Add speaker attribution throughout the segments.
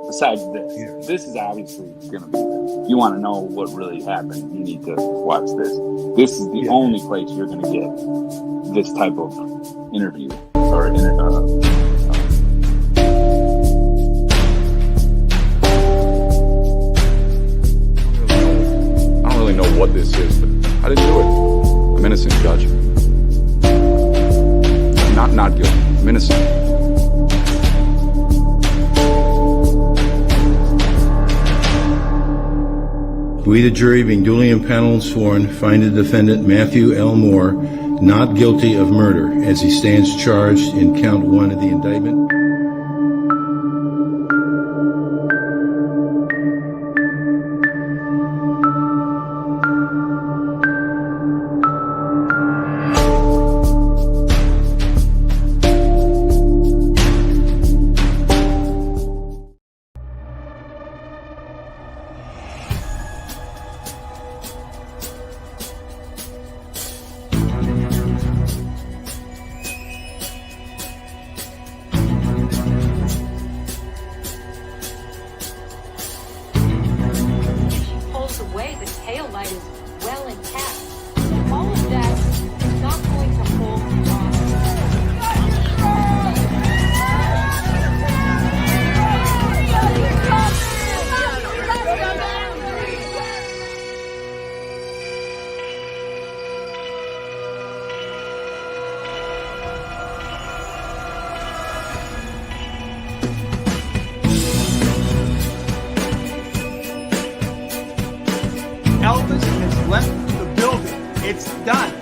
Speaker 1: besides this is obviously going to be, you want to know what really happened, you need to watch this. This is the only place you're going to get this type of interview or
Speaker 2: I don't really know what this is, but I didn't do it. I'm innocent, Judge. I'm not guilty. I'm innocent.
Speaker 3: We, the jury, being duly impaneled and sworn, find the defendant Matthew L. Moore not guilty of murder as he stands charged in count 1 of the indictment.
Speaker 4: Elvis has left the building. It's done.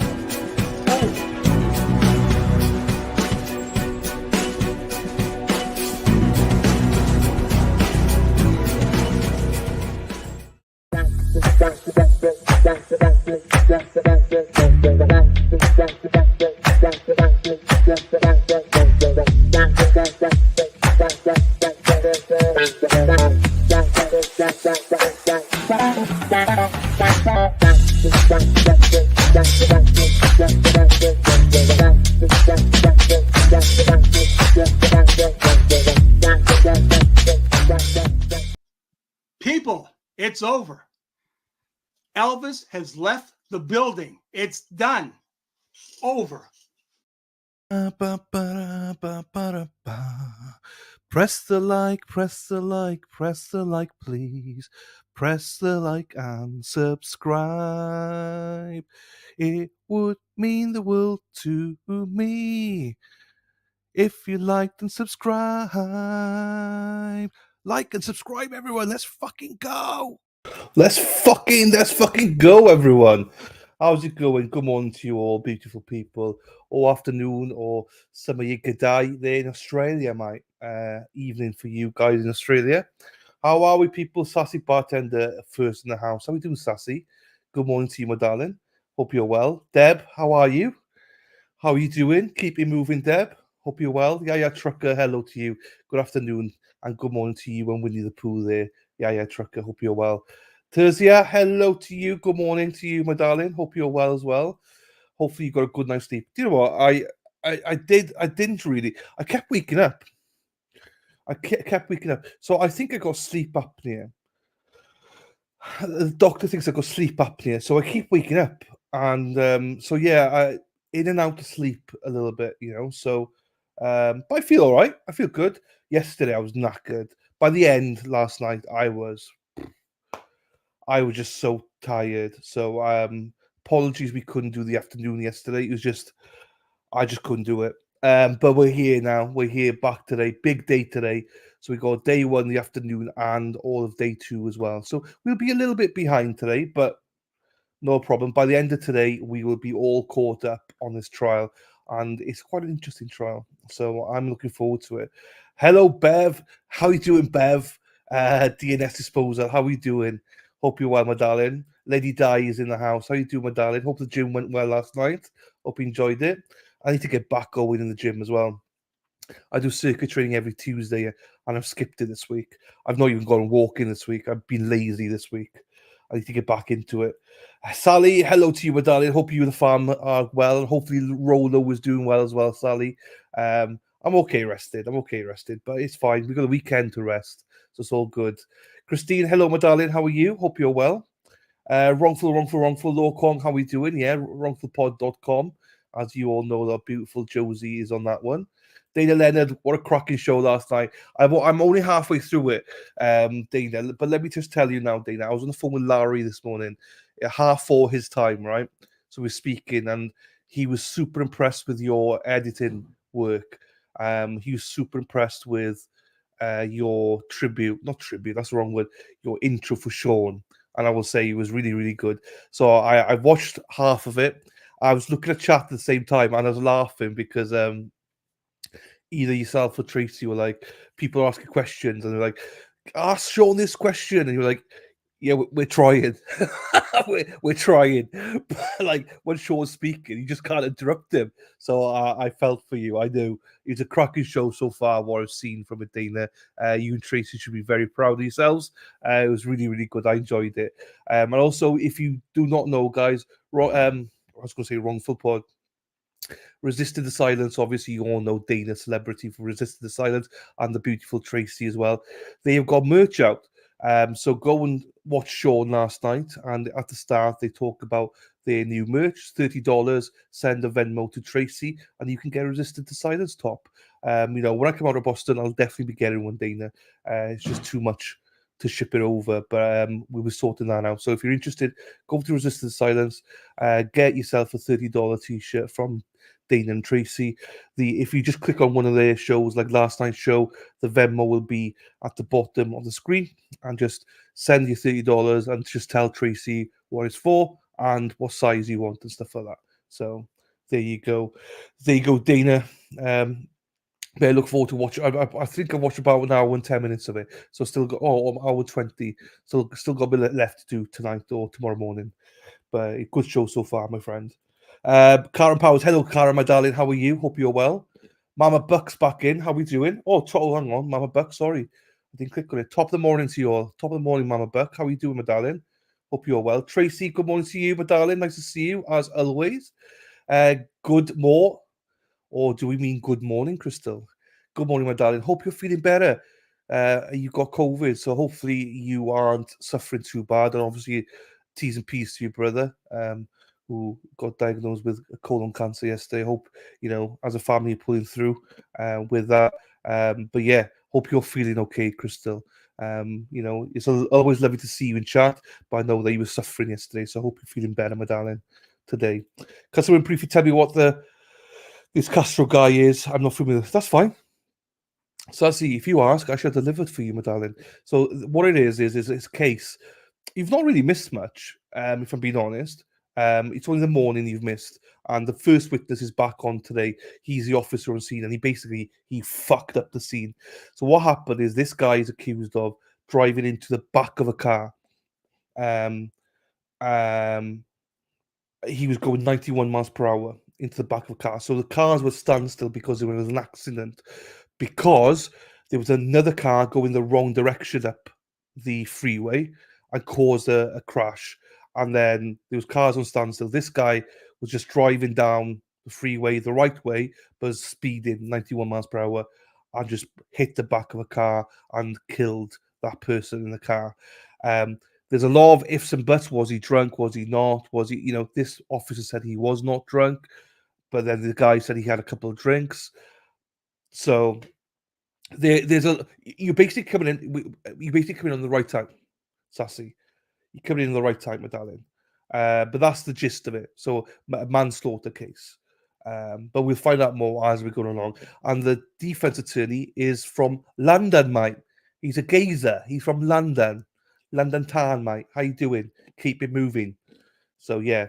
Speaker 4: People, it's over. Elvis has left the building. It's done. Over.
Speaker 5: Press the like, press the like, press the like, please. Press the like and subscribe. It would mean the world to me if you liked and subscribe. Like and subscribe, everyone. Let's fucking go. Let's fucking go, everyone. How's it going? Good morning to you all, beautiful people. Or afternoon, or some of you good day there in Australia, mate. Evening for you guys in Australia. How are we, people? Sassy bartender first in the house. How are we doing, Sassy? Good morning to you, my darling. Hope you're well. Deb, how are you? How are you doing? Keep it moving, Deb. Hope you're well. Yeah, Trucker, hello to you. Good afternoon and good morning to you and Winnie the Pooh there. Yeah, Trucker, hope you're well. Terzia, hello to you. Good morning to you, my darling. Hope you're well as well. Hopefully you got a good night's sleep. Do you know what? I didn't really. I kept waking up. So I think I got sleep apnea. The doctor thinks I got sleep apnea. So I keep waking up. And so yeah, I in and out of sleep a little bit, you know. So but I feel all right. I feel good. Yesterday I was knackered. By the end last night, I was just so tired. So apologies we couldn't do the afternoon yesterday. It was just I just couldn't do it. But we're here now. We're here back today. Big day today. So we got day 1 in the afternoon and all of day 2 as well. So we'll be a little bit behind today, but no problem. By the end of today, we will be all caught up on this trial. And it's quite an interesting trial. So I'm looking forward to it. Hello, Bev. How you doing, Bev? DNS Disposal. How are you doing? Hope you're well, my darling. Lady Di is in the house. How you doing, my darling? Hope the gym went well last night. Hope you enjoyed it. I need to get back going in the gym as well. I do circuit training every Tuesday, and I've skipped it this week. I've not even gone walking this week. I've been lazy this week. I need to get back into it. Sally, hello to you, my darling. Hope you and the farm are well, and hopefully Rolo was doing well as well, Sally. I I'm okay rested. But it's fine. We've got a weekend to rest, so it's all good. Christine, hello, my darling. How are you? Hope you're well. Wrongful. Law Kong, how we doing? Yeah, wrongfulpod.com. As you all know, that beautiful Josie is on that one. Dana Leonard, what a cracking show last night. I'm only halfway through it, Dana. But let me just tell you now, Dana. I was on the phone with Larry this morning at 4:30 his time, right? So we're speaking, and he was super impressed with your editing work. He was super impressed with your not tribute, that's the wrong word, your intro for Sean. And I will say it was really, really good. So I watched half of it. I was looking at chat at the same time, and I was laughing because either yourself or Tracy were like, people are asking questions, and they're like, ask Sean this question, and you're like, yeah, we're trying. we're trying. But like when Sean's speaking, you just can't interrupt him. So I felt for you. I know it's a cracking show so far, what I've seen from it, Dana. You and Tracy should be very proud of yourselves. It was really, really good. I enjoyed it. And also, if you do not know, guys, I was going to say Wrongful Pod. Resisted the Silence, obviously you all know Dana, celebrity for Resisted the Silence, and the beautiful Tracy as well. They have got merch out. So go and watch Sean last night, and at the start they talk about their new merch, $30. Send a Venmo to Tracy, and you can get a Resisted the Silence top. When I come out of Boston, I'll definitely be getting one, Dana. It's just too much to ship it over, but we were sorting that out. So if you're interested, go to Resisted the Silence, get yourself a $30 t-shirt from Dana and Tracy. If you just click on one of their shows, like last night's show, the Venmo will be at the bottom of the screen, and just send you $30 and just tell Tracy what it's for and what size you want and stuff like that. So there you go, Dana. But I look forward to watching. I think I watched about an hour and 10 minutes of it, so still got hour 20. So still got a bit left to do tonight or tomorrow morning. But a good show so far, my friend. Karen Powers, hello, Karen, my darling. How are you? Hope you're well. Mama Buck's back in. How we doing? Hang on, Mama Buck. Sorry, I didn't click on it. Top of the morning to you all. Top of the morning, Mama Buck. How are you doing, my darling? Hope you're well. Tracy, good morning to you, my darling. Nice to see you as always. Good more, or do we mean good morning, Crystal? Good morning, my darling. Hope you're feeling better. You got COVID, so hopefully you aren't suffering too bad. And obviously, T's and P's to your brother, who got diagnosed with colon cancer yesterday. Hope, as a family, you're pulling through with that. But yeah, hope you're feeling okay, Crystal. It's always lovely to see you in chat, but I know that you were suffering yesterday, so I hope you're feeling better, my darling, today. Customer and briefly tell me what this Castro guy is. I'm not familiar. That's fine. So if you ask, I shall deliver it for you, my darling. So what it is it's a case. You've not really missed much, if I'm being honest. It's only the morning you've missed, and the first witness is back on today. He's the officer on scene, and he fucked up the scene. So what happened is this guy is accused of driving into the back of a car. He was going 91 miles per hour into the back of a car. So the cars were standstill because there was an accident, because there was another car going the wrong direction up the freeway and caused a crash. And then there was cars on standstill. This guy was just driving down the freeway the right way, but was speeding 91 miles per hour, and just hit the back of a car and killed that person in the car. There's a lot of ifs and buts. Was he drunk? Was he not? Was he, this officer said he was not drunk, but then the guy said he had a couple of drinks. So you're basically coming in on the right time, Sassy. You're coming in the right time, my darling. But that's the gist of it. So a manslaughter case. But we'll find out more as we go along. And the defense attorney is from London, mate. He's a geezer. He's from London. London town, mate. How you doing? Keep it moving. So yeah.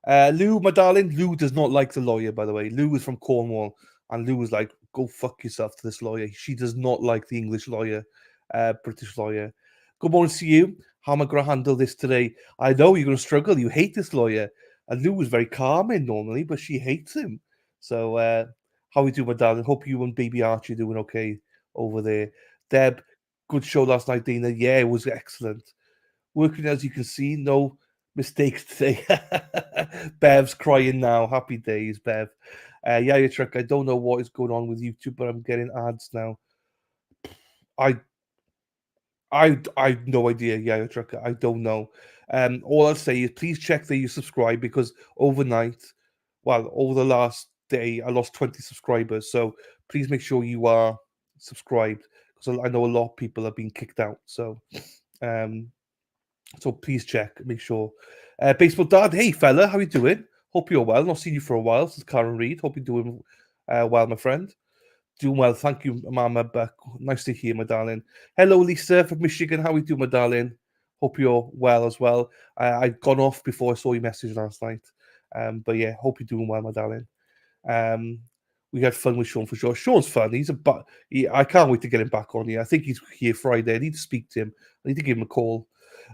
Speaker 5: Lou, my darling. Lou does not like the lawyer, by the way. Lou is from Cornwall, and Lou was like, go fuck yourself to this lawyer. She does not like the English lawyer, British lawyer. Good morning to you. How am I going to handle this today? I know you're going to struggle. You hate this lawyer. And Lou was very calming normally, but she hates him. So how we do, my darling? Hope you and baby Archie are doing okay over there. Deb, good show last night, Dina. Yeah, it was excellent. Working, as you can see, no mistakes today. Bev's crying now. Happy days, Bev. Yeah, your trick. I don't know what is going on with YouTube, but I'm getting ads now. I've no idea, yeah, Trucker. I don't know. All I'll say is please check that you subscribe because overnight, well, over the last day, I lost 20 subscribers. So please make sure you are subscribed because I know a lot of people have been kicked out. Um, so please check, make sure. Baseball Dad, hey fella, how you doing? Hope you're well. Not seen you for a while since Karen Reed. Hope you're doing well, my friend. Doing well, thank you, Mama Buck. Nice to hear, my darling. Hello, Lisa from Michigan. How are you doing, my darling? Hope you're well as well. I'd gone off before I saw your message last night. But yeah, hope you're doing well, my darling. We had fun with Sean for sure. Sean's fun. I can't wait to get him back on here. I think he's here Friday. I need to speak to him. I need to give him a call.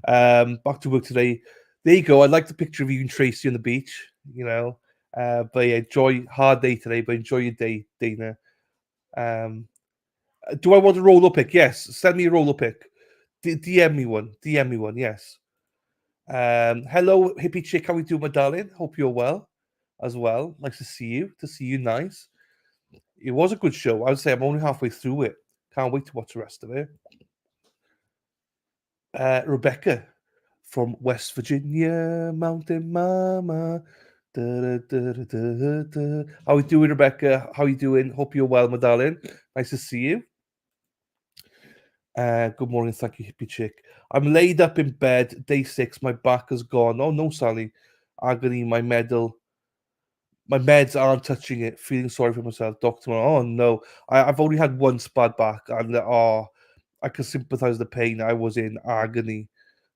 Speaker 5: Back to work today. There you go. I like the picture of you and Tracy on the beach, you know. But yeah, hard day today, but enjoy your day, Dana. Do I want a roller pick? Yes. Send me a roller pick. DM me one. DM me one. Yes. Hello, hippie chick. How we doing, my darling? Hope you're well as well. Nice to see you. To see you. Nice. It was a good show. I would say I'm only halfway through it. Can't wait to watch the rest of it. Rebecca from West Virginia, Mountain Mama. Da, da, da, da, da. How we doing, Rebecca? How you doing? Hope you're well, my darling. Nice to see you. Good morning, thank you, hippie chick. I'm laid up in bed, day 6. My back has gone. Oh no, Sally, agony. My meds aren't touching it. Feeling sorry for myself, doctor. Oh no, I've only had one bad back, and I can sympathise with the pain. I was in agony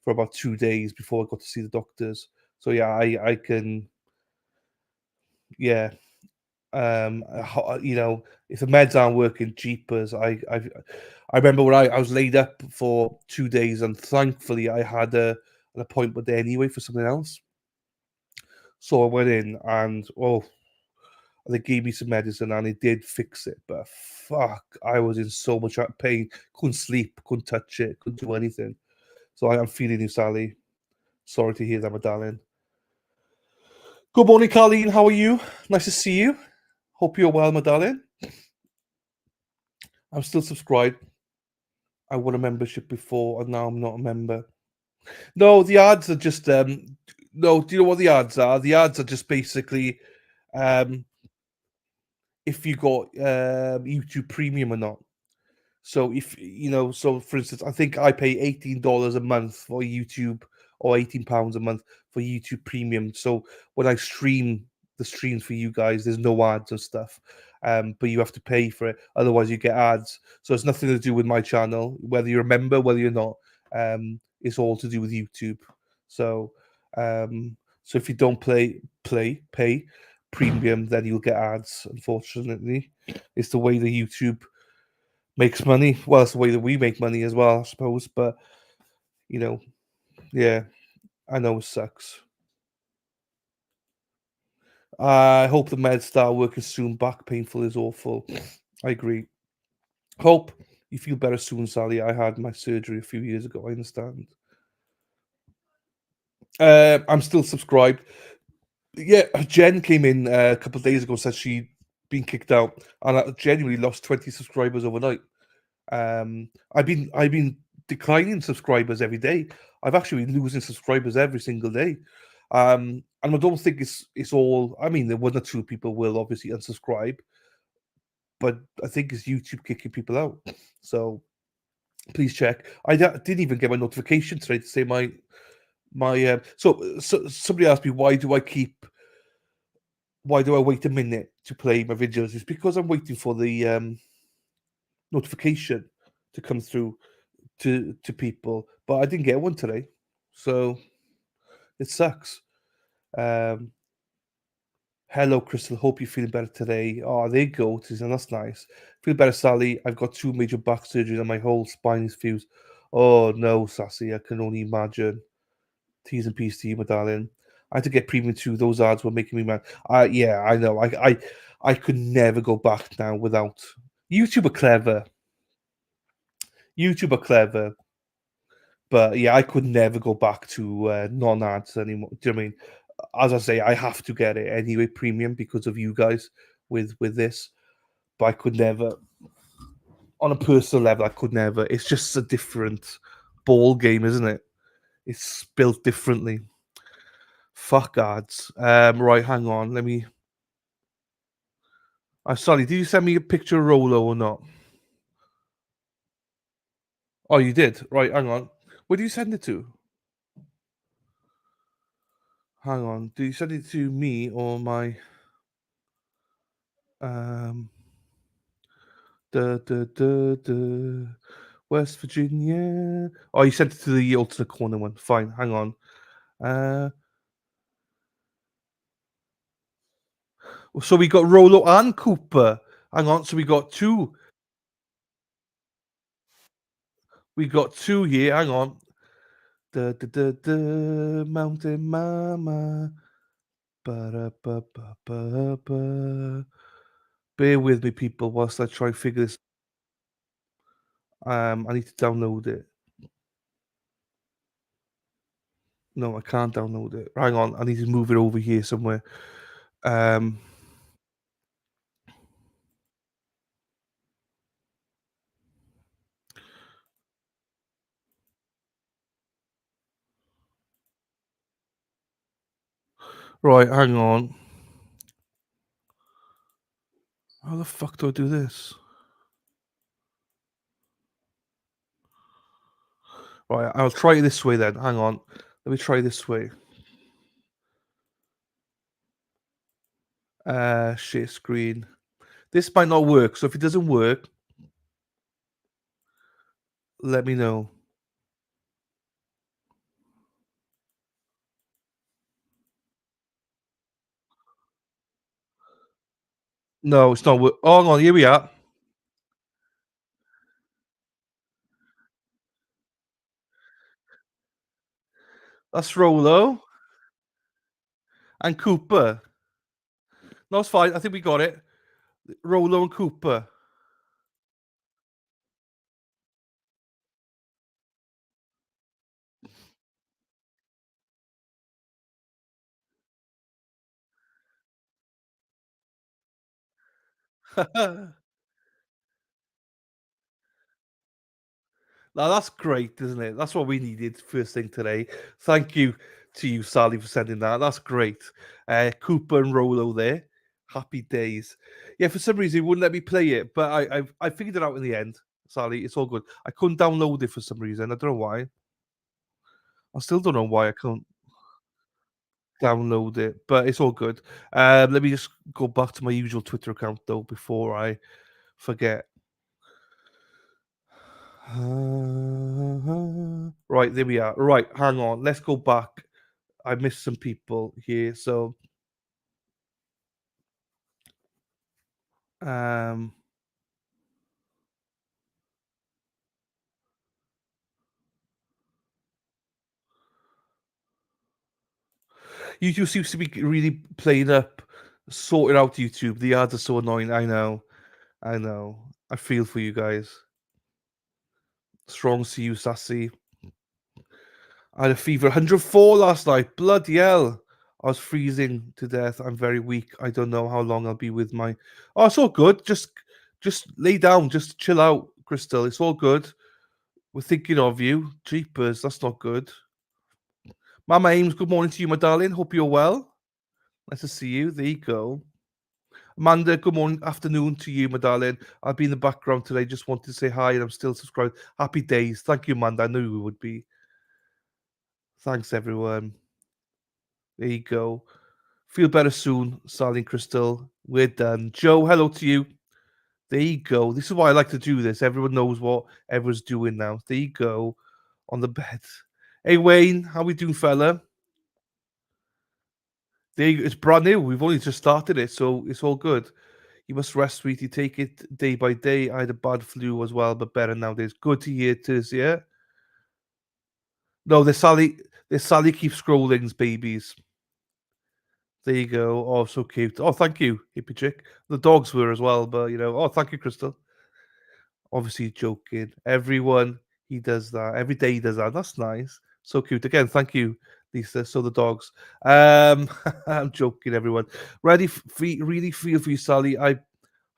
Speaker 5: for about 2 days before I got to see the doctors. So yeah, I can. Yeah, you know, if the meds aren't working, jeepers. I remember when I was laid up for 2 days, and thankfully I had an appointment there anyway for something else. So I went in, and they gave me some medicine, and it did fix it. But fuck, I was in so much pain. Couldn't sleep, couldn't touch it, couldn't do anything. So I am feeling you, Sally. Sorry to hear that, my darling. Good morning, Colleen. How are you? Nice to see you. Hope you're well, my darling. I'm still subscribed. I won a membership before, and now I'm not a member. No, the ads are just no. Do you know what the ads are? The ads are just basically if you got YouTube Premium or not. So if you know, so for instance, I think I pay $18 a month for YouTube, or £18 a month for YouTube Premium. So when I stream the streams for you guys, there's no ads and stuff. But you have to pay for it, otherwise you get ads. So it's nothing to do with my channel, whether you're a member, whether you're not. It's all to do with YouTube. So so if you don't pay premium, then you'll get ads. Unfortunately, it's the way the YouTube makes money. Well, it's the way that we make money as well, I suppose. But you know, yeah, I know it sucks. I hope the meds start working soon. Back painful is awful. I agree. Hope you feel better soon, Sally. I had my surgery a few years ago. I understand. I'm still subscribed. Yeah, Jen came in a couple of days ago, said she'd been kicked out, and I genuinely lost 20 subscribers overnight. I've been declining subscribers every day. I've actually been losing subscribers every single day. And I don't think it's all. I mean, one or two people will obviously unsubscribe, but I think it's YouTube kicking people out. So please check. I didn't even get my notification today to say my. So somebody asked me why do I wait a minute to play my videos? It's because I'm waiting for the notification to come through to people, but I didn't get one today, so it sucks. Hello, Crystal. Hope you're feeling better today. Oh, there you go. And that's nice. Feel better, Sally. I've got 2 major back surgeries and my whole spine is fused. Oh no, Sassy. I can only imagine. T's and P's to you, my darling. I had to get premium too. Those ads were making me mad. Yeah, I know. I could never go back now without. YouTube are clever. But yeah, I could never go back to non-ads anymore. Do you know what I mean? As I say, I have to get it anyway, premium, because of you guys. with this, but I could never, on a personal level, I could never. It's just a different ball game, isn't it? It's built differently. Fuck ads. Right, hang on. Let me. I'm sorry. Did you send me a picture of Rolo or not? Oh, you did. Right, hang on. Where do you send it to? Hang on. Do you send it to me or my um the West Virginia? Oh, you sent it to the alternate corner one. Fine. Hang on. So we got Rolo and Cooper. Hang on. So we got two. We got two here. Hang on. The Mountain Mama. Ba-da-ba-ba-ba-ba. Bear with me, people, whilst I try and figure this. I need to download it. No, I can't download it. Hang on, I need to move it over here somewhere. Um, right, hang on. How the fuck do I do this? Right, I'll try it this way then. Hang on. Let me try this way. Share screen. This might not work, so if it doesn't work, let me know. No, it's not. Oh, hang on. Here we are. That's Rolo and Cooper. No, it's fine. I think we got it. Rolo and Cooper. Now that's great, isn't it? That's what we needed first thing today. Thank you to you, Sally, for sending that. That's great. Cooper and Rolo there. Happy days. Yeah, for some reason it wouldn't let me play it, but I figured it out in the end. Sally, it's all good. I couldn't download it for some reason. I don't know why. I still don't know why I can't download it, but it's all good. Let me just go back to my usual Twitter account though before I forget. Right, there we are. Right, hang on. Let's go back. I missed some people here. So, um, YouTube seems to be really playing up, sorting out YouTube. The ads are so annoying. I know. I know. I feel for you guys. Strong see you, Sassy. I had a fever 104 last night. Bloody hell. I was freezing to death. I'm very weak. I don't know how long I'll be with my. Oh, it's all good. Just lay down. Just chill out, Crystal. It's all good. We're thinking of you. Jeepers, that's not good. Mama Ames, good morning to you, my darling. Hope you're well. Nice to see you. There you go. Amanda, good morning, afternoon to you, my darling. I'll be in the background today. Just wanted to say hi, and I'm still subscribed. Happy days. Thank you, Amanda. I knew we would be. Thanks, everyone. There you go. Feel better soon, Sally and Crystal. We're done. Joe, hello to you. There you go. This is why I like to do this. Everyone knows what everyone's doing now. There you go. On the bed. Hey, Wayne, how we doing, fella? It's brand new. We've only just started it, so it's all good. You must rest, sweetie. Take it day by day. I had a bad flu as well, but better nowadays. Good to hear, Tiz, yeah? No, the Sally keeps scrolling, babies. There you go. Oh, so cute. Oh, thank you, hippie chick. The dogs were as well, but oh, thank you, Crystal. Obviously joking. Everyone, he does that. Every day he does that. That's nice. So cute. Again, thank you, Lisa. So the dogs. I'm joking, everyone. Really feel for you, Sally. I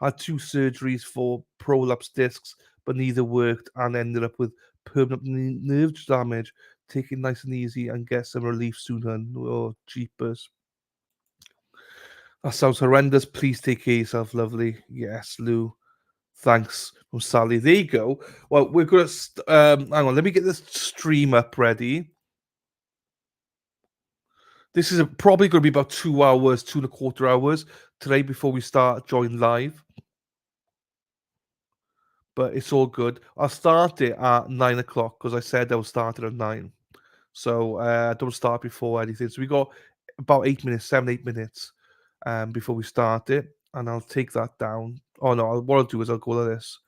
Speaker 5: had 2 surgeries for prolapse discs, but neither worked and ended up with permanent nerve damage. Take it nice and easy and get some relief soon, hun. Oh, jeepers. That sounds horrendous. Please take care of yourself, lovely. Yes, Lou. Thanks from Sally. There you go. Well, we're going to... hang on, let me get this stream up ready. This is probably going to be about 2 hours, 2.25 hours today before we start join live. But it's all good. I'll start it at 9 o'clock because I said I will start it at 9. So I don't start before anything. So we got about 8 minutes, 8 minutes before we start it. And I'll take that down. Oh, no, what I'll do is I'll go like this.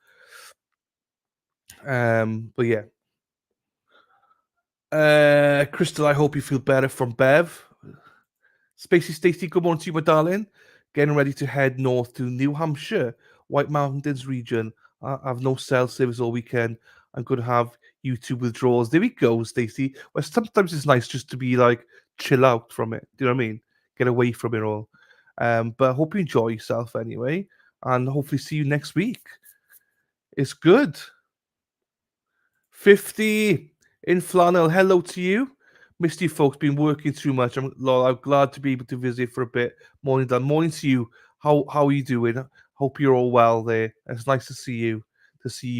Speaker 5: But yeah. Crystal, I hope you feel better from Bev. Spacey Stacey, good morning to you, my darling. Getting ready to head north to New Hampshire, White Mountains region. I have no cell service all weekend. I'm going to have YouTube withdrawals. There we go, Stacey. Well, sometimes it's nice just to be like chill out from it. Do you know what I mean? Get away from it all. But I hope you enjoy yourself anyway, and hopefully see you next week. It's good. 50 in flannel. Hello to you. Missed you folks, been working too much. I'm glad to be able to visit for a bit. Morning, Dan. Morning to you. How are you doing? Hope you're all well there. It's nice to see you.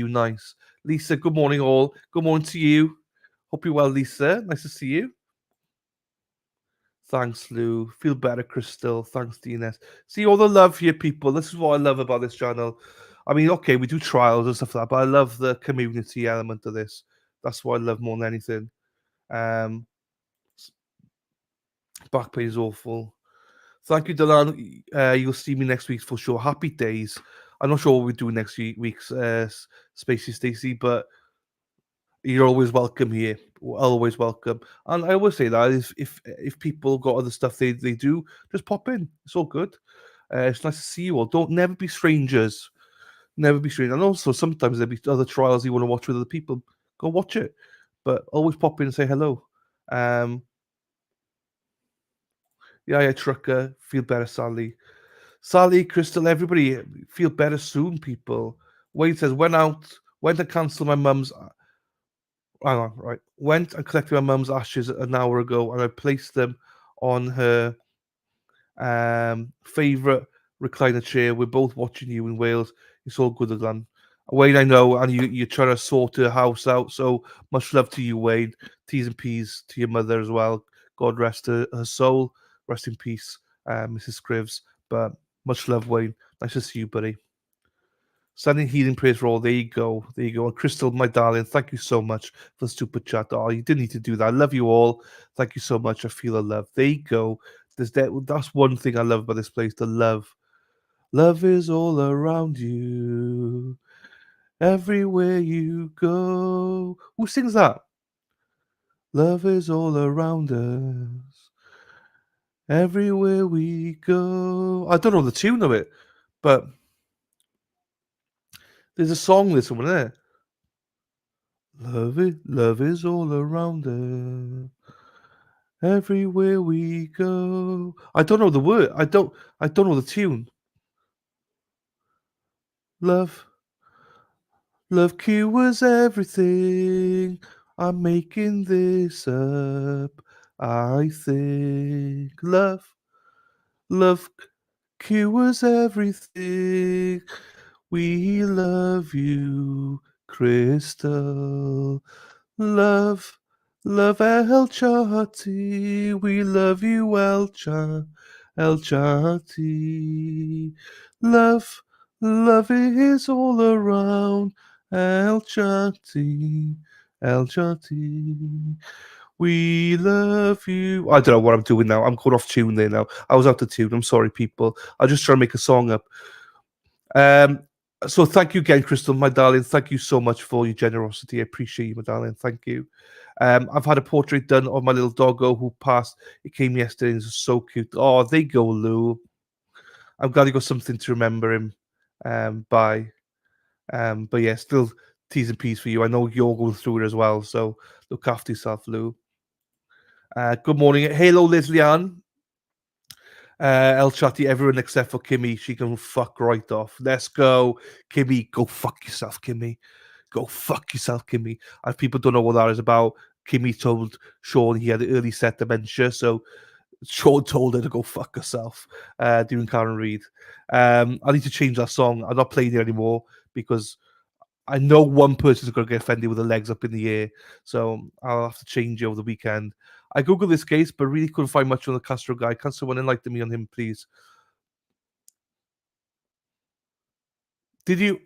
Speaker 5: Nice. Lisa, good morning all. Good morning to you. Hope you're well, Lisa. Nice to see you. Thanks, Lou. Feel better, Crystal. Thanks, DNS. See all the love here, people. This is what I love about this channel. I mean, okay, we do trials and stuff like that, but I love the community element of this. That's what I love more than anything. Back pay is awful. Thank you, Delan. You'll see me next week for sure. Happy days. I'm not sure what we're doing next week's Spacey Stacey, but you're always welcome here. Always welcome. And I always say that if people got other stuff they do, just pop in. It's all good. It's nice to see you all. Don't never be strangers. Never be strangers. And also sometimes there'll be other trials you want to watch with other people. Go watch it. But always pop in and say hello. Yeah, Trucker. Feel better, Sally. Sally, Crystal, everybody, feel better soon, people. Wade says, went to cancel my mum's. Hang on, right. Went and collected my mum's ashes an hour ago, and I placed them on her favourite recliner chair. We're both watching you in Wales. It's all good, Alan. Wayne, I know, and you're trying to sort her house out. So much love to you, Wayne. T's and P's to your mother as well. God rest her soul. Rest in peace, Mrs. Scrivs. But much love, Wayne. Nice to see you, buddy. Sending healing praise for all. There you go. There you go. And Crystal, my darling, thank you so much for the super chat. Oh, you didn't need to do that. I love you all. Thank you so much. I feel the love. There you go. That's one thing I love about this place. The love. Love is all around you. Everywhere you go. Who sings that? Love is all around us. Everywhere we go. I don't know the tune of it, but there's a song this one there. Love is all around us. Everywhere we go. I don't know the word. I don't know the tune. Love cures everything. I'm making this up. I think love cures everything. We love you, Crystal. Love El Chati. We love you, El Chati. Love is all around. El Chati. We love you. I don't know what I'm doing now. I'm going off tune there now. I was out of tune. I'm sorry, people. I just try to make a song up. So thank you again, Crystal, my darling. Thank you so much for your generosity. I appreciate you, my darling. Thank you. I've had a portrait done of my little doggo who passed. It came yesterday and it's so cute. Oh, there you go, Lou. I'm glad you got something to remember him by. But yeah, still T's and P's for you. I know you're going through it as well. So look after yourself, Lou. Good morning. Hello, Lesley Ann. El Chatty, everyone except for Kimmy. She can fuck right off. Let's go. Kimmy, go fuck yourself, Kimmy. Go fuck yourself, Kimmy. If people don't know what that is about, Kimmy told Sean he had early set dementia, so Sean told her to go fuck herself during Karen Reid. I need to change that song. I'm not playing it anymore because I know one person's going to get offended with the legs up in the air, so I'll have to change it over the weekend. I googled this case, but really couldn't find much on the Castro guy. Can someone enlighten me on him, please? Did you?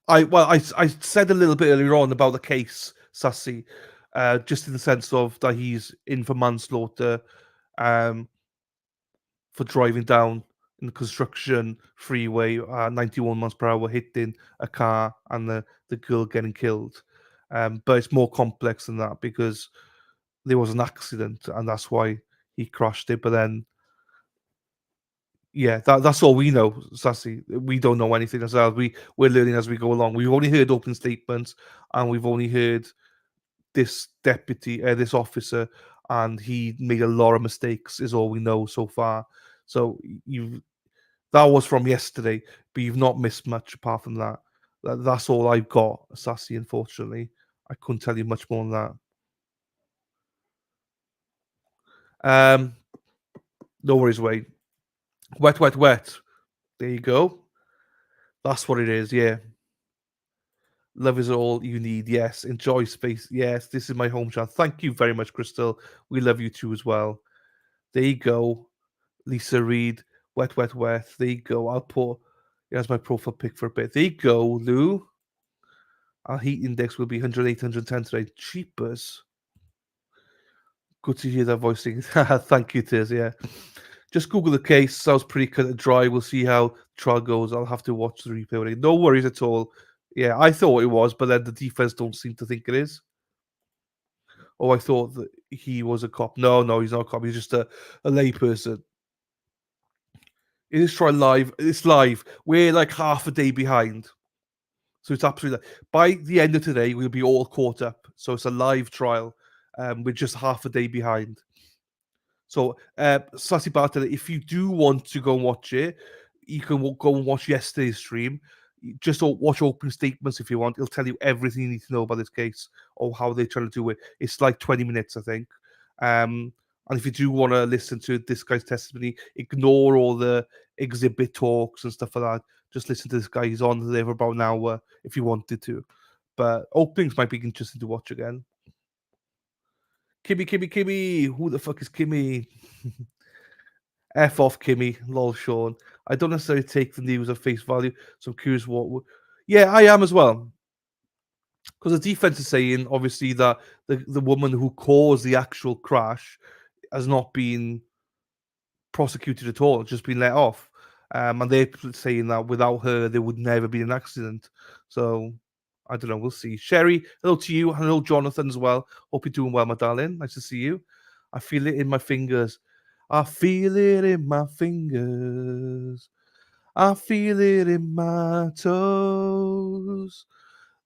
Speaker 5: I said a little bit earlier on about the case, Sassy, just in the sense of that he's in for manslaughter, for driving down in the construction freeway, 91 miles per hour, hitting a car and the girl getting killed. But it's more complex than that because there was an accident and that's why he crashed it. But then, yeah, that's all we know, Sassy. We don't know anything ourselves. We're learning as we go along. We've only heard open statements and we've only heard this deputy, this officer, and he made a lot of mistakes, is all we know so far. So that was from yesterday, but you've not missed much apart from that. That's all I've got, Sassy, unfortunately. I couldn't tell you much more than that. No worries, Wade. Wet, wet, wet. There you go. That's what it is, yeah. Love is all you need. Yes. Enjoy space. Yes. This is my home channel. Thank you very much, Crystal. We love you too as well. There you go. Lisa Reed. Wet, wet, wet. There you go. I'll put here's my profile pic for a bit. There you go, Lou. Our heat index will be 108, 110 today. Cheapers. Good to hear that voicing. Thank you, Tiz. Yeah. Just Google the case. Sounds pretty cut and dry. We'll see how trial goes. I'll have to watch the replay. No worries at all. Yeah, I thought it was, but then the defense don't seem to think it is. Oh, I thought that he was a cop. No, he's not a cop. He's just a layperson. It is trial live. It's live. We're like half a day behind. So it's absolutely by the end of today, we'll be all caught up. So it's a live trial. We're just half a day behind. So, Sassy Barton, if you do want to go and watch it, you can go and watch yesterday's stream. Just watch open statements if you want. It'll tell you everything you need to know about this case or how they're trying to do it. It's like 20 minutes, I think. And if you do want to listen to this guy's testimony, ignore all the exhibit talks and stuff like that. Just listen to this guy. He's on there for about an hour if you wanted to. But openings might be interesting to watch again. Kimmy. Who the fuck is Kimmy? F off, Kimmy. Lol, Sean. I don't necessarily take the news at face value, so I'm curious what. Yeah, I am as well. Because the defense is saying, obviously, that the woman who caused the actual crash has not been prosecuted at all, just been let off. And they're saying that without her, there would never be an accident. So I don't know. We'll see. Sherry, hello to you. Hello, Jonathan, as well. Hope you're doing well, my darling. Nice to see you. I feel it in my fingers. I feel it in my fingers. I feel it in my toes.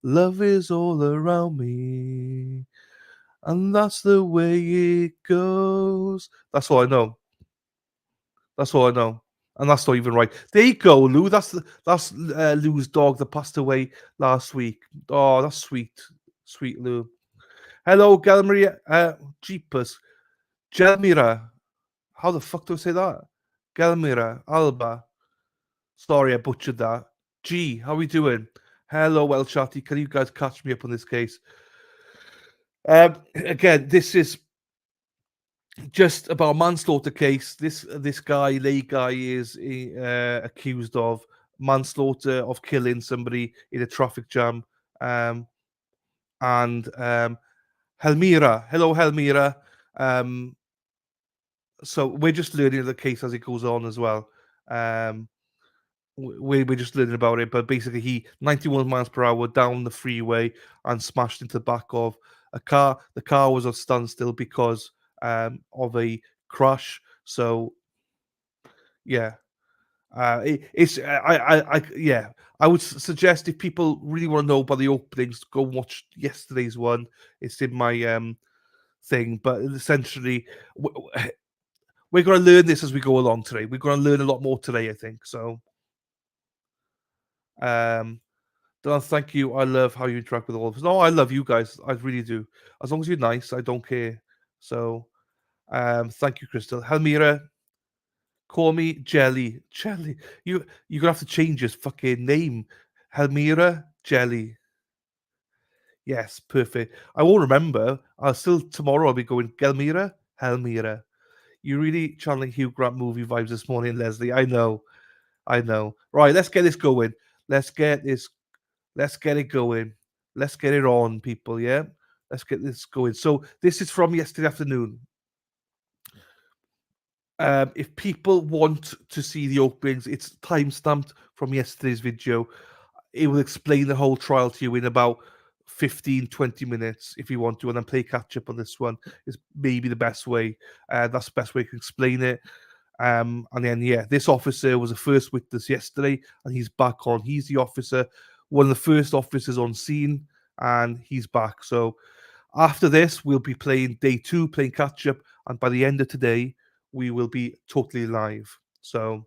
Speaker 5: Love is all around me. And that's the way it goes. That's all I know. That's all I know. And that's not even right. There you go, Lou. That's Lou's dog that passed away last week. Oh, that's sweet. Sweet Lou. Hello, Galmaria. Jeepers. Gelmira. How the fuck do I say that? Gelmira. Alba. Sorry, I butchered that. G, how are we doing? Hello, El Chatty. Can you guys catch me up on this case? Again, this is just about a manslaughter case. This guy, Lay guy, is accused of manslaughter, of killing somebody in a traffic jam. And Helmira. Hello, Helmira. So we're just learning the case as it goes on as well. We're just learning about it, but basically he 91 miles per hour down the freeway and smashed into the back of a car. The car was on standstill because of a crash. So yeah, I would suggest if people really want to know about the openings, go watch yesterday's one. It's in my thing, but essentially, we're going to learn this as we go along today. We're going to learn a lot more today, I think. So, Don, thank you. I love how you interact with all of us. No, I love you guys. I really do. As long as you're nice, I don't care. So, thank you, Crystal. Helmira, call me Jelly. Jelly. You're going to have to change your fucking name. Helmira Jelly. Yes, perfect. I won't remember. Tomorrow I'll be going Helmira. You really channeling Hugh Grant movie vibes this morning, Lesley. I know. Right, let's get this going. Let's get it going. Let's get it on, people, yeah? Let's get this going. So this is from yesterday afternoon. If people want to see the openings, it's time-stamped from yesterday's video. It will explain the whole trial to you in about 15-20 minutes if you want to, and then play catch up on this one is maybe the best way. That's the best way to explain it. And then this officer was the first witness yesterday, and he's back on. He's the officer, one of the first officers on scene, and he's back. So after this, we'll be playing day 2, playing catch up, and by the end of today, we will be totally live. So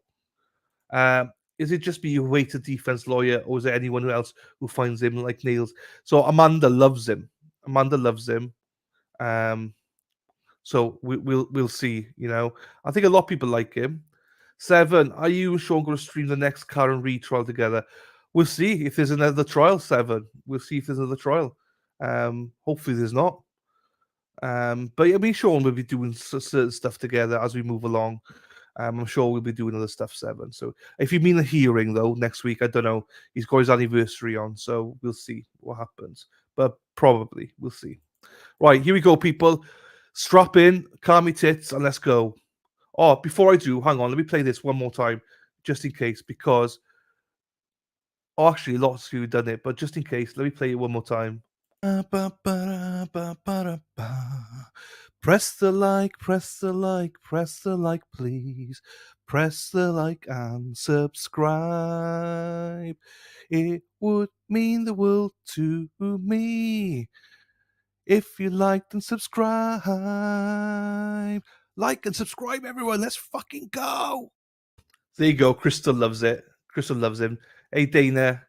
Speaker 5: is it just me who hates a defense lawyer, or is there anyone else who finds him like nails? So Amanda loves him. So we'll see. You know, I think a lot of people like him. 7, are you and Sean going to stream the next Karen Reed trial together? We'll see if there's another trial. 7, we'll see if there's another trial. Hopefully there's not. But yeah, me and Sean will be doing certain stuff together as we move along. I'm sure we'll be doing other stuff. 7. So if you mean a hearing though next week, I don't know. He's got his anniversary on, so we'll see what happens. But probably we'll see. Right, here we go, people. Strap in, calm your tits, and let's go. Oh, before I do, hang on, let me play this one more time, just in case, because actually lots of you have done it, but just in case, let me play it one more time. Press the like, please. Press the like and subscribe. It would mean the world to me if you liked and subscribe. Like and subscribe, everyone. Let's fucking go. There you go. Crystal loves it. Crystal loves him. Hey, Dana.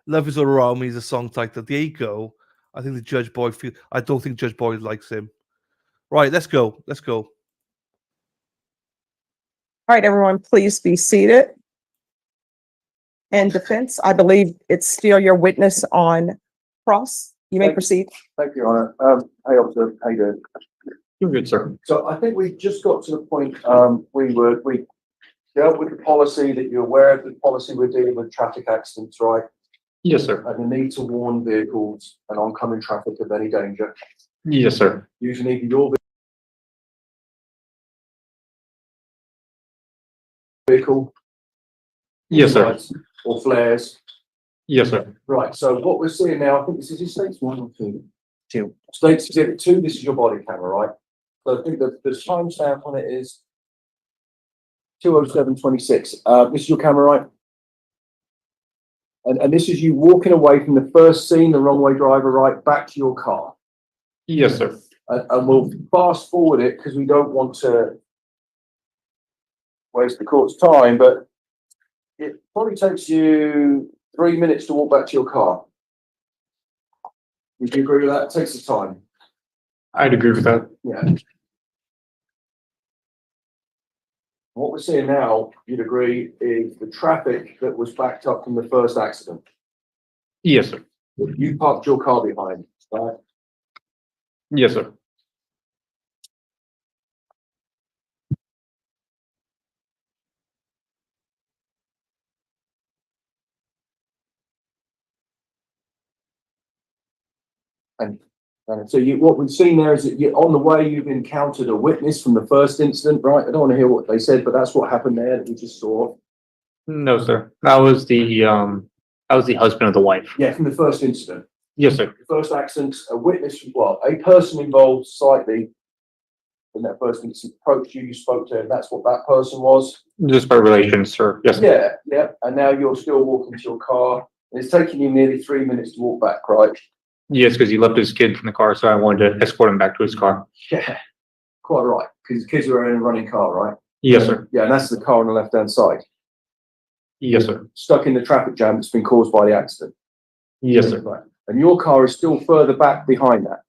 Speaker 5: Love is all around me is a song title. There you go. I think the Judge Boyd I don't think Judge Boyd likes him. Right, let's go.
Speaker 6: All right, everyone, please be seated. And defense, I believe it's still your witness on cross. You may proceed.
Speaker 7: Thank you, Your Honor. Hey, officer, how you doing?
Speaker 8: You're good, sir.
Speaker 7: So I think we just got to the point, we dealt with the policy that you're aware of the policy we're dealing with traffic accidents, right?
Speaker 8: Yes, sir.
Speaker 7: And the need to warn vehicles and oncoming traffic of any danger.
Speaker 8: Yes, sir.
Speaker 7: Using either your vehicle.
Speaker 8: Yes, sir.
Speaker 7: Or flares.
Speaker 8: Yes, sir.
Speaker 7: Right, so what we're seeing now, I think this is your states 1 or 2. 2. States exhibit 2, this is your body camera, right? So I think the timestamp on it is 2:07:26. This is your camera, right? And this is you walking away from the first scene, the wrong way driver, right, back to your car.
Speaker 8: Yes, sir.
Speaker 7: And we'll fast forward it because we don't want to waste the court's time, but it probably takes you 3 minutes to walk back to your car. Would you agree with that? It takes the time.
Speaker 8: I'd agree with that.
Speaker 7: Yeah. What we're seeing now, you'd agree, is the traffic that was backed up from the first accident.
Speaker 8: Yes, sir.
Speaker 7: You parked your car behind, right?
Speaker 8: Yes, sir.
Speaker 7: And so what we've seen there is that on the way you've encountered a witness from the first incident, right? I don't want to hear what they said, but that's what happened there that we just saw.
Speaker 8: No, sir. That was the husband of the wife.
Speaker 7: Yeah, from the first incident.
Speaker 8: Yes, sir.
Speaker 7: The first accident, a witness, well, a person involved slightly in that first incident approached you, you spoke to him, that's what that person was.
Speaker 8: Just by relation, sir. Yes, sir.
Speaker 7: Yeah, yeah. And now you're still walking to your car. And it's taking you nearly 3 minutes to walk back, right?
Speaker 8: Yes, because he left his kids in the car, so I wanted to escort him back to his car.
Speaker 7: Yeah, quite right, because the kids were in a running car, right?
Speaker 8: Yes, sir.
Speaker 7: Yeah, and that's the car on the left-hand side.
Speaker 8: Yes, sir.
Speaker 7: Stuck in the traffic jam that's been caused by the accident.
Speaker 8: Yes, sir.
Speaker 7: Right. And your car is still further back behind that.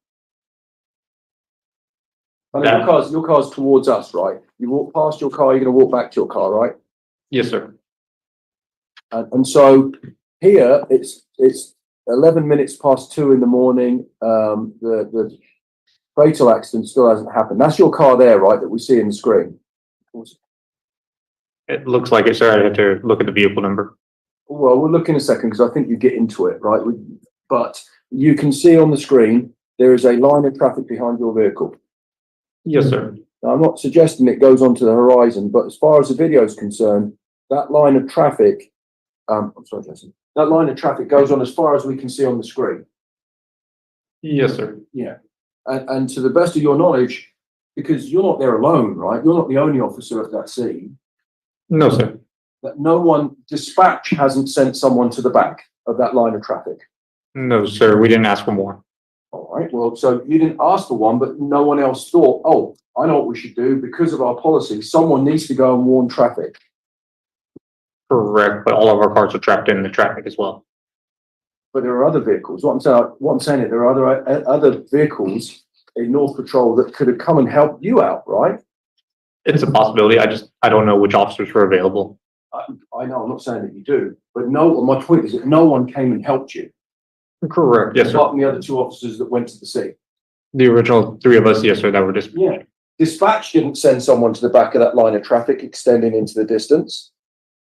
Speaker 7: I mean, your car's towards us, right? You walk past your car, you're going to walk back to your car, right?
Speaker 8: Yes, sir.
Speaker 7: And so here it's 11 minutes past 2 in the morning. The fatal accident still hasn't happened. That's your car there, right? That we see in the screen.
Speaker 8: It looks like it, sir. I had to look at the vehicle number.
Speaker 7: Well, we'll look in a second because I think you get into it, right? But you can see on the screen there is a line of traffic behind your vehicle.
Speaker 8: Yes, sir.
Speaker 7: Now, I'm not suggesting it goes onto the horizon, but as far as the video is concerned, that line of traffic, I'm sorry, Jason, that line of traffic goes on as far as we can see on the screen.
Speaker 8: Yes, sir.
Speaker 7: Yeah. And to the best of your knowledge, because you're not there alone, right? You're not the only officer at that scene.
Speaker 8: No, sir.
Speaker 7: That no one, dispatch hasn't sent someone to the back of that line of traffic.
Speaker 8: No, sir. We didn't ask for more.
Speaker 7: All right. Well, so you didn't ask for one, but no one else thought, oh, I know what we should do because of our policy. Someone needs to go and warn traffic.
Speaker 8: Correct, but all of our cars are trapped in the traffic as well.
Speaker 7: But there are other vehicles. What I'm saying is there are other vehicles in North Patrol that could have come and helped you out, right?
Speaker 8: It's a possibility. I don't know which officers were available.
Speaker 7: I know. I'm not saying that you do, but my point is that no one came and helped you.
Speaker 8: Correct. Yes, sir.
Speaker 7: Apart from the other 2 officers that went to the scene.
Speaker 8: The original 3 of us, yes, sir, that were just.
Speaker 7: Yeah. Dispatch didn't send someone to the back of that line of traffic extending into the distance.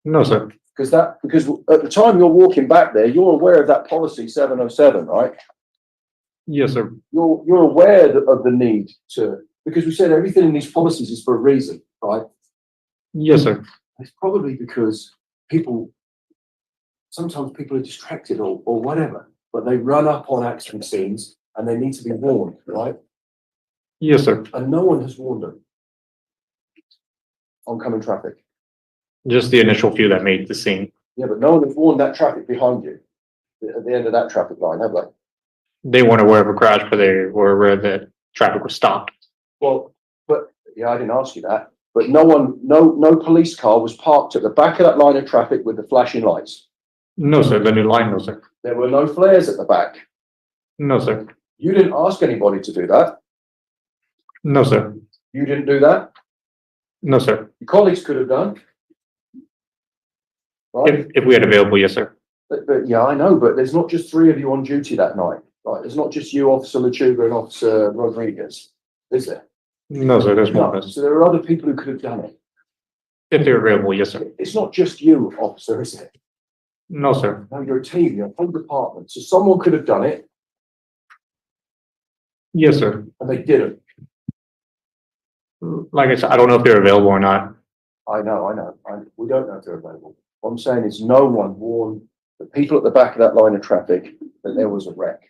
Speaker 8: No, sir.
Speaker 7: Because at the time you're walking back there, you're aware of that policy 707, right?
Speaker 8: Yes, sir.
Speaker 7: You're aware of the need to, because we said everything in these policies is for a reason, right?
Speaker 8: Yes, sir.
Speaker 7: It's probably because sometimes people are distracted or whatever, but they run up on accident scenes and they need to be warned, right?
Speaker 8: Yes, sir.
Speaker 7: And no one has warned them. Oncoming traffic.
Speaker 8: Just the initial few that made the scene.
Speaker 7: Yeah, but no one has warned that traffic behind you at the end of that traffic line, have they?
Speaker 8: They weren't aware of a crash, but they were aware that traffic was stopped.
Speaker 7: Well, but yeah, I didn't ask you that. But no police car was parked at the back of that line of traffic with the flashing lights.
Speaker 8: No, sir. The new line, no, sir.
Speaker 7: There were no flares at the back.
Speaker 8: No, sir.
Speaker 7: You didn't ask anybody to do that.
Speaker 8: No, sir.
Speaker 7: You didn't do that.
Speaker 8: No, sir.
Speaker 7: Your colleagues could have done. Right?
Speaker 8: If we had available, yes, sir.
Speaker 7: But yeah, I know, but there's not just 3 of you on duty that night. Right? There's not just you, Officer Lechuga and Officer Rodriquez, is there?
Speaker 8: No, sir. There's more
Speaker 7: No.
Speaker 8: of us.
Speaker 7: So there are other people who could have done it.
Speaker 8: If they're available, yes, sir.
Speaker 7: It's not just you, officer, is it?
Speaker 8: No, sir.
Speaker 7: No, you're a team, you're a whole department. So someone could have done it
Speaker 8: Yes, sir.
Speaker 7: and they didn't.
Speaker 8: Like I said, I don't know if they're available or not.
Speaker 7: I know. We don't know if they're available. What I'm saying is no one warned the people at the back of that line of traffic that there was a wreck.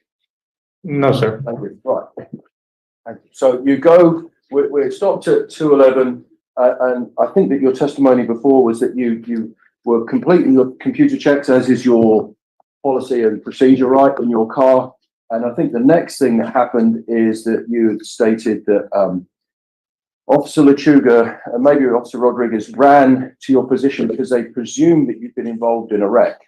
Speaker 8: No, sir.
Speaker 7: Thank you. Right. Thank you. So you go, we're stopped at 211, and I think that your testimony before was that you were completing your computer checks, as is your policy and procedure, right, in your car. And I think the next thing that happened is that you stated that Officer Lechuga and maybe Officer Rodriguez ran to your position because they presumed that you'd been involved in a wreck.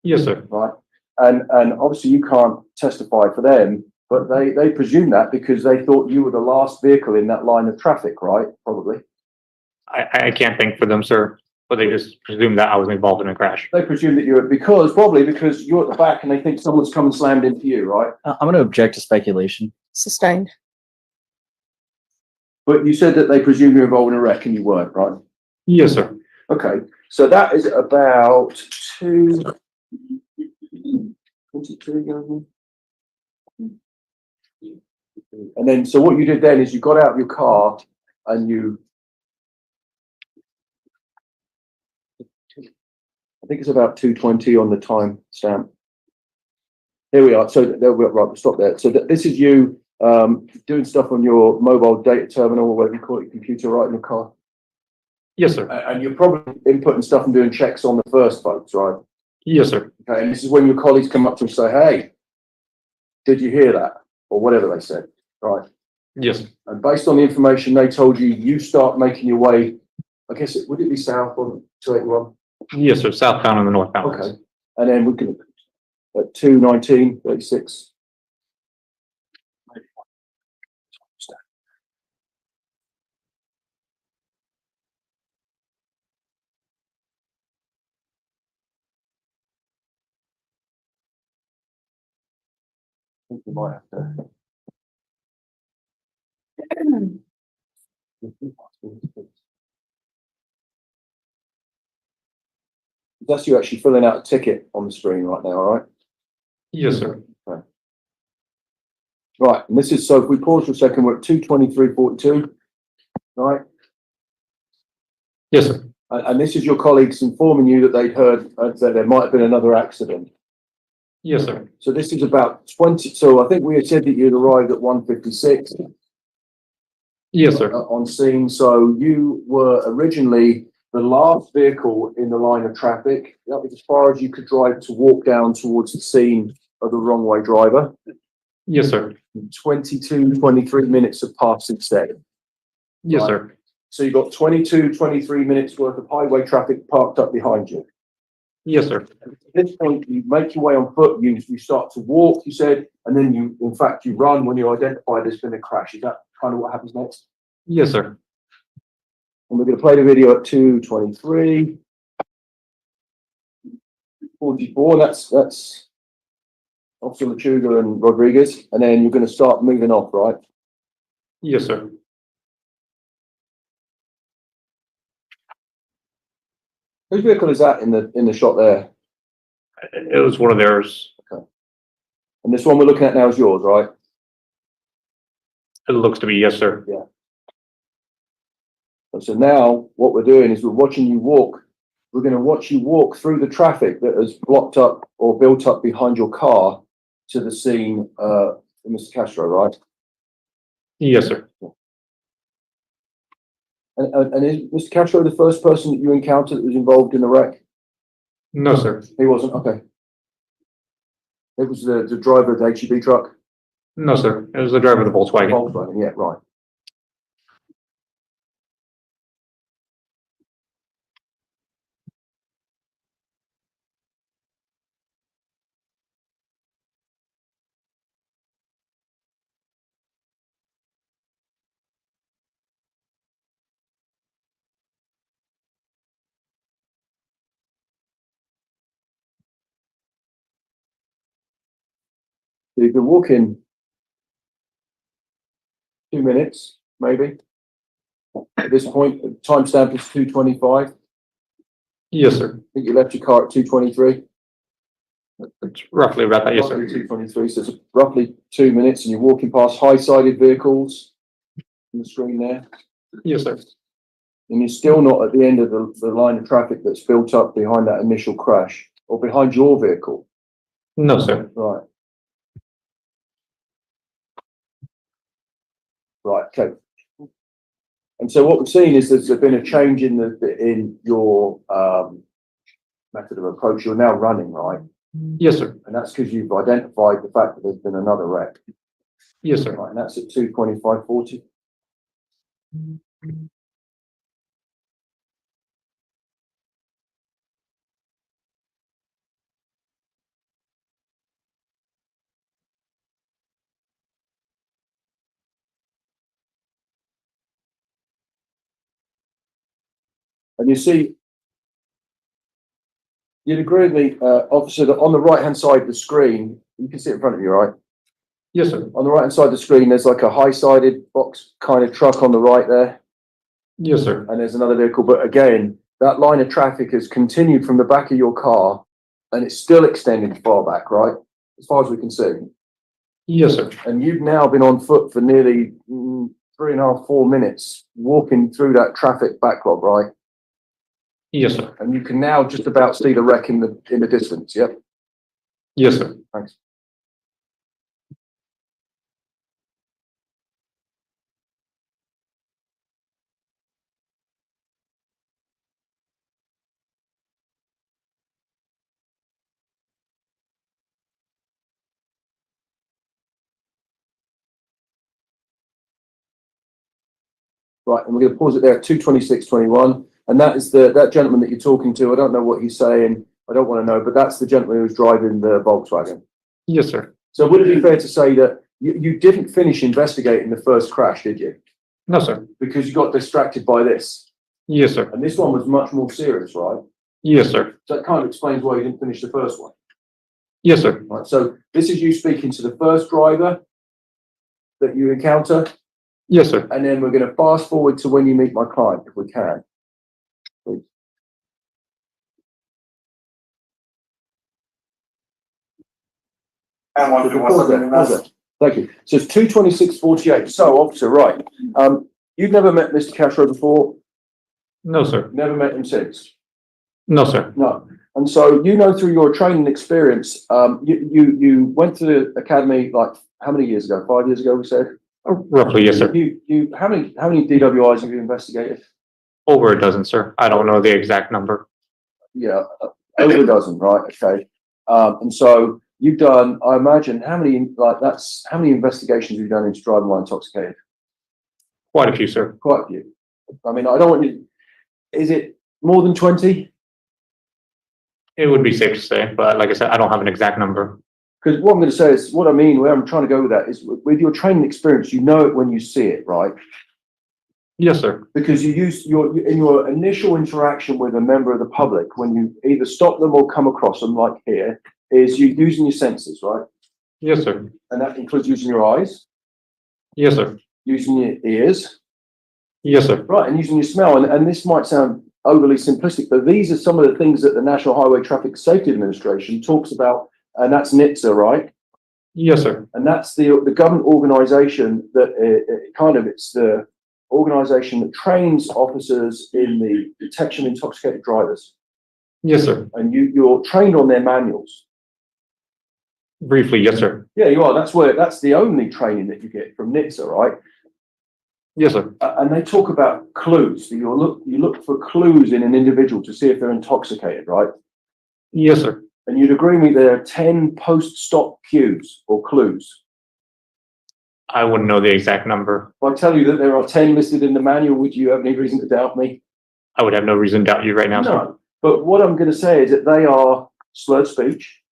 Speaker 8: Yes, sir.
Speaker 7: Right. And obviously you can't testify for them, but they presumed that because they thought you were the last vehicle in that line of traffic, right? Probably.
Speaker 8: I can't think for them, sir, but they just presumed that I was involved in a crash.
Speaker 7: They presume that you're probably because you're at the back and they think someone's come and slammed into you, right?
Speaker 9: I'm going to object to speculation.
Speaker 6: Sustained.
Speaker 7: But you said that they presume you're involved in a wreck and you weren't, right?
Speaker 8: Yes, sir.
Speaker 7: Okay. So that is about 22. And then, so what you did then is you got out of your car and I think it's about 2:20 on the time stamp. Here we are. So there we are. Right, we'll stop there. So this is you doing stuff on your mobile data terminal or whatever you call it, computer, right, in your car.
Speaker 8: Yes, sir.
Speaker 7: And you're probably inputting stuff and doing checks on the first folks, right?
Speaker 8: Yes, sir.
Speaker 7: Okay. And this is when your colleagues come up to you and say, "Hey, Did you hear that? Or whatever they said, right?
Speaker 8: Yes,
Speaker 7: And based on the information they told you, you start making your way, I guess, would it be south on 281?
Speaker 8: yes, sir. Southbound and the northbound.
Speaker 7: Okay. And then we can, at 219, 36. I think we might have to. That's you actually filling out a ticket on the screen right now, all right?
Speaker 8: Yes, sir.
Speaker 7: Okay. Right, and this is, so if we pause for a second, we're at 223.42, right?
Speaker 8: Yes, sir.
Speaker 7: And this is your colleagues informing you that they'd heard that there might have been another accident.
Speaker 8: Yes, sir.
Speaker 7: So this is about 20, so I think we had said that you'd arrived at 156
Speaker 8: Yes, sir.
Speaker 7: on scene. So you were originally the last vehicle in the line of traffic. That was as far as you could drive to walk down towards the scene of the wrong way driver.
Speaker 8: Yes, sir.
Speaker 7: 23 minutes have passed since then.
Speaker 8: Yes,
Speaker 7: Right.
Speaker 8: sir.
Speaker 7: So you've got 23 minutes worth of highway traffic parked up behind you.
Speaker 8: Yes, sir.
Speaker 7: At this point, you make your way on foot, you start to walk, you said, and then you run when you identify there's been a crash. Is that kind of what happens next?
Speaker 8: Yes, sir.
Speaker 7: And we're going to play the video at 2:23. 44, that's Officer Lechuga and Rodriquez, and then you're going to start moving off, right?
Speaker 8: Yes, sir.
Speaker 7: Whose vehicle is that in the shot there?
Speaker 8: It was one of theirs.
Speaker 7: Okay. And this one we're looking at now is yours, right?
Speaker 8: It looks to be, yes, sir.
Speaker 7: Yeah. And so now what we're doing is we're watching you walk. We're going to watch you walk through the traffic that has blocked up or built up behind your car to the scene, Mr. Castro, right?
Speaker 8: Yes, sir.
Speaker 7: And is Mr. Castro the first person that you encountered that was involved in the wreck?
Speaker 8: No, sir.
Speaker 7: He wasn't? Okay. It was the driver of the HEB truck?
Speaker 8: No, sir. It was the driver of the Volkswagen.
Speaker 7: Volkswagen, yeah, right. So you've been walking 2 minutes, maybe. At this point, the timestamp is 2:25. I
Speaker 8: Yes, sir.
Speaker 7: think you left your car at 2:23.
Speaker 8: It's roughly about that. Yes, sir.
Speaker 7: Roughly 2:23, so it's roughly 2 minutes, and you're walking past high-sided vehicles on the screen there.
Speaker 8: Yes, sir.
Speaker 7: And you're still not at the end of the line of traffic that's built up behind that initial crash or behind your vehicle.
Speaker 8: No, sir.
Speaker 7: Right. Right, okay. And so what we've seen is there's been a change in your method of approach. You're now running, right?
Speaker 8: Yes, sir.
Speaker 7: And that's because you've identified the fact that there's been another wreck.
Speaker 8: Yes, sir.
Speaker 7: Right, and that's at 2:25:40. And you see, you'd agree with me, officer, that on the right-hand side of the screen, you can see it in front of you, right?
Speaker 8: Yes, sir.
Speaker 7: On the right-hand side of the screen, there's like a high-sided box kind of truck on the right there,
Speaker 8: Yes, sir.
Speaker 7: and there's another vehicle. But again, that line of traffic has continued from the back of your car, and it's still extending far back, right? As far as we can see.
Speaker 8: Yes, sir.
Speaker 7: And you've now been on foot for nearly 3.5, 4 minutes, walking through that traffic backlog, right?
Speaker 8: Yes, sir.
Speaker 7: And you can now just about see the wreck in the distance. Yep.
Speaker 8: Yes, sir.
Speaker 7: Thanks. Right, and we're going to pause it there at 2:26:21, and that is that gentleman that you're talking to. I don't know what he's saying. I don't want to know, but that's the gentleman who's driving the Volkswagen.
Speaker 8: Yes, sir.
Speaker 7: So would it be fair to say that you didn't finish investigating the first crash, did you?
Speaker 8: No, sir.
Speaker 7: Because you got distracted by this,
Speaker 8: Yes, sir.
Speaker 7: and this one was much more serious, right?
Speaker 8: Yes, sir.
Speaker 7: So that kind of explains why you didn't finish the first one.
Speaker 8: Yes, sir.
Speaker 7: Right. So this is you speaking to the first driver that you encounter.
Speaker 8: Yes, sir.
Speaker 7: And then we're going to fast forward to when you meet my client, if we can. Please. Thank you. So it's 2:26:48. So, officer, right. You've never met Mr. Castro before?
Speaker 8: No, sir.
Speaker 7: Never met him since?
Speaker 8: No, sir.
Speaker 7: No. And so you know through your training experience, you went to the academy like how many years ago? 5 years ago, we said?
Speaker 8: Roughly, yes, sir.
Speaker 7: How many DWIs have you investigated?
Speaker 8: Over a dozen, sir. I don't know the exact number.
Speaker 7: Yeah, over a dozen, right? Okay. And so you've done, I imagine, how many investigations have you done into driving while intoxicated?
Speaker 8: Quite a few, sir.
Speaker 7: Quite a few. I mean, I don't want you, is it more than 20?
Speaker 8: It would be safe to say, but like I said, I don't have an exact number.
Speaker 7: Because what I'm going to say is, what I mean, where I'm trying to go with that is with your training experience, you know it when you see it, right?
Speaker 8: Yes, sir.
Speaker 7: Because you use in your initial interaction with a member of the public, when you either stop them or come across them, like here, is you using your senses, right?
Speaker 8: Yes, sir.
Speaker 7: And that includes using your eyes,
Speaker 8: Yes, sir.
Speaker 7: using your ears,
Speaker 8: Yes, sir.
Speaker 7: right, and using your smell. And this might sound overly simplistic, but these are some of the things that the National Highway Traffic Safety Administration talks about, and that's NHTSA, right?
Speaker 8: Yes, sir.
Speaker 7: And that's the government organisation that it's the organisation that trains officers in the detection of intoxicated drivers.
Speaker 8: Yes, sir.
Speaker 7: And you're trained on their manuals.
Speaker 8: Briefly, yes, sir.
Speaker 7: Yeah, you are. That's the only training that you get from NHTSA, right?
Speaker 8: Yes, sir.
Speaker 7: And they talk about clues. So you look for clues in an individual to see if they're intoxicated, right?
Speaker 8: Yes, sir.
Speaker 7: And you'd agree with me there are 10 post-stop cues or clues.
Speaker 8: I wouldn't know the exact number.
Speaker 7: If I tell you that there are 10 listed in the manual, would you have any reason to doubt me?
Speaker 8: I would have no reason to doubt you right now, sir.
Speaker 7: No. But what I'm going to say is that they are slurred speech,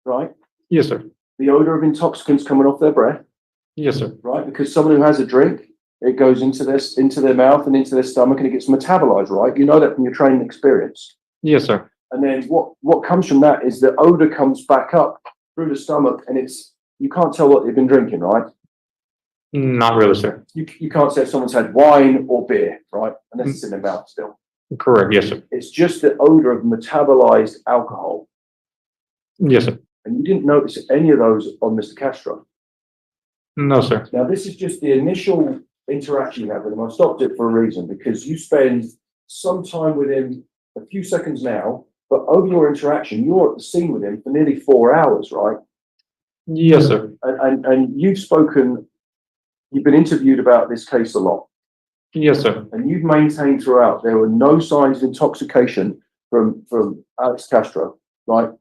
Speaker 7: right?
Speaker 8: Yes, sir.
Speaker 7: The odor of intoxicants coming off their breath,
Speaker 8: Yes, sir.
Speaker 7: right? Because someone who has a drink, it goes into their mouth and into their stomach, and it gets metabolized, right? You know that from your training experience.
Speaker 8: Yes, sir.
Speaker 7: And then what comes from that is the odor comes back up through the stomach, and you can't tell what they've been drinking, right?
Speaker 8: Not really, sir.
Speaker 7: You can't say if someone's had wine or beer, right? Unless it's in their mouth still.
Speaker 8: Correct. Yes, sir.
Speaker 7: It's just the odor of metabolized alcohol.
Speaker 8: Yes, sir.
Speaker 7: And you didn't notice any of those on Mr. Castro.
Speaker 8: No, sir.
Speaker 7: Now, this is just the initial interaction you have with him. I stopped it for a reason, because you spend some time with him, a few seconds now, but over your interaction, you're at the scene with him for nearly 4 hours, right?
Speaker 8: Yes, sir.
Speaker 7: And you've been interviewed about this case a lot.
Speaker 8: Yes, sir.
Speaker 7: And you've maintained throughout there were no signs of intoxication from Alex Castro, right?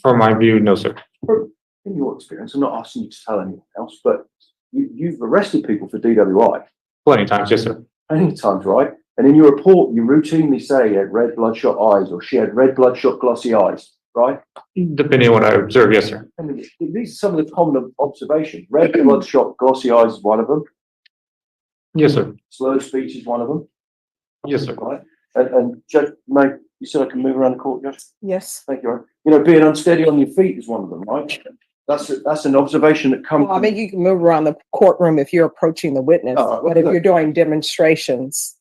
Speaker 8: From my view, no, sir.
Speaker 7: In your experience, I'm not asking you to tell anyone else, but you've arrested people for DWI.
Speaker 8: Plenty of times, yes, sir.
Speaker 7: Plenty of times, right? And in your report, you routinely say he had red bloodshot eyes, or she had red bloodshot glossy eyes, right?
Speaker 8: Depending on what I observe, yes, sir.
Speaker 7: I mean, these are some of the common observations. Red bloodshot glossy eyes is one of them.
Speaker 8: Yes, sir.
Speaker 7: Slurred speech is one of them,
Speaker 8: Yes, sir.
Speaker 7: right? And Judge, mate, you said I can move around the court, Judge?
Speaker 6: Yes.
Speaker 7: Thank you. You know, being unsteady on your feet is one of them, right? That's an observation that comes.
Speaker 6: Well, I mean, you can move around the courtroom if you're approaching the witness, but if you're doing demonstrations.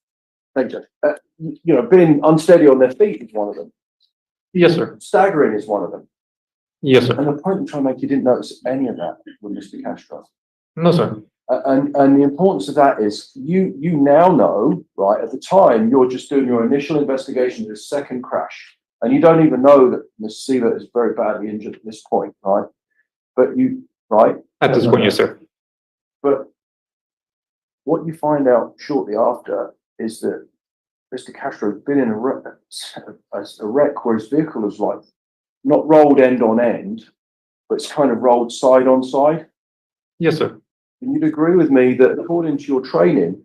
Speaker 7: Thank you. You know, being unsteady on their feet is one of them.
Speaker 8: Yes, sir.
Speaker 7: Staggering is one of them.
Speaker 8: Yes, sir.
Speaker 7: And the point I'm trying to make, you didn't notice any of that with Mr. Castro.
Speaker 8: No, sir.
Speaker 7: And the importance of that is you now know, right, at the time, you're just doing your initial investigation of the second crash. And you don't even know that Ms. Seaver is very badly injured at this point, right? But right?
Speaker 8: At this point, yes, sir.
Speaker 7: But what you find out shortly after is that Mr. Castro has been in a wreck where his vehicle is like not rolled end on end, but it's kind of rolled side on side.
Speaker 8: Yes, sir.
Speaker 7: And you'd agree with me that according to your training,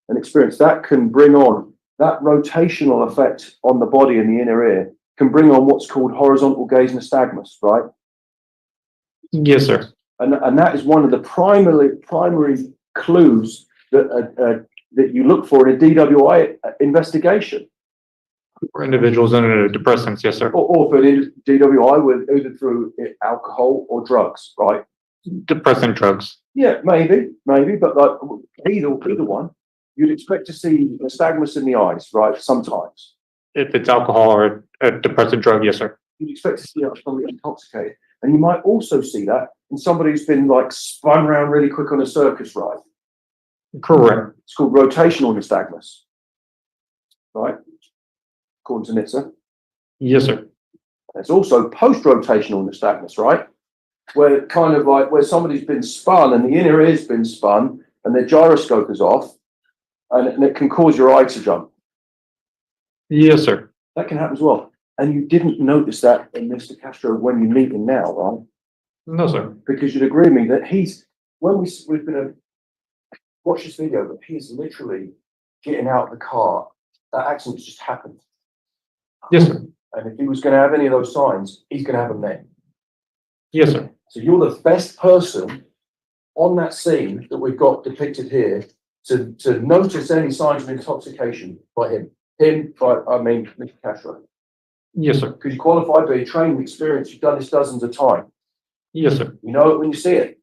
Speaker 7: and experience, that can bring on that rotational effect on the body and the inner ear can bring on what's called horizontal gaze nystagmus, right?
Speaker 8: Yes, sir.
Speaker 7: And that is one of the primary clues that that you look for in a DWI investigation.
Speaker 8: For individuals under depressants, yes, sir.
Speaker 7: Or for an DWI with either through alcohol or drugs, right?
Speaker 8: Depressant drugs.
Speaker 7: Yeah, maybe, but like either one, you'd expect to see nystagmus in the eyes, right? Sometimes.
Speaker 8: If it's alcohol or a depressant drug, yes, sir.
Speaker 7: You'd expect to see somebody intoxicated. And you might also see that in somebody who's been like spun around really quick on a circus ride.
Speaker 8: Correct.
Speaker 7: It's called rotational nystagmus, right? According to NHTSA.
Speaker 8: Yes, sir.
Speaker 7: There's also post-rotational nystagmus, right? Where kind of like where somebody's been spun and the inner ear's been spun and their gyroscope is off and it can cause your eye to jump.
Speaker 8: Yes, sir.
Speaker 7: That can happen as well. And you didn't notice that in Mr. Castro when you meet him now, right?
Speaker 8: No, sir.
Speaker 7: Because you'd agree with me that we've been watch this video, but he's literally getting out of the car. That accident's just happened.
Speaker 8: Yes, sir.
Speaker 7: And if he was going to have any of those signs, he's going to have them then.
Speaker 8: Yes, sir.
Speaker 7: So you're the best person on that scene that we've got depicted here to notice any signs of intoxication by him. Mr. Castro.
Speaker 8: Yes, sir.
Speaker 7: Because you qualified, but you're trained and experienced. You've done this dozens of times.
Speaker 8: Yes, sir.
Speaker 7: You know it when you see it.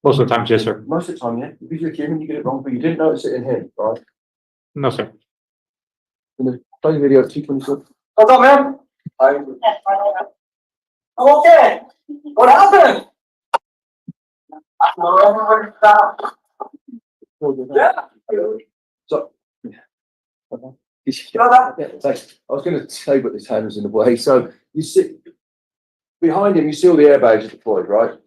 Speaker 8: Most of the times, yes, sir.
Speaker 7: Most of the time, yeah. If you're human, you get it wrong, but you didn't notice it in him, right?
Speaker 8: No, sir.
Speaker 7: In the play video at 2:27.
Speaker 4: What's up, man? I'm okay. What happened? Yeah.
Speaker 7: So, yeah, thanks. I was going to say, but this hand was in the way. So you sit behind him. You see all the airbags deployed, right?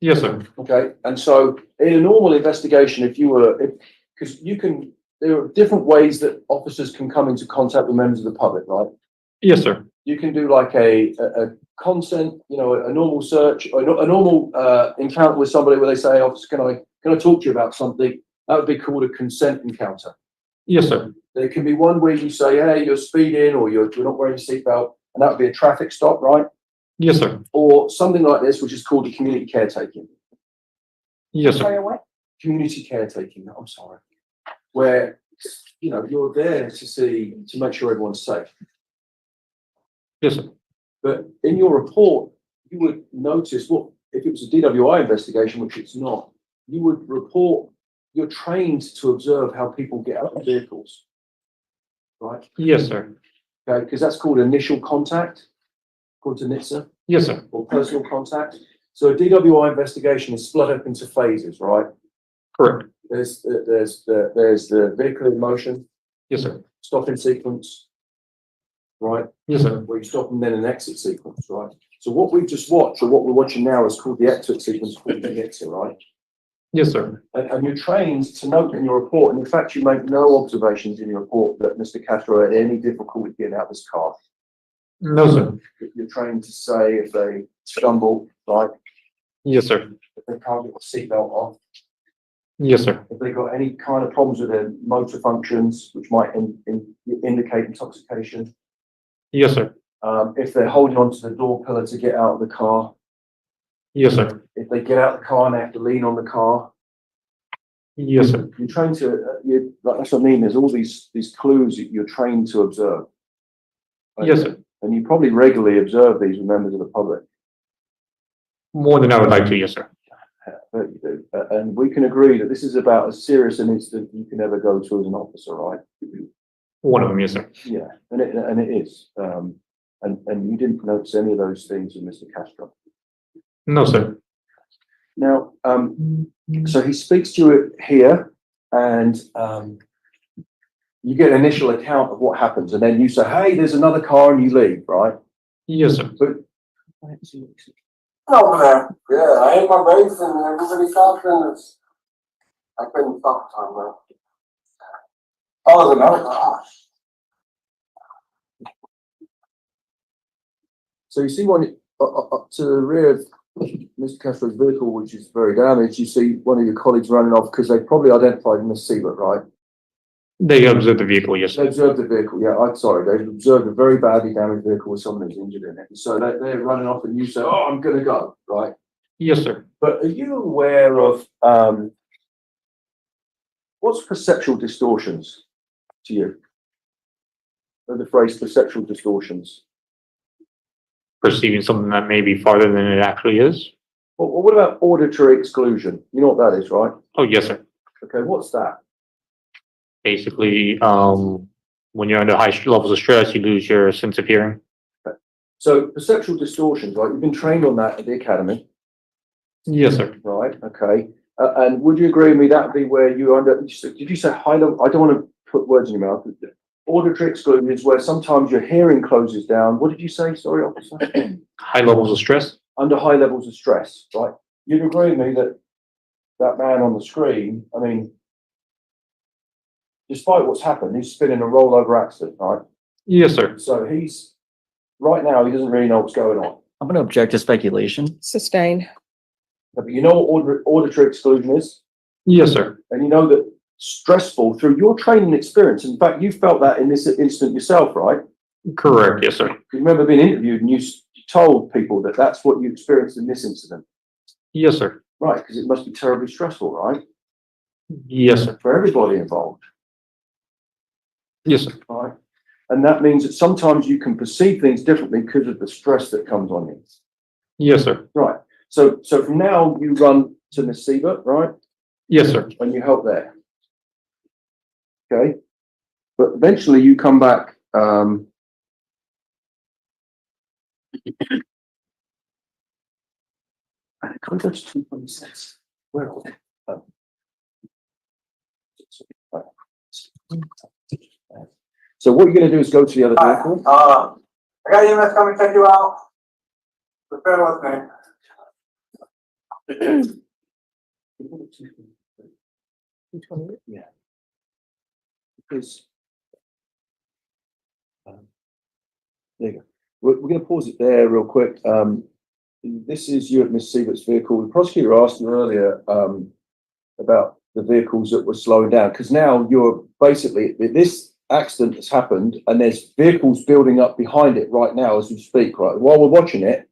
Speaker 8: Yes, sir.
Speaker 7: Okay. And so, in a normal investigation, because there are different ways that officers can come into contact with members of the public, right?
Speaker 8: Yes, sir.
Speaker 7: You can do like a consent, a normal search, or a normal encounter with somebody where they say, "Officer, can I talk to you about something?" That would be called a consent encounter.
Speaker 8: Yes, sir.
Speaker 7: There can be one where you say, "Hey, you're speeding," or you're not wearing a seatbelt, and that would be a traffic stop, right?
Speaker 8: Yes, sir.
Speaker 7: Or something like this, which is called a community caretaking.
Speaker 8: Yes, sir.
Speaker 7: Community caretaking. I'm sorry, where you're there to make sure everyone's safe.
Speaker 8: Yes, sir.
Speaker 7: But in your report, you would notice if it was a DWI investigation, which it's not. You would report. You're trained to observe how people get out of vehicles, right?
Speaker 8: Yes, sir.
Speaker 7: Okay, because that's called initial contact, according to NHTSA.
Speaker 8: Yes, sir.
Speaker 7: Or personal contact. So a DWI investigation is split up into phases, right?
Speaker 8: Correct.
Speaker 7: There's the vehicle in motion.
Speaker 8: Yes, sir.
Speaker 7: Stopping sequence, right?
Speaker 8: Yes, sir.
Speaker 7: Where you stop and then an exit sequence, right? So what we've just watched, or what we're watching now, is called the exit sequence, called the exit, right?
Speaker 8: Yes, sir.
Speaker 7: And you're trained to note in your report, and in fact, you make no observations in your report that Mr. Castro had any difficulty getting out of his car.
Speaker 8: No, sir.
Speaker 7: You're trained to say if they stumble, right?
Speaker 8: Yes, sir.
Speaker 7: If they can't get the seatbelt on,
Speaker 8: Yes, sir.
Speaker 7: if they've got any kind of problems with their motor functions, which might indicate intoxication,
Speaker 8: Yes, sir.
Speaker 7: if they're holding onto the door pillar to get out of the car,
Speaker 8: Yes, sir.
Speaker 7: if they get out of the car and they have to lean on the car,
Speaker 8: Yes, sir.
Speaker 7: you're trained to. That's what I mean. There's all these clues that you're trained to observe.
Speaker 8: Yes, sir.
Speaker 7: And you probably regularly observe these with members of the public.
Speaker 8: More than I would like to, yes, sir.
Speaker 7: You do. And we can agree that this is about as serious an incident you can ever go to as an officer, right?
Speaker 8: One of them, yes, sir.
Speaker 7: Yeah, and it is. And you didn't notice any of those things with Mr. Castro.
Speaker 8: No, sir.
Speaker 7: Now, so he speaks to you here, and you get an initial account of what happens, and then you say, "Hey, there's another car," and you leave, right?
Speaker 8: Yes, sir.
Speaker 7: But
Speaker 4: Over there. Yeah, I ate my base and everybody talking. I couldn't stop time, man. Oh, there's another car.
Speaker 7: so you see one up to the rear of Mr. Castro's vehicle, which is very damaged. You see one of your colleagues running off because they probably identified him as Siebert, right?
Speaker 8: They observed the vehicle, yes,
Speaker 7: They
Speaker 8: sir.
Speaker 7: observed the vehicle, yeah, I'm sorry, they observed a very badly damaged vehicle with someone who's injured in it. So they're running off and you say, oh, I'm gonna go, right?
Speaker 8: Yes, sir.
Speaker 7: But are you aware of, what's perceptual distortions to you? The phrase perceptual distortions.
Speaker 8: Perceiving something that may be farther than it actually is.
Speaker 7: Well, what about auditory exclusion? You know what that is, right?
Speaker 8: Oh, yes, sir.
Speaker 7: Okay, what's that?
Speaker 8: Basically, when you're under high levels of stress, you lose your sense of hearing.
Speaker 7: So perceptual distortions, right? You've been trained on that at the academy,
Speaker 8: Yes, sir.
Speaker 7: right? Okay. And would you agree with me that would be where you under, did you say high level? I don't want to put words in your mouth. Auditory exclusion is where sometimes your hearing closes down. What did you say? Sorry, officer.
Speaker 8: High levels of stress.
Speaker 7: Under high levels of stress, right? You'd agree with me that that man on the screen, I mean, despite what's happened, he's been in a rollover accident, right?
Speaker 8: Yes, sir.
Speaker 7: So he's, right now, he doesn't really know what's going on.
Speaker 9: I'm going to object to speculation.
Speaker 6: Sustained.
Speaker 7: But you know what auditory exclusion is?
Speaker 8: Yes, sir.
Speaker 7: And you know that stressful through your training experience. In fact, you felt that in this incident yourself, right?
Speaker 8: Correct. Yes, sir.
Speaker 7: You remember being interviewed and you told people that that's what you experienced in this incident.
Speaker 8: Yes, sir.
Speaker 7: Right, because it must be terribly stressful, right?
Speaker 8: Yes, sir.
Speaker 7: For everybody involved,
Speaker 8: Yes, sir.
Speaker 7: right? And that means that sometimes you can perceive things differently because of the stress that comes on you.
Speaker 8: Yes, sir.
Speaker 7: Right. So from now you run to Miss Siebert, right?
Speaker 8: Yes, sir.
Speaker 7: And you help there. Okay. But eventually you come back, can we go to 226? Where are we? So what you're going to do is go to the other vehicle.
Speaker 4: I got EMS coming to check you out. Prepare with me.
Speaker 7: Yeah. Because there you go. We're going to pause it there real quick. This is you at Miss Siebert's vehicle. The prosecutor asked you earlier about the vehicles that were slowing down, because now you're basically, this accident has happened and there's vehicles building up behind it right now as we speak, right? While we're watching it,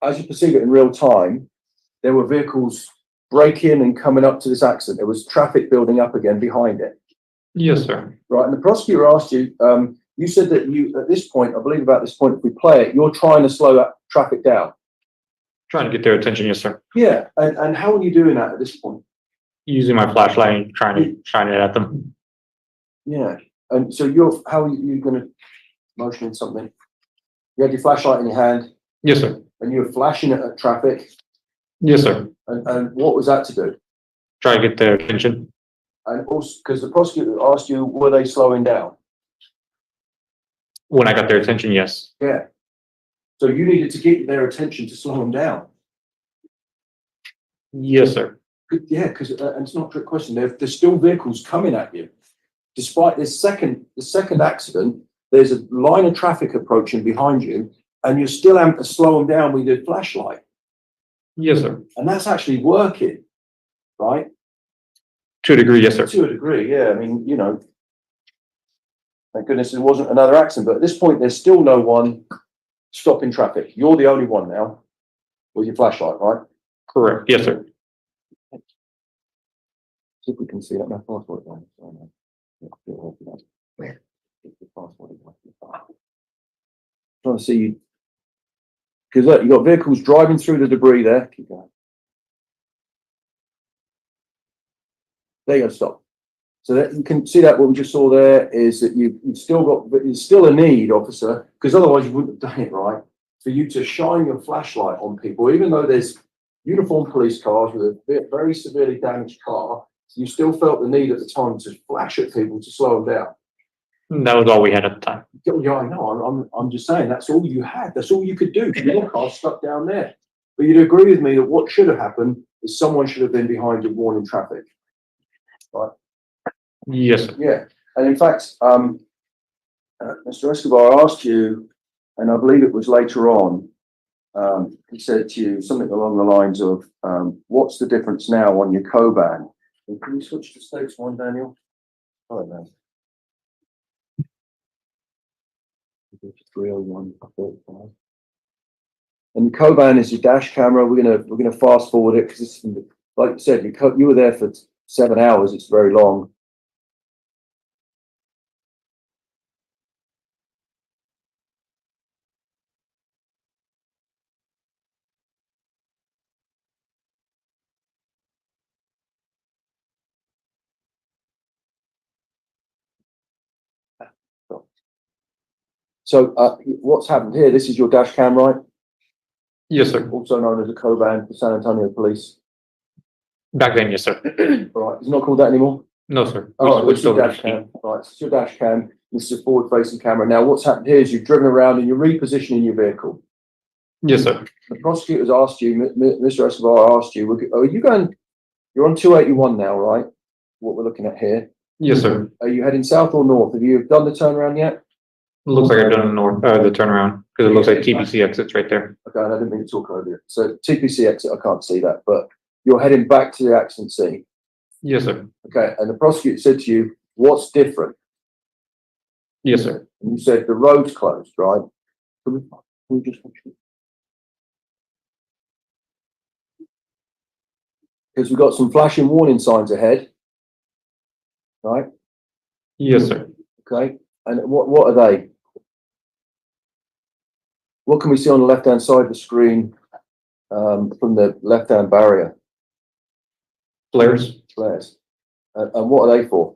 Speaker 7: as you perceive it in real time, there were vehicles braking and coming up to this accident. There was traffic building up again behind it.
Speaker 8: Yes, sir.
Speaker 7: Right, and the prosecutor asked you, you said that you, at this point, I believe about this point, if we play it, you're trying to slow that traffic down.
Speaker 8: Trying to get their attention. Yes, sir.
Speaker 7: Yeah, and how are you doing that at this point?
Speaker 8: Using my flashlight and trying to shine it at them.
Speaker 7: Yeah, and so how are you going to motion in something? You had your flashlight in your hand
Speaker 8: Yes, sir.
Speaker 7: and you were flashing it at traffic,
Speaker 8: Yes, sir.
Speaker 7: and what was that to do?
Speaker 8: Try to get their attention.
Speaker 7: And also, because the prosecutor asked you, were they slowing down?
Speaker 8: When I got their attention, yes.
Speaker 7: Yeah. So you needed to get their attention to slow them down.
Speaker 8: Yes, sir.
Speaker 7: Yeah, because it's not a trick question. There's still vehicles coming at you, despite the second accident. There's a line of traffic approaching behind you, and you're still having to slow them down with your flashlight.
Speaker 8: Yes, sir.
Speaker 7: And that's actually working, right?
Speaker 8: To a degree, yes, sir.
Speaker 7: To a degree, yeah. I mean, you know, thank goodness it wasn't another accident. But at this point, there's still no one stopping traffic. You're the only one now with your flashlight, right?
Speaker 8: Correct. Yes, sir.
Speaker 7: See if we can see that. My passport down. Where? Trying to see you. Because look, you've got vehicles driving through the debris there. Keep going. There you go, stop. So that you can see that what we just saw there is that you've still got, there's still a need, officer, because otherwise you wouldn't have done it, right? For you to shine your flashlight on people, even though there's uniformed police cars with a very severely damaged car, you still felt the need at the time to flash at people to slow them down.
Speaker 8: That was all we had at the time.
Speaker 7: Yeah, I know. I'm just saying that's all you had. That's all you could do. Your car stuck down there. But you'd agree with me that what should have happened is someone should have been behind you warning traffic. Right?
Speaker 8: Yes, sir.
Speaker 7: Yeah. And in fact, Mr. Escobar asked you, and I believe it was later on, he said to you something along the lines of, what's the difference now on your Coban? Can you switch to stage one, Daniel? I don't know. 301.5. And the Coban is your dash camera. We're gonna fast forward it because it's, like you said, you were there for 7 hours. It's very long. So what's happened here? This is your dash cam, right?
Speaker 8: Yes, sir.
Speaker 7: Also known as a Coban for San Antonio Police.
Speaker 8: Back then, yes, sir.
Speaker 7: All right, it's not called that anymore.
Speaker 8: No, sir.
Speaker 7: Oh,
Speaker 8: Which
Speaker 7: it's your dash cam. Right, it's your dash cam. This is a forward-facing camera. Now, what's happened here is you've driven around and you're repositioning your vehicle.
Speaker 8: Yes, sir.
Speaker 7: The prosecutor's asked you, Mr. Escobar asked you, are you going? You're on 281 now, right? What we're looking at here.
Speaker 8: Yes, sir.
Speaker 7: Are you heading south or north? Have you done the turnaround yet?
Speaker 8: Looks like I've done the turnaround because it looks like TBC exits right there.
Speaker 7: Okay, I didn't mean to talk over you. So TPC exit, I can't see that, but you're heading back to the accident scene.
Speaker 8: Yes, sir.
Speaker 7: Okay, and the prosecutor said to you, what's different?
Speaker 8: Yes, sir.
Speaker 7: And you said the road's closed, right? Can we just because we've got some flashing warning signs ahead, right?
Speaker 8: Yes, sir.
Speaker 7: Okay, and what are they? What can we see on the left-hand side of the screen from the left-hand barrier?
Speaker 8: Flares
Speaker 7: Flares. And what are they for?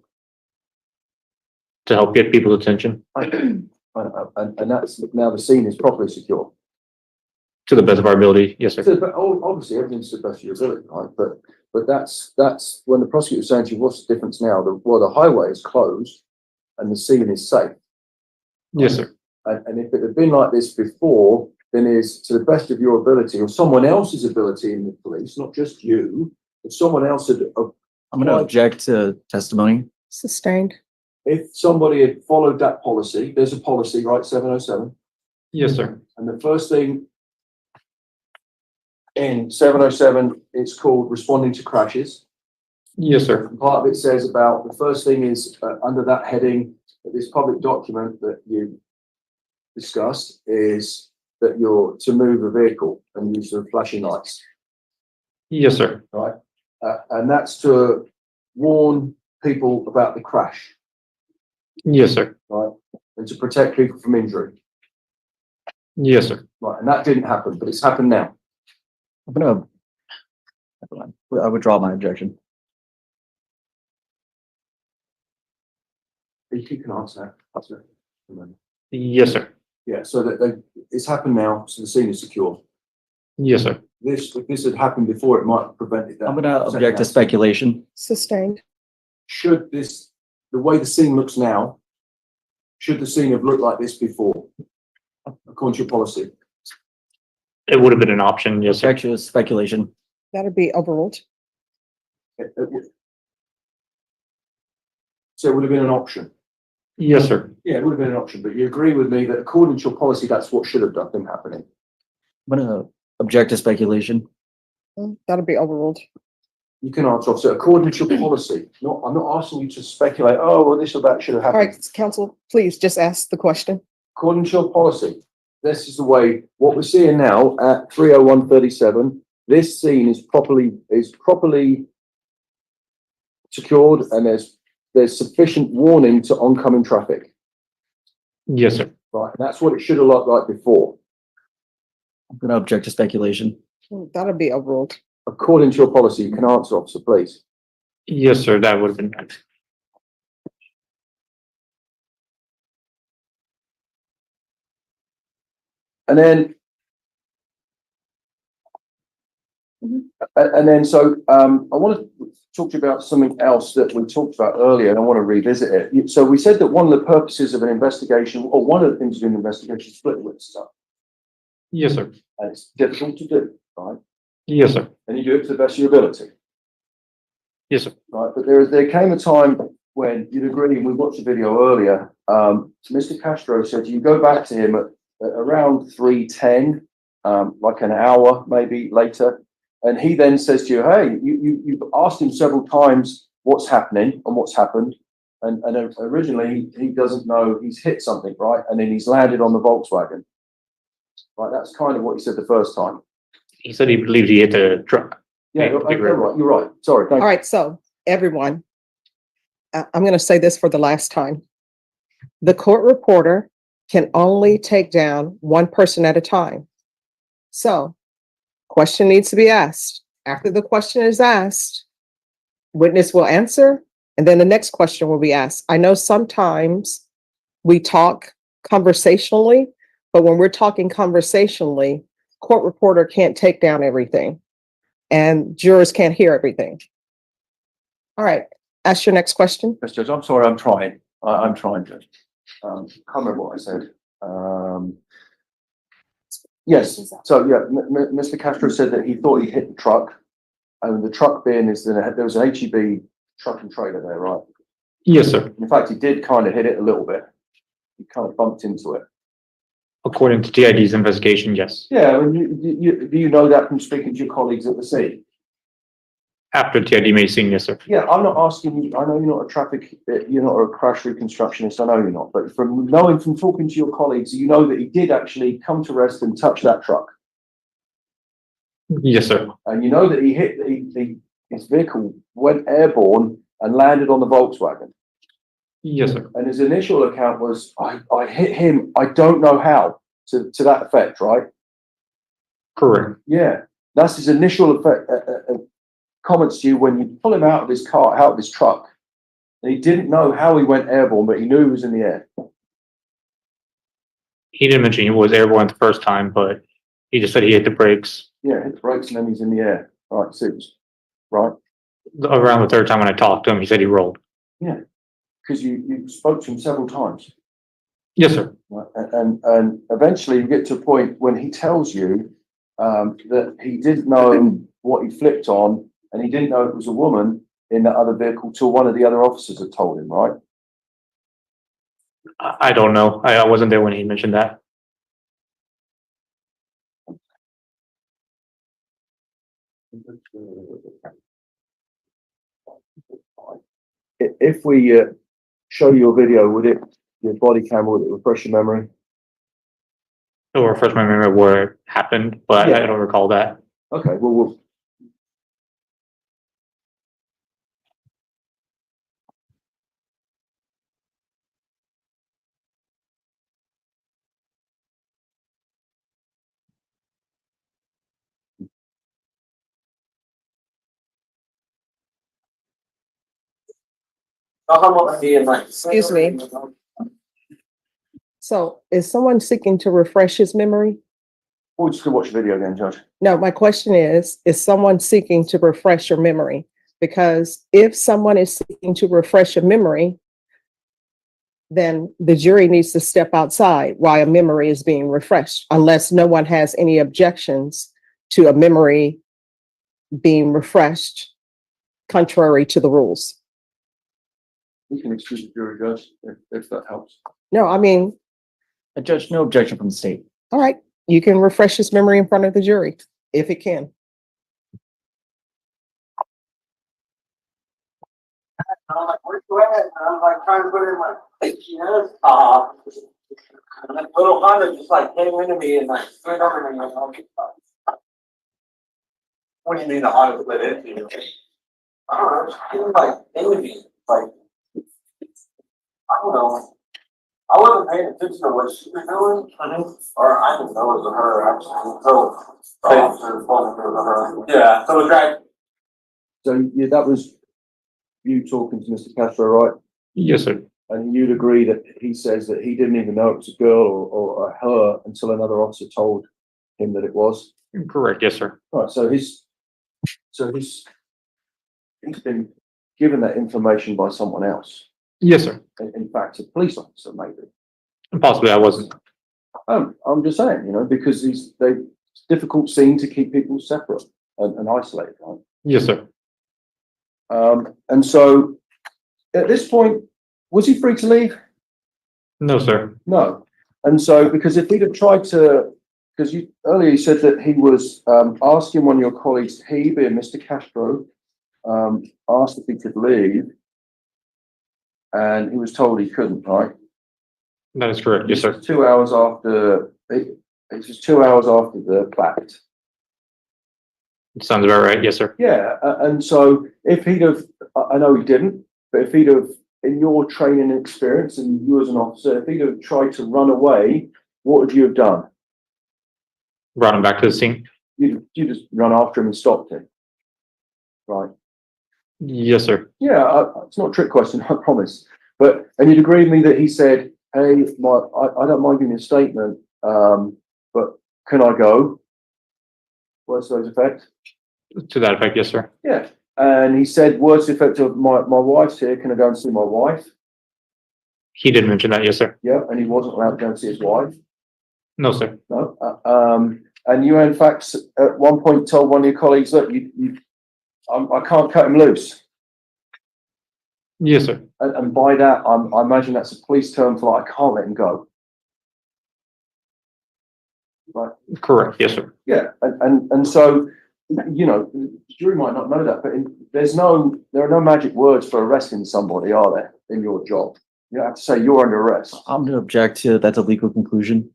Speaker 8: to help get people's attention
Speaker 7: And that's now the scene is properly secure.
Speaker 8: to the best of our ability. Yes, sir.
Speaker 7: So, but obviously everything's to the best of your ability, right? But that's when the prosecutor's saying to you, what's the difference now? The highway is closed and the scene is safe.
Speaker 8: Yes, sir.
Speaker 7: And if it had been like this before, then is to the best of your ability or someone else's ability in the police, not just you, if someone else had,
Speaker 9: I'm going to object to testimony.
Speaker 6: Sustained.
Speaker 7: if somebody had followed that policy, there's a policy, right, 707,
Speaker 8: Yes, sir.
Speaker 7: and the first thing in 707, it's called responding to crashes.
Speaker 8: Yes, sir.
Speaker 7: And part of it says about the first thing is under that heading, this public document that you discussed is that you're to move a vehicle and use the flashing lights,
Speaker 8: Yes, sir.
Speaker 7: right? And that's to warn people about the crash,
Speaker 8: Yes, sir.
Speaker 7: right? And to protect people from injury,
Speaker 8: Yes, sir.
Speaker 7: right? And that didn't happen, but it's happened now.
Speaker 9: I'm going to, I withdraw my objection.
Speaker 7: You can answer that. That's it.
Speaker 8: Yes, sir.
Speaker 7: Yeah, so that it's happened now, so the scene is secure.
Speaker 8: Yes, sir.
Speaker 7: If this had happened before, it might have prevented that.
Speaker 9: I'm going to object to speculation.
Speaker 6: Sustained.
Speaker 7: Should this, the way the scene looks now, should the scene have looked like this before, according to your policy?
Speaker 8: It would have been an option. Yes, sir.
Speaker 9: Objection to speculation.
Speaker 6: That'd be overruled.
Speaker 7: So it would have been an option.
Speaker 8: Yes, sir.
Speaker 7: Yeah, it would have been an option, but you agree with me that according to your policy, that's what should have been happening.
Speaker 9: I'm going to object to speculation.
Speaker 6: That'd be overruled.
Speaker 7: You can answer, officer, according to your policy. I'm not asking you to speculate, oh, well, this or that should have
Speaker 6: All
Speaker 7: happened.
Speaker 6: right, counsel, please just ask the question.
Speaker 7: According to your policy, this is the way, what we're seeing now at 30137, this scene is properly secured and there's sufficient warning to oncoming traffic.
Speaker 8: Yes, sir.
Speaker 7: Right, and that's what it should have looked like before.
Speaker 9: I'm going to object to speculation.
Speaker 6: That'd be overruled.
Speaker 7: According to your policy, you can answer, officer, please.
Speaker 8: Yes, sir. That would have been nice.
Speaker 7: And then, so I want to talk to you about something else that we talked about earlier, and I want to revisit it. So we said that one of the purposes of an investigation, or one of the things to do in an investigation, is split witnesses up.
Speaker 8: Yes, sir.
Speaker 7: And it's difficult to do, right?
Speaker 8: Yes, sir.
Speaker 7: And you do it to the best of your ability,
Speaker 8: Yes, sir.
Speaker 7: right? But there came a time when you'd agree, and we watched the video earlier, Mr. Castro said you go back to him at around 3:10, like an hour maybe later, and he then says to you, hey, you've asked him several times what's happening and what's happened, And originally he doesn't know he's hit something, right? And then he's landed on the Volkswagen. Right, that's kind of what he said the first time.
Speaker 8: He said he believed he hit the truck.
Speaker 7: Yeah, you're right. You're right. Sorry.
Speaker 6: All right, so everyone, I'm going to say this for the last time. The court reporter can only take down one person at a time. So, question needs to be asked. After the question is asked, witness will answer, and then the next question will be asked. I know sometimes we talk conversationally, but when we're talking conversationally, court reporter can't take down everything, and jurors can't hear everything. All right, ask your next question.
Speaker 7: Yes, Judge, I'm sorry, I'm trying. I'm trying, Judge. Can't remember what I said. Yes, so yeah, Mr. Castro said that he thought he hit the truck, and the truck bin is there was an HEB truck and trailer there, right?
Speaker 8: Yes, sir.
Speaker 7: In fact, he did kind of hit it a little bit. He kind of bumped into it.
Speaker 8: According to TID's investigation, yes.
Speaker 7: Yeah, I mean, do you know that from speaking to your colleagues at the scene?
Speaker 8: After TID made scene, yes, sir.
Speaker 7: Yeah, I'm not asking you, I know you're not a crash reconstructionist, I know you're not, but from talking to your colleagues, you know that he did actually come to rest and touch that truck.
Speaker 8: Yes, sir.
Speaker 7: And you know that his vehicle went airborne and landed on the Volkswagen.
Speaker 8: Yes, sir.
Speaker 7: And his initial account was, I hit him, I don't know how, to that effect, right?
Speaker 8: Correct.
Speaker 7: Yeah, that's his initial effect. Comments to you when you pull him out of his car, out of his truck. And he didn't know how he went airborne, but he knew he was in the air.
Speaker 8: He didn't mention he was airborne the first time, but he just said he hit the brakes.
Speaker 7: Yeah, hit the brakes and then he's in the air. Right, six. Right.
Speaker 8: Around the third time when I talked to him, he said he rolled.
Speaker 7: Yeah, because you spoke to him several times.
Speaker 8: Yes, sir.
Speaker 7: Right? And eventually you get to a point when he tells you that he didn't know what he flipped on, and he didn't know it was a woman in that other vehicle till one of the other officers had told him, right?
Speaker 8: I don't know. I wasn't there when he mentioned that.
Speaker 7: If we show you a video, your body camera, would it refresh your memory?
Speaker 8: It'll refresh my memory of where it happened, but
Speaker 7: Yeah.
Speaker 8: I don't recall that.
Speaker 7: Okay, well, we'll.
Speaker 6: Excuse me. So is someone seeking to refresh his memory?
Speaker 7: We're just gonna watch the video again, Judge.
Speaker 6: No, my question is someone seeking to refresh your memory? Because if someone is seeking to refresh your memory, then the jury needs to step outside while a memory is being refreshed, unless no one has any objections to a memory being refreshed contrary to the rules.
Speaker 7: We can excuse the jury, Judge, if that helps.
Speaker 6: No, I mean,
Speaker 9: A judge, no objection from the state.
Speaker 6: all right, you can refresh his memory in front of the jury if it can.
Speaker 4: I'm like, where's you at? And I'm like trying to put it in my GPS. And that little Honda just like came into me and like slid over me. What do you mean the Honda slid into you? I don't know. She was like into me. Like, I don't know. I wasn't paying attention to what she was doing. Or I didn't know it was her actually. So the officer told me it was her. Yeah. So it was right.
Speaker 7: So yeah, that was you talking to Mr. Castro, right?
Speaker 8: Yes, sir.
Speaker 7: And you'd agree that he says that he didn't even know it was a girl or a her until another officer told him that it was.
Speaker 8: Correct. Yes, sir.
Speaker 7: Right. So he's been given that information by someone else.
Speaker 8: Yes, sir.
Speaker 7: In fact, a police officer, maybe.
Speaker 8: Possibly I wasn't.
Speaker 7: I'm just saying, because it's a difficult scene to keep people separate and isolated, right?
Speaker 8: Yes, sir.
Speaker 7: And so at this point, was he free to leave?
Speaker 8: No, sir.
Speaker 7: No. And so, because if he'd have tried to, because you earlier you said that he was asking one of your colleagues, he being Mr. Castro, asked if he could leave. and he was told he couldn't, right?
Speaker 8: That is correct. Yes,
Speaker 7: This
Speaker 8: sir.
Speaker 7: was 2 hours after, it was 2 hours after the fact.
Speaker 8: Sounds about right. Yes, sir.
Speaker 7: Yeah, and so if he'd have, I know he didn't, but if he'd have, in your training and experience and you as an officer, if he'd have tried to run away, what would you have done?
Speaker 8: Brought him back to the scene.
Speaker 7: You just run after him and stopped him. Right.
Speaker 8: Yes, sir.
Speaker 7: Yeah, it's not a trick question, I promise. But, and you'd agree with me that he said, hey, I don't mind giving you a statement, but can I go? Words to those effect?
Speaker 8: To that effect, yes, sir.
Speaker 7: Yeah. And he said, words to the effect of, my wife's here, can I go and see my wife?
Speaker 8: He did mention that. Yes, sir.
Speaker 7: Yeah, and he wasn't allowed to go and see his wife.
Speaker 8: No, sir.
Speaker 7: No. And you, in fact, at one point told one of your colleagues, look, I can't cut him loose.
Speaker 8: Yes, sir.
Speaker 7: And by that, I imagine that's a police term for like, I can't let him go. Right.
Speaker 8: Correct. Yes, sir.
Speaker 7: Yeah. And so, you know, the jury might not know that, but there are no magic words for arresting somebody, are there, in your job? You have to say you're under arrest.
Speaker 9: I'm going to object to that's a legal conclusion.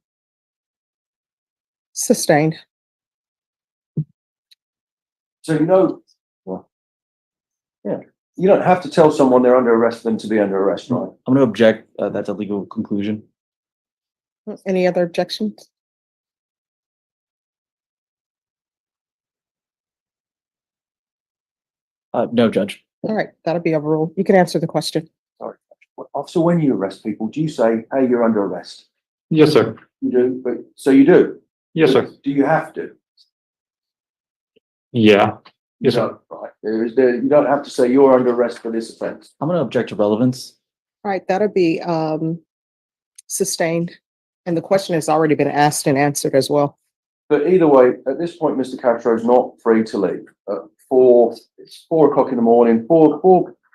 Speaker 6: Sustained.
Speaker 7: So, you know, well, yeah, you don't have to tell someone they're under arrest for them to be under arrest, right?
Speaker 9: I'm going to object. That's a legal conclusion.
Speaker 6: Any other objections?
Speaker 9: No, Judge.
Speaker 6: All right, that'll be overruled. You can answer the question.
Speaker 7: Sorry. Officer, when you arrest people, do you say, hey, you're under arrest?
Speaker 8: Yes, sir.
Speaker 7: You do, but so you do?
Speaker 8: Yes, sir.
Speaker 7: Do you have to?
Speaker 8: Yeah. Yes, sir.
Speaker 7: No, right. You don't have to say you're under arrest for this offense.
Speaker 9: I'm going to object to relevance.
Speaker 6: All right, that'll be sustained. And the question has already been asked and answered as well.
Speaker 7: But either way, at this point, Mr. Castro is not free to leave. It's 4 o'clock in the morning, four.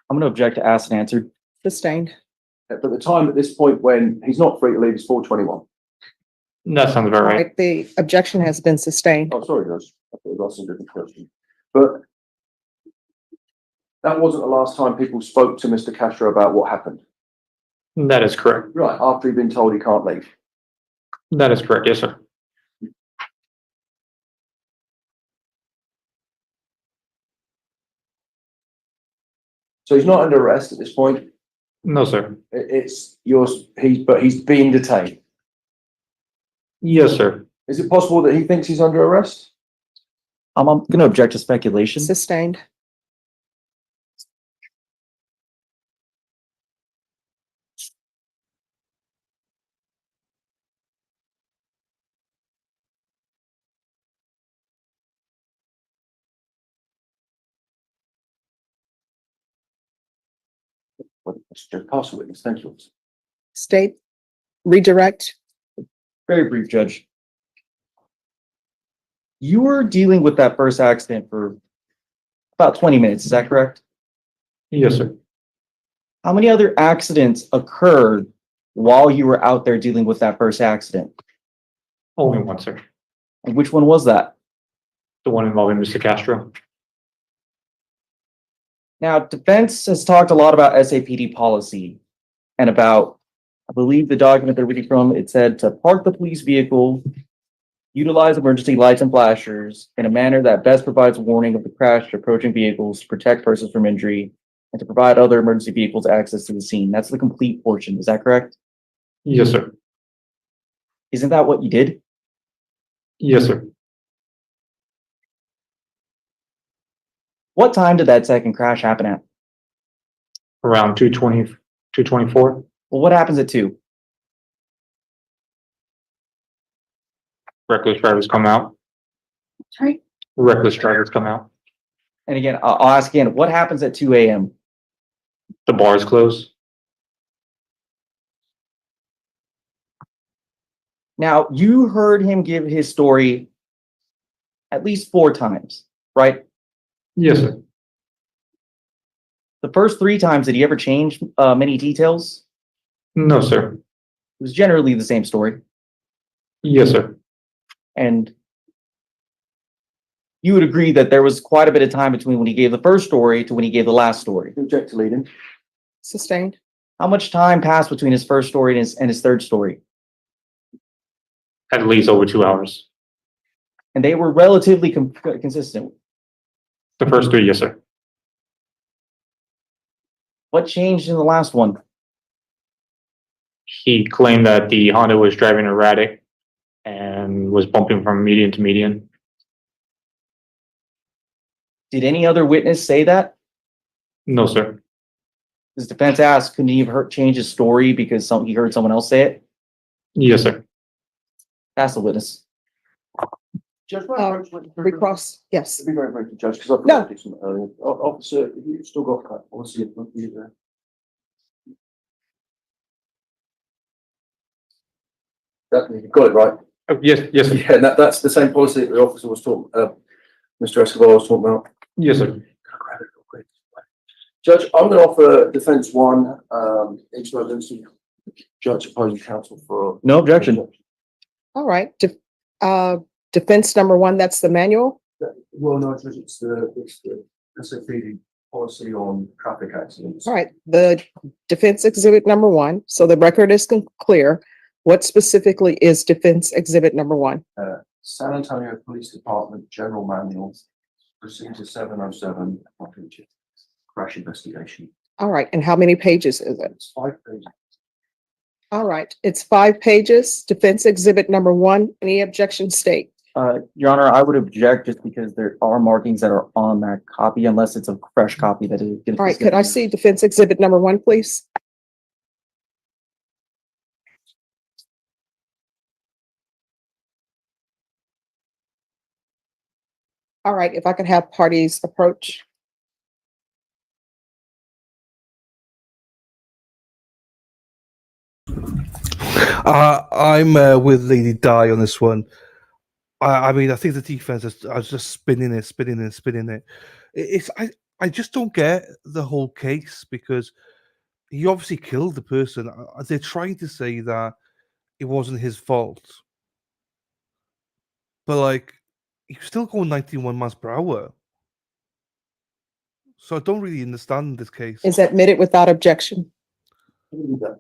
Speaker 9: I'm going to object to asked and answered.
Speaker 6: Sustained.
Speaker 7: But the time at this point when he's not free to leave is 4:21.
Speaker 8: That sounds about
Speaker 6: All
Speaker 8: right.
Speaker 6: right, the objection has been sustained.
Speaker 7: Oh, sorry, Judge. I thought that's a different question. But that wasn't the last time people spoke to Mr. Castro about what happened.
Speaker 8: That is correct.
Speaker 7: Right, after he'd been told he can't leave.
Speaker 8: That is correct. Yes, sir.
Speaker 7: So he's not under arrest at this point.
Speaker 8: No, sir.
Speaker 7: It's yours. But he's being detained.
Speaker 8: Yes, sir.
Speaker 7: Is it possible that he thinks he's under arrest?
Speaker 9: I'm going to object to speculation.
Speaker 6: Sustained.
Speaker 7: Pass the witness. Thank you.
Speaker 6: State. Redirect.
Speaker 9: Very brief, Judge. You were dealing with that first accident for about 20 minutes. Is that correct?
Speaker 8: Yes, sir.
Speaker 9: How many other accidents occurred while you were out there dealing with that first accident?
Speaker 8: Only one, sir.
Speaker 9: And which one was that?
Speaker 8: The one involving Mr. Castro.
Speaker 9: Now, defense has talked a lot about SAPD policy and about, I believe the document they're reading from, it said to park the police vehicle, utilize emergency lights and flashers in a manner that best provides warning of the crash to approaching vehicles to protect persons from injury and to provide other emergency vehicles access to the scene. That's the complete portion. Is that correct?
Speaker 8: Yes, sir.
Speaker 9: Isn't that what you did?
Speaker 8: Yes, sir.
Speaker 9: What time did that second crash happen at?
Speaker 8: Around 2:20, 2:24.
Speaker 9: Well, what happens at 2?
Speaker 8: Reckless drivers come out.
Speaker 6: Sorry.
Speaker 8: Reckless drivers come out.
Speaker 9: And again, I'll ask again, what happens at 2 a.m.?
Speaker 8: The bars close.
Speaker 9: Now, you heard him give his story at least 4 times, right?
Speaker 8: Yes, sir.
Speaker 9: The first 3 times, did he ever change many details?
Speaker 8: No, sir.
Speaker 9: It was generally the same story.
Speaker 8: Yes, sir.
Speaker 9: And you would agree that there was quite a bit of time between when he gave the first story to when he gave the last story.
Speaker 7: Object to leading.
Speaker 6: Sustained.
Speaker 9: How much time passed between his first story and his third story?
Speaker 8: At least over 2 hours.
Speaker 9: And they were relatively consistent.
Speaker 8: The first three, yes, sir.
Speaker 9: What changed in the last one?
Speaker 8: He claimed that the Honda was driving erratic and was bumping from median to median.
Speaker 9: Did any other witness say that?
Speaker 8: No, sir.
Speaker 9: His defense asked, couldn't he have change his story because he heard someone else say it?
Speaker 8: Yes, sir.
Speaker 9: Ask the witness.
Speaker 7: Judge,
Speaker 6: Recross, yes.
Speaker 7: Be very brief, Judge, because I've
Speaker 6: No.
Speaker 7: got to do some earlier. Officer, have you still got that? I want to see it. Look you there. That, you got it right.
Speaker 8: Yes, yes, sir.
Speaker 7: Yeah, and that's the same policy that the officer was talking, Mr. Escobar was talking about.
Speaker 8: Yes, sir.
Speaker 7: Grab it real quick. Judge, I'm going to offer defense one, emergency. Judge, opposing counsel for.
Speaker 9: No objection.
Speaker 6: All right. Defense number one, that's the manual.
Speaker 7: Well, no, it's the SAPD policy on traffic accidents.
Speaker 6: All right, the defense exhibit number one. So the record is clear. What specifically is defense exhibit number one?
Speaker 7: San Antonio Police Department General Manual, Procedure 707, crash investigation.
Speaker 6: All right, and how many pages is it?
Speaker 7: It's 5 pages.
Speaker 6: All right, it's 5 pages. Defense exhibit number one. Any objection state?
Speaker 9: Your Honor, I would object just because there are markings that are on that copy unless it's a fresh copy that is.
Speaker 6: All right, could I see defense exhibit number one, please? All right, if I could have parties approach.
Speaker 5: I'm with Lady Di on this one. I mean, I think the defense is just spinning it. I just don't get the whole case because he obviously killed the person. They're trying to say that it wasn't his fault, but like he was still going 91 miles per hour. So I don't really understand this case.
Speaker 6: Is admitted without objection.
Speaker 7: Because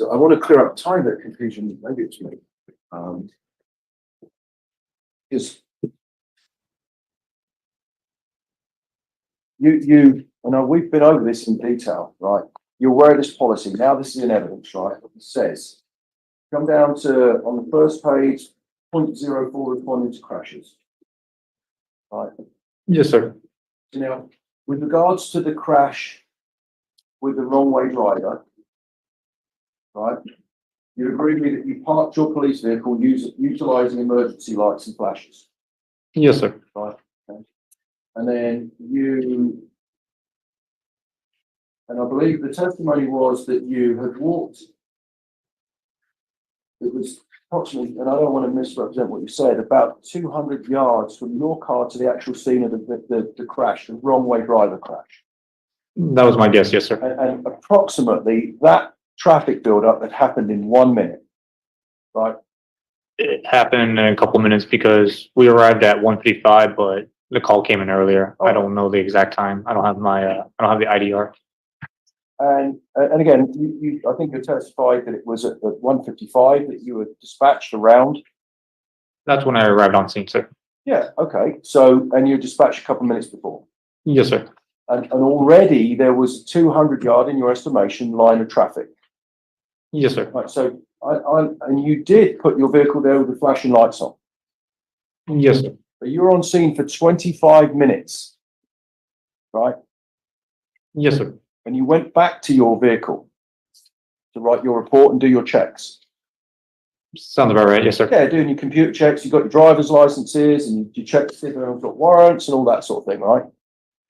Speaker 7: I want to clear up time that confusion. Maybe it's me. Is you I know we've been over this in detail, right? You're aware of this policy. Now this is in evidence, right? It says, come down to, on the first page, 0.04 responding to crashes. Right?
Speaker 8: Yes, sir.
Speaker 7: Now, with regards to the crash with the wrong way driver, right? You agree with me that you parked your police vehicle utilizing emergency lights and flashes.
Speaker 8: Yes, sir.
Speaker 7: Right. Okay. And then and I believe the testimony was that you had walked. It was approximately, and I don't want to misrepresent what you said, about 200 yards from your car to the actual scene of the crash, the wrong way driver crash.
Speaker 8: That was my guess, yes, sir.
Speaker 7: And approximately that traffic buildup that happened in 1 minute, right?
Speaker 8: It happened in a couple minutes because we arrived at 1:55, but the call came in earlier. I don't know the exact time. I don't have I don't have the IDR.
Speaker 7: And again, you I think you testified that it was at 1:55 that you were dispatched around.
Speaker 8: That's when I arrived on scene, sir.
Speaker 7: Yeah, okay. So, and you were dispatched a couple of minutes before.
Speaker 8: Yes, sir.
Speaker 7: And already there was a 200 yard, in your estimation, line of traffic.
Speaker 8: Yes, sir.
Speaker 7: Right, so and you did put your vehicle there with the flashing lights on.
Speaker 8: Yes, sir.
Speaker 7: But you were on scene for 25 minutes, right?
Speaker 8: Yes, sir.
Speaker 7: And you went back to your vehicle to write your report and do your checks.
Speaker 8: Sounds about right. Yes, sir.
Speaker 7: Yeah, doing your computer checks, you got your driver's licenses and you check to see if they've got warrants and all that sort of thing, right?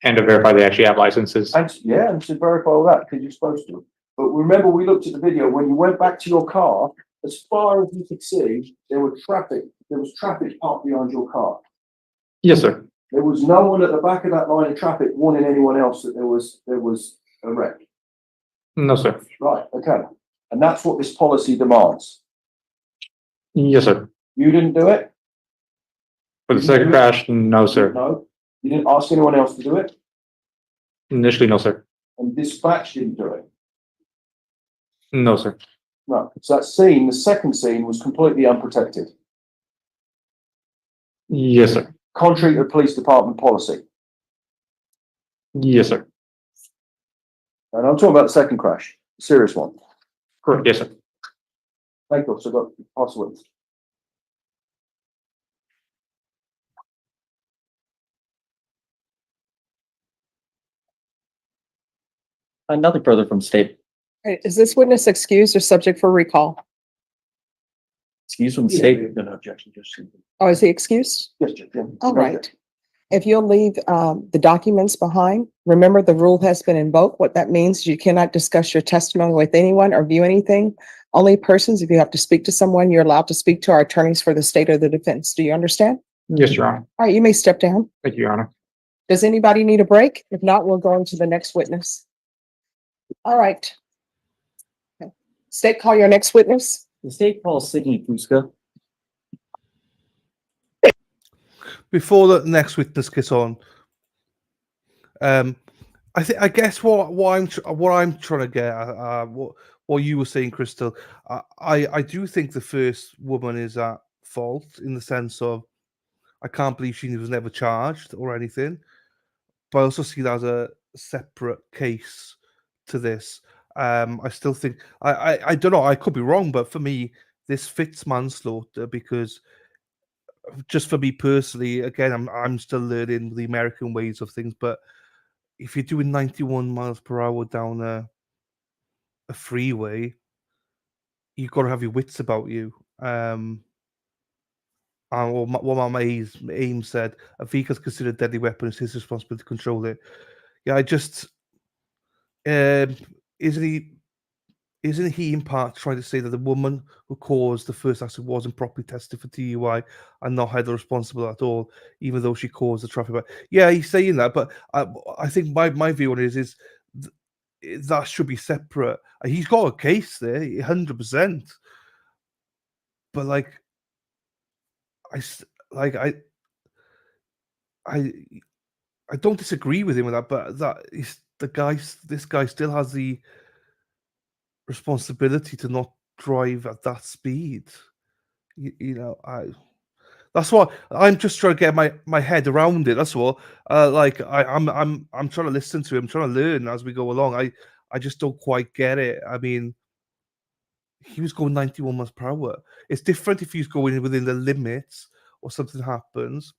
Speaker 8: And to verify they actually have licenses.
Speaker 7: And yeah, and to verify all that because you're supposed to. But remember, we looked at the video when you went back to your car. As far as you could see, there was traffic. There was traffic parked behind your car.
Speaker 8: Yes, sir.
Speaker 7: There was no one at the back of that line of traffic warning anyone else that there was a wreck.
Speaker 8: No, sir.
Speaker 7: Right. Okay. And that's what this policy demands.
Speaker 8: Yes, sir.
Speaker 7: You didn't do it?
Speaker 8: For the second crash, no, sir.
Speaker 7: No. You didn't ask anyone else to do it?
Speaker 8: Initially, no, sir.
Speaker 7: And dispatch didn't do it?
Speaker 8: No, sir.
Speaker 7: No. So that scene, the second scene, was completely unprotected,
Speaker 8: Yes, sir.
Speaker 7: contrary to police department policy.
Speaker 8: Yes, sir.
Speaker 7: And I'm talking about the second crash, serious one.
Speaker 8: Correct. Yes, sir.
Speaker 7: Thank you, so got password.
Speaker 9: Nothing further from state.
Speaker 6: Right, is this witness excused or subject for recall?
Speaker 9: Excuse from state.
Speaker 7: No objection, just.
Speaker 6: Oh, is he excused?
Speaker 7: Yes, Judge, yeah.
Speaker 6: All right. If you'll leave the documents behind, remember the rule has been invoked. What that means is you cannot discuss your testimony with anyone or view anything. Only persons, if you have to speak to someone, you're allowed to speak to our attorneys for the state or the defense. Do you understand?
Speaker 8: Yes, Your Honor.
Speaker 6: All right, you may step down.
Speaker 8: Thank you, Your Honor.
Speaker 6: Does anybody need a break? If not, we'll go on to the next witness. All right. Okay. State, call your next witness.
Speaker 9: The state calls Sydney Fusca.
Speaker 5: Before the next witness gets on, I guess what I'm trying to get at, what you were saying, Crystal, I do think the first woman is at fault in the sense of I can't believe she was never charged or anything, but I also see that as a separate case to this. I still think I don't know, I could be wrong, but for me this fits manslaughter because just for me personally, again, I'm still learning the American ways of things, but if you're doing 91 miles per hour down a freeway, you've got to have your wits about you. And what my aim said, a vehicle is considered a deadly weapon. It's his responsibility to control it. Yeah, I just isn't he in part trying to say that the woman who caused the first accident wasn't properly tested for DUI and not held responsible at all, even though she caused the traffic? Yeah, he's saying that, but I think my view on it is that should be separate. He's got a case there, 100%. But I don't disagree with him with that, but this guy still has the responsibility to not drive at that speed. That's what I'm just trying to get my head around it. That's all. I'm trying to listen to him, trying to learn as we go along. I just don't quite get it. I mean, he was going 91 miles per hour. It's different if he's going within the limits or something happens.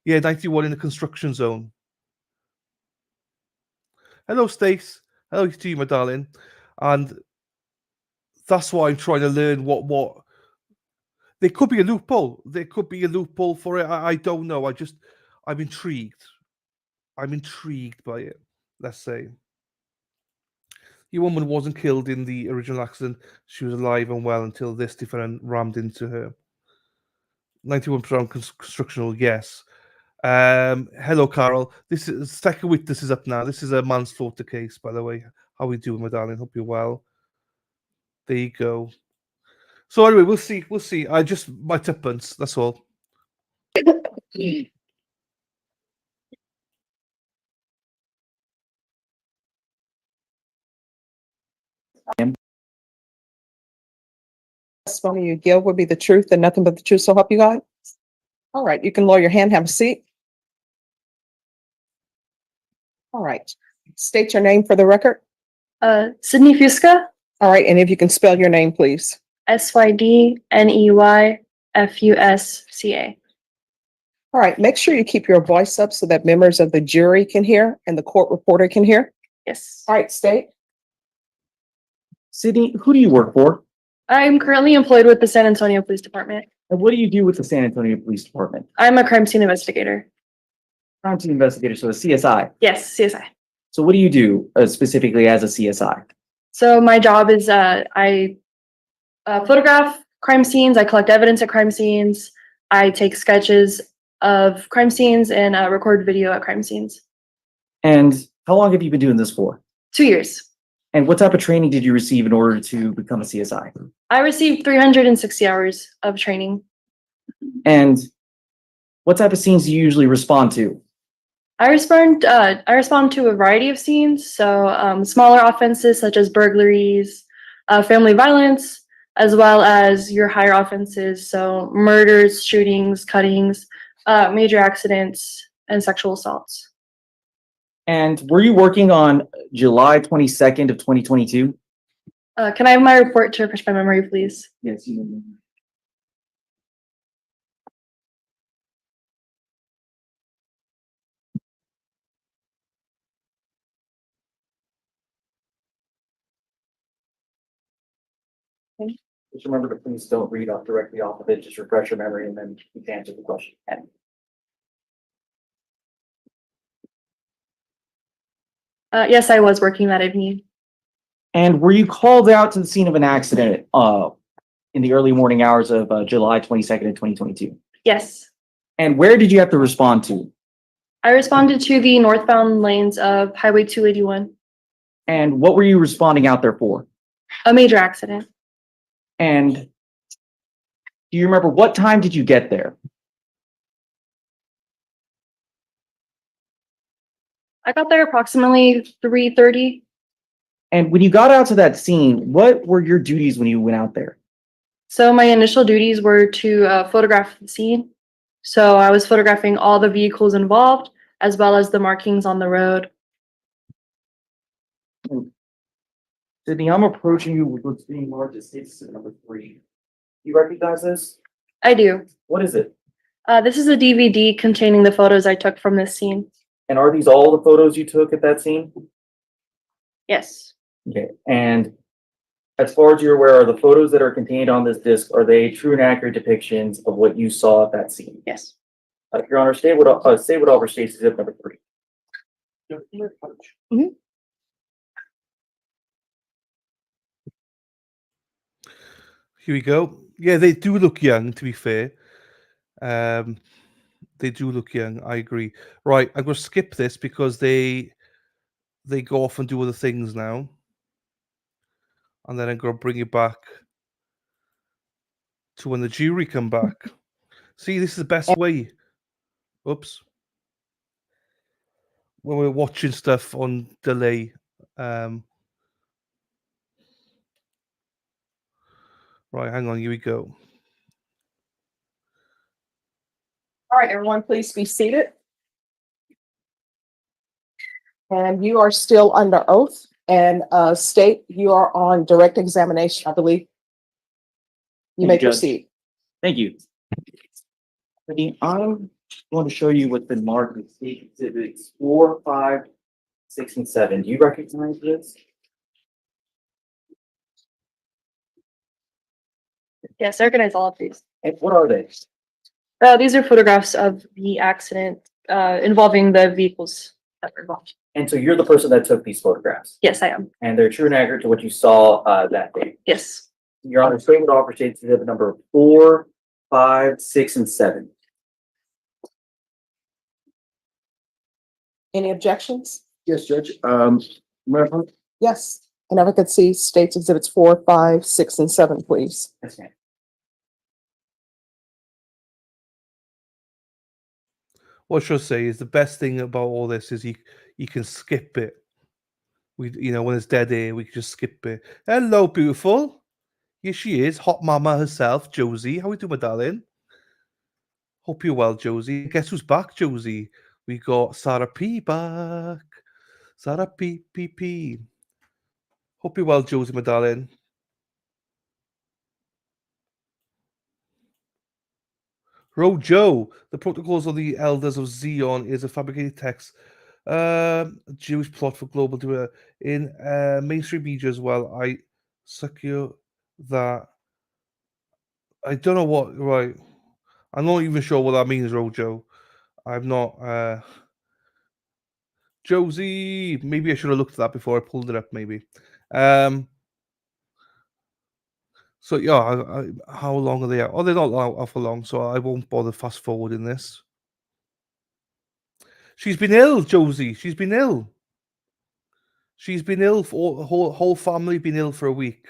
Speaker 5: Yeah, 91 in the construction zone. Hello, Stace. Hello to you, my darling. And that's why I'm trying to learn what there could be a loophole. There could be a loophole for it. I don't know. I'm intrigued. I'm intrigued by it. Let's say. The woman wasn't killed in the original accident. She was alive and well until this defendant rammed into her. 91% constructional, yes. Hello, Carol. This is second witness is up now. This is a manslaughter case, by the way. How are we doing, my darling? Hope you're well. There you go. So anyway, we'll see. We'll see. I just my tuppence. That's all.
Speaker 6: Testimony you give would be the truth and nothing but the truth. So help you God. All right, you can lower your hand. Have a seat. All right. State your name for the record.
Speaker 10: Sydney Fusca.
Speaker 6: All right, and if you can spell your name, please.
Speaker 10: SYDNEYFUSCA.
Speaker 6: All right, make sure you keep your voice up so that members of the jury can hear and the court reporter can hear.
Speaker 10: Yes.
Speaker 6: All right, state.
Speaker 9: Sydney, who do you work for?
Speaker 10: I'm currently employed with the San Antonio Police Department.
Speaker 9: And what do you do with the San Antonio Police Department?
Speaker 10: I'm a crime scene investigator.
Speaker 9: Crime scene investigator, so a CSI.
Speaker 10: Yes, CSI.
Speaker 9: So what do you do specifically as a CSI?
Speaker 10: So my job is I photograph crime scenes. I collect evidence at crime scenes. I take sketches of crime scenes and record video at crime scenes.
Speaker 9: And how long have you been doing this for?
Speaker 10: 2 years.
Speaker 9: And what type of training did you receive in order to become a CSI?
Speaker 10: I received 360 hours of training.
Speaker 9: And what type of scenes do you usually respond to?
Speaker 10: I respond to a variety of scenes. So smaller offenses such as burglaries, family violence, as well as your higher offenses, so murders, shootings, cuttings, major accidents, and sexual assaults.
Speaker 9: And were you working on July 22nd of 2022?
Speaker 10: Can I have my report to refresh my memory, please?
Speaker 9: Yes, you. Just remember to please don't read off directly off of it, just refresh your memory and then you can answer the question.
Speaker 10: Yes, I was working that evening.
Speaker 9: And were you called out to the scene of an accident in the early morning hours of July 22nd of 2022?
Speaker 10: Yes.
Speaker 9: And where did you have to respond to?
Speaker 10: I responded to the northbound lanes of Highway 281.
Speaker 9: And what were you responding out there for?
Speaker 10: A major accident.
Speaker 9: And do you remember what time did you get there?
Speaker 10: I got there approximately 3:30.
Speaker 9: And when you got out to that scene, what were your duties when you went out there?
Speaker 10: So my initial duties were to photograph the scene. So I was photographing all the vehicles involved, as well as the markings on the road.
Speaker 9: Sydney, I'm approaching you with what's being marked as state exhibit number 3. You recognize this?
Speaker 10: I do.
Speaker 9: What is it?
Speaker 10: This is a DVD containing the photos I took from this scene.
Speaker 9: And are these all the photos you took at that scene?
Speaker 10: Yes.
Speaker 9: Okay. And as far as you're aware, are the photos that are contained on this disc, are they true and accurate depictions of what you saw at that scene?
Speaker 10: Yes.
Speaker 9: Your Honor, say what over state exhibit number 3.
Speaker 6: Mhm.
Speaker 5: Here we go. Yeah, they do look young, to be fair. They do look young, I agree. Right, I'm going to skip this because they go off and do other things now. And then I'm going to bring it back to when the jury come back. See, this is the best way. Oops. When we're watching stuff on delay. Right, hang on, here we go.
Speaker 6: All right, everyone, please be seated. And you are still under oath and state you are on direct examination, I believe. You may
Speaker 9: Judge.
Speaker 6: proceed.
Speaker 9: Thank you. Sydney, I'm going to show you what's been marked as state exhibits 4, 5, 6, and 7. Do you recognize this?
Speaker 10: Yes, I recognize all of these.
Speaker 9: And what are they?
Speaker 10: These are photographs of the accident involving the vehicles that were involved.
Speaker 9: And so you're the person that took these photographs,
Speaker 10: Yes, I am.
Speaker 9: and they're true and accurate to what you saw that day.
Speaker 10: Yes.
Speaker 9: Your Honor, statement offer states exhibit number 4, 5, 6, and 7.
Speaker 6: Any objections?
Speaker 7: Yes, Judge. Mayor,
Speaker 6: Yes. And if I could see states exhibits 4, 5, 6, and 7, please.
Speaker 9: Yes, ma'am.
Speaker 5: What I should say is the best thing about all this is you can skip it. When it's dead air, we can just skip it. Hello, beautiful. Here she is, hot mama herself, Josie. How are you doing, my darling? Hope you're well, Josie. Guess who's back, Josie? We got Sarah P back. Sarah P. Hope you're well, Josie, my darling. Rojo, the protocols of the elders of Zion is a fabricated text. A Jewish plot for global in mainstream media as well. I secure that. I don't know what, right. I'm not even sure what that means, Rojo. I'm not. Josie, maybe I should have looked at that before I pulled it up, maybe. So, yeah, how long are they out? Oh, they're not awful long, so I won't bother fast forwarding this. She's been ill, Josie. She's been ill. She's been ill for the whole family been ill for a week.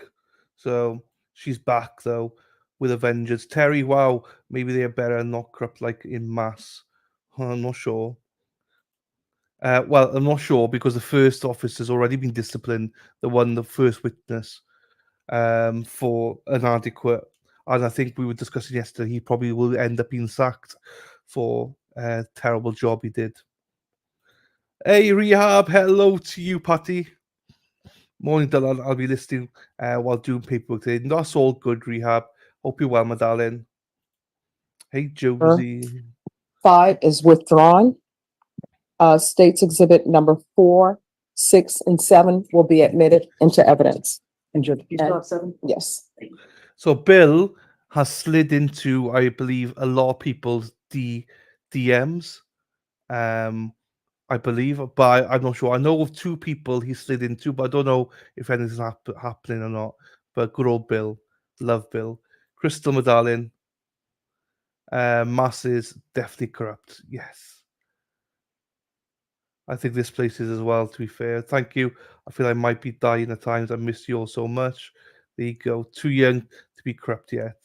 Speaker 5: So she's back though with a vengeance. Terry, wow, maybe they're better and not corrupt like in mass. I'm not sure. Well, I'm not sure because the first officer's already been disciplined, the first witness. for inadequate. And I think we were discussing yesterday, he probably will end up being sacked for a terrible job he did. Hey, Rehab, hello to you, Patty. Morning, Dylan. I'll be listening while doing paperwork today. That's all good, Rehab. Hope you're well, my darling. Hey, Josie.
Speaker 6: 5 is withdrawn. States exhibit number 4, 6, and 7 will be admitted into evidence.
Speaker 9: And Judge, you still have 7?
Speaker 6: Yes.
Speaker 5: So Bill has slid into, I believe, a lot of people's DMs. I believe, but I'm not sure. I know of 2 people he slid into, but I don't know if anything's happening or not. But good old Bill. Love Bill. Crystal, my darling. Masses, definitely corrupt. Yes. I think this place is as well, to be fair. Thank you. I feel I might be dying at times. I miss you all so much. There you go. Too young to be corrupt yet.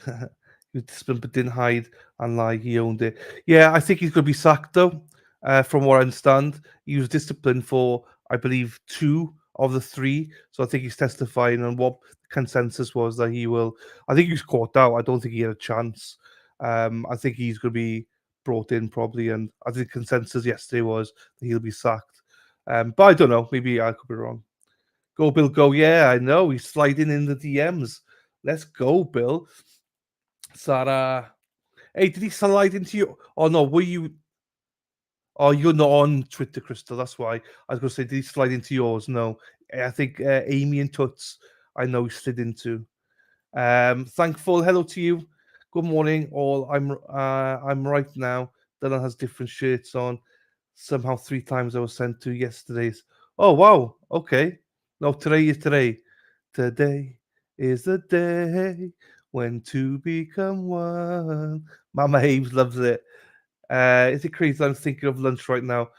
Speaker 5: He was disciplined but didn't hide and lie. He owned it. Yeah, I think he's going to be sacked, though, from what I understand. He was disciplined for, I believe, 2 of the 3. So I think he's testifying on what the consensus was that he will. I think he was caught out. I don't think he had a chance. I think he's going to be brought in probably, and I think the consensus yesterday was that he'll be sacked. But I don't know. Maybe I could be wrong. Go, Bill, go. Yeah, I know. He's sliding in the DMs. Let's go, Bill. Sarah. Hey, did he slide into you? Oh, no. Were you? Oh, you're not on Twitter, Crystal. That's why. I was going to say, did he slide into yours? No. I think Amy and Toots, I know he slid into. Thankful. Hello to you. Good morning, all. I'm right now. Dylan has different shirts on. Somehow 3 times I was sent to yesterday's. Oh wow. Okay. No, today is today. Today is the day when 2 become 1. Mama Aves loves it. Is it crazy? I'm thinking of lunch right now.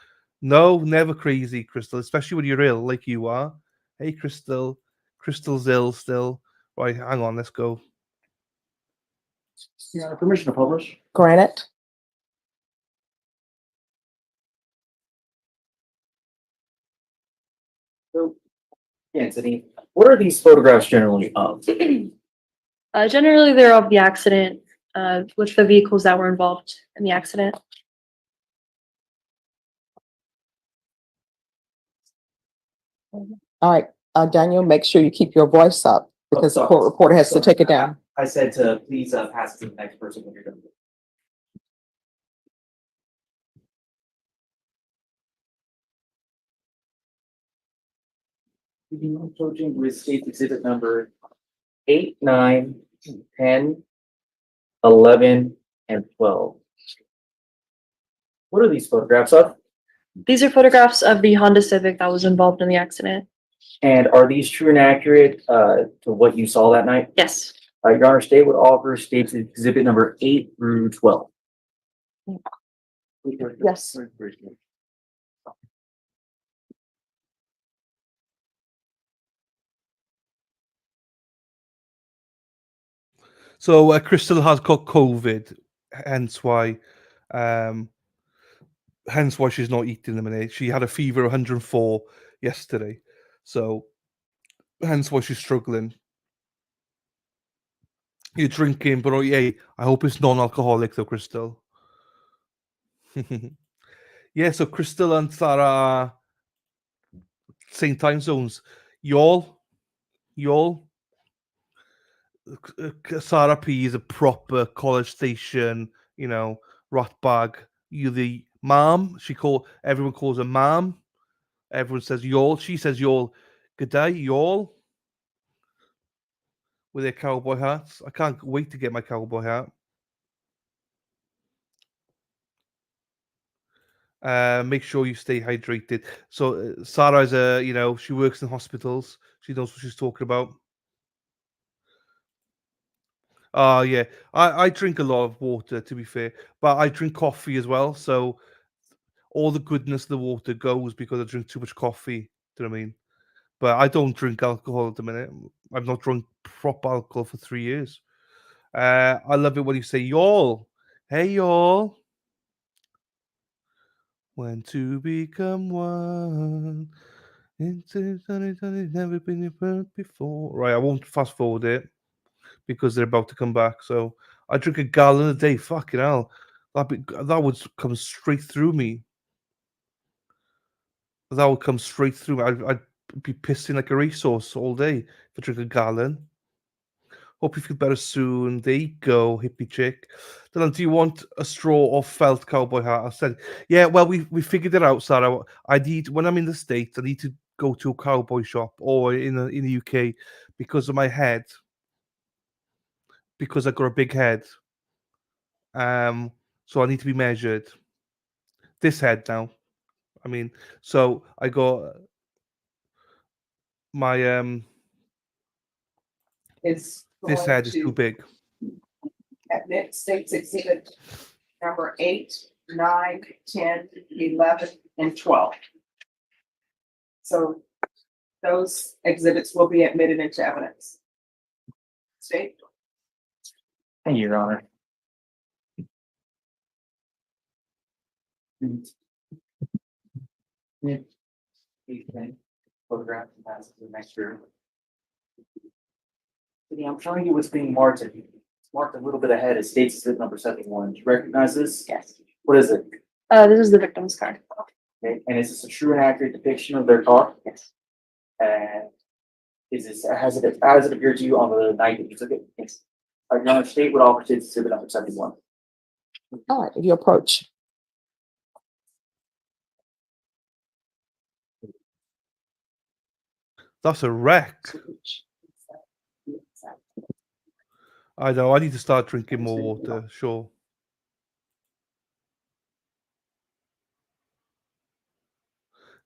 Speaker 5: No, never crazy, Crystal. Especially when you're ill, like you are. Hey, Crystal. Crystal's ill still. Right, hang on. Let's go.
Speaker 9: Yeah, permission to publish.
Speaker 6: Granted.
Speaker 9: So, Anthony, what are these photographs generally of?
Speaker 10: Generally, they're of the accident, with the vehicles that were involved in the accident.
Speaker 6: All right, Daniel, make sure you keep your voice up because the court reporter has to take it down.
Speaker 9: I said to please pass it to the next person when you're done. Approaching with state exhibit number 8, 9, 10, 11, and 12. What are these photographs of?
Speaker 10: These are photographs of the Honda Civic that was involved in the accident.
Speaker 9: And are these true and accurate to what you saw that night?
Speaker 10: Yes.
Speaker 9: Your Honor, state would offer states exhibit number 8 through 12.
Speaker 6: Yes.
Speaker 5: So Crystal has got COVID, hence why she's not eating lemonade. She had a fever 104 yesterday, so hence why she's struggling. You're drinking, but yeah, I hope it's non-alcoholic though, Crystal. Yeah, so Crystal and Sarah are same time zones. Y'all. Sarah P is a proper College Station, rat bag. You the mom. Everyone calls her mom. Everyone says y'all. She says y'all. Good day, y'all. With their cowboy hats. I can't wait to get my cowboy hat. Make sure you stay hydrated. So Sarah is she works in hospitals. She knows what she's talking about. Oh yeah, I drink a lot of water, to be fair, but I drink coffee as well. So all the goodness of the water goes because I drink too much coffee. Do you know what I mean? But I don't drink alcohol at the minute. I've not drunk proper alcohol for 3 years. I love it when you say y'all. Hey y'all. When 2 become 1. Into sunny, never been your birth before. Right, I won't fast forward it because they're about to come back. So I drink a gallon a day. Fucking hell, that would come straight through me. That would come straight through me. I'd be pissing like a racehorse all day if I drink a gallon. Hope you feel better soon. There you go, hippie chick. Dylan, do you want a straw or felt cowboy hat? I said, yeah. Well, we figured it out, Sarah. I need when I'm in the States, I need to go to a cowboy shop or in the UK because of my head, because I got a big head. So I need to be measured. This head now. I mean, so I got my
Speaker 6: Is
Speaker 5: this
Speaker 6: going
Speaker 5: head is too
Speaker 6: to
Speaker 5: big.
Speaker 6: admit states exhibit number 8, 9, 10, 11, and 12. So those exhibits will be admitted into evidence. State?
Speaker 9: Thank you, Your Honor. Photograph and pass to the next room. I'm showing you what's being marked. It's marked a little bit ahead. It states exhibit number 71. Do you recognize this?
Speaker 10: Yes.
Speaker 9: What is it?
Speaker 10: This is the victim's card.
Speaker 9: Okay. And is this a true and accurate depiction of their car?
Speaker 10: Yes.
Speaker 9: And has it appeared to you on the night that you took it?
Speaker 10: Yes.
Speaker 9: Your Honor, state would offer states exhibit number 71.
Speaker 6: All right, if you approach.
Speaker 5: That's a wreck. I know. I need to start drinking more water. Sure.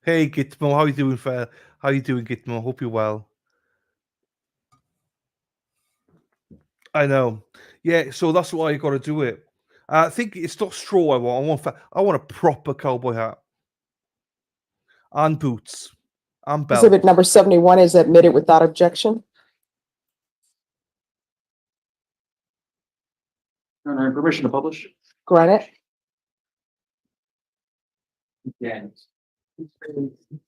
Speaker 5: Hey Gitmo, how you doing, How you doing, Gitmo? Hope you're well. I know. Yeah, so that's why you got to do it. I think it's not straw. I want a proper cowboy hat and boots and belt.
Speaker 6: Exhibit number 71 is admitted without objection.
Speaker 9: Your Honor, permission to publish?
Speaker 6: Granted.
Speaker 9: Again.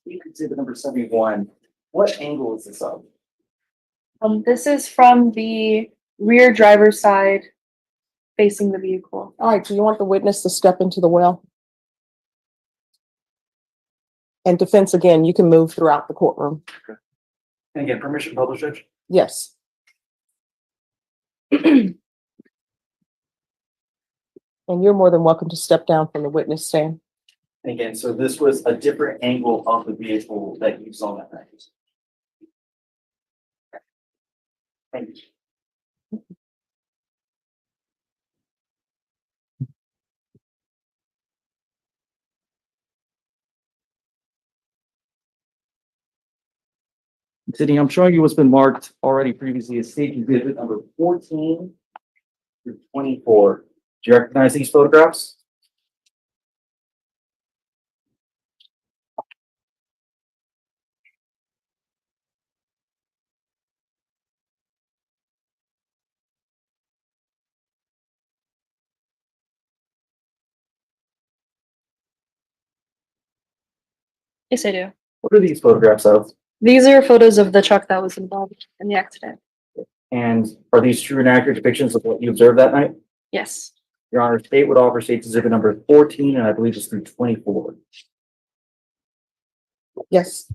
Speaker 9: Exhibit number 71. What angle is this of?
Speaker 10: This is from the rear driver's side facing the vehicle.
Speaker 6: All right, do you want the witness to step into the well? And defense, again, you can move throughout the courtroom.
Speaker 9: And again, permission to publish, Judge?
Speaker 6: Yes. And you're more than welcome to step down from the witness stand.
Speaker 9: And again, so this was a different angle of the vehicle that you saw that night. Thank you. Sitting, I'm showing you what's been marked already previously as state exhibit number 14 through 24. Do you recognize these photographs?
Speaker 10: Yes, I do.
Speaker 9: What are these photographs of?
Speaker 10: These are photos of the truck that was involved in the accident.
Speaker 9: And are these true and accurate depictions of what you observed that night?
Speaker 10: Yes.
Speaker 9: Your Honor, state would offer state exhibit number 14, and I believe it's through 24.
Speaker 6: Yes.